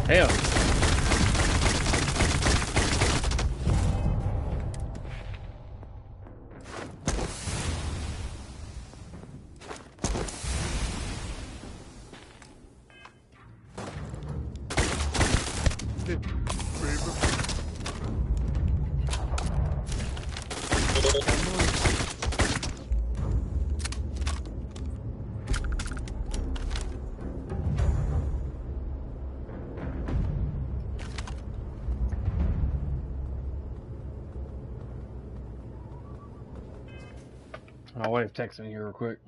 Hell. My wife texted me here real quick.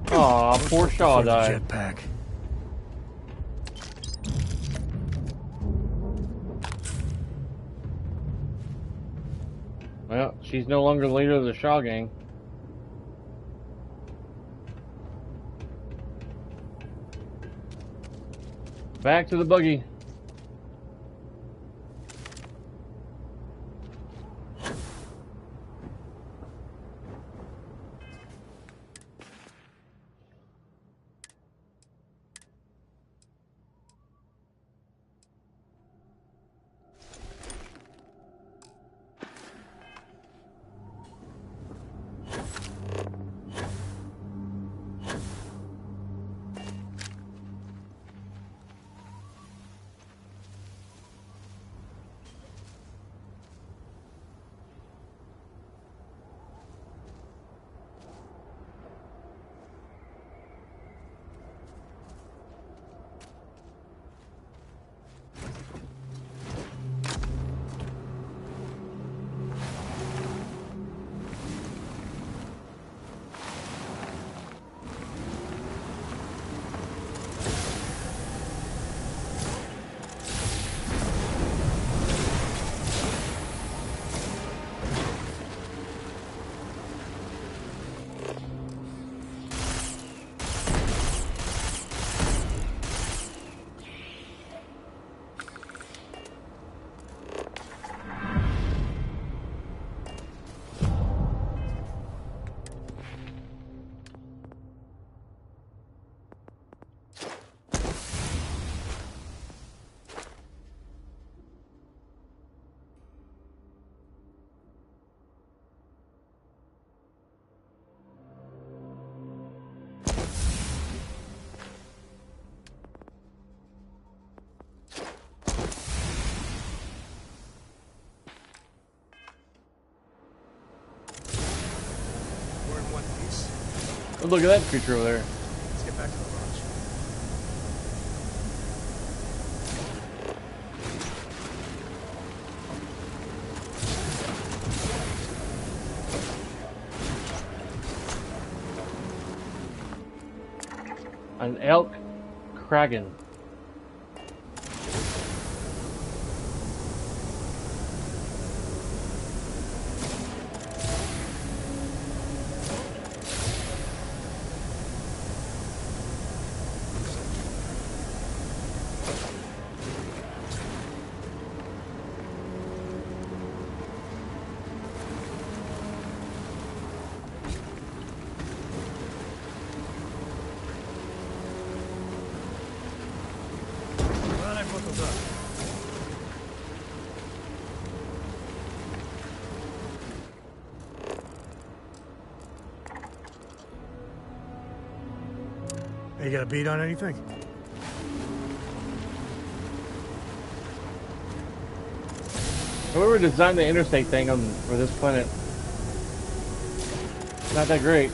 Aw, poor Shaw died. Jetpack. Well, she's no longer the leader of the Shaw gang. Back to the buggy. look at that creature over there. Let's get back to the launch. An elk kraken. Glad I put those up. Hey, you got a beat on anything? Whoever designed the interstate thing for this planet, not that great.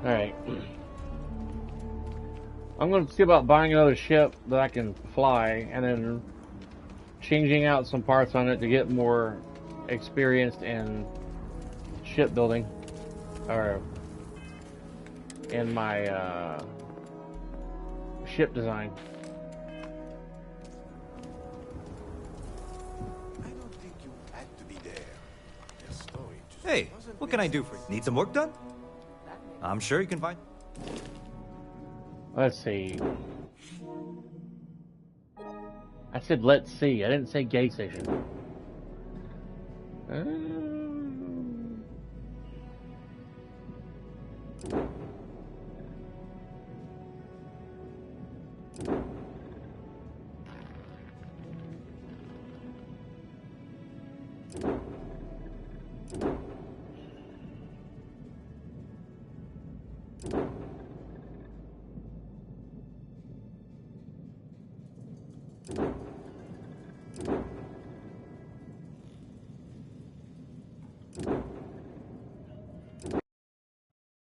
Alright. I'm going to see about buying another ship that I can fly, and then changing out some parts on it to get more experienced in shipbuilding, or in my ship design. Hey, what can I do for you? Need some work done? I'm sure you can find... Let's see. I said let's see. I didn't say gay station.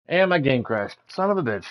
And my game crashed. Son of a bitch.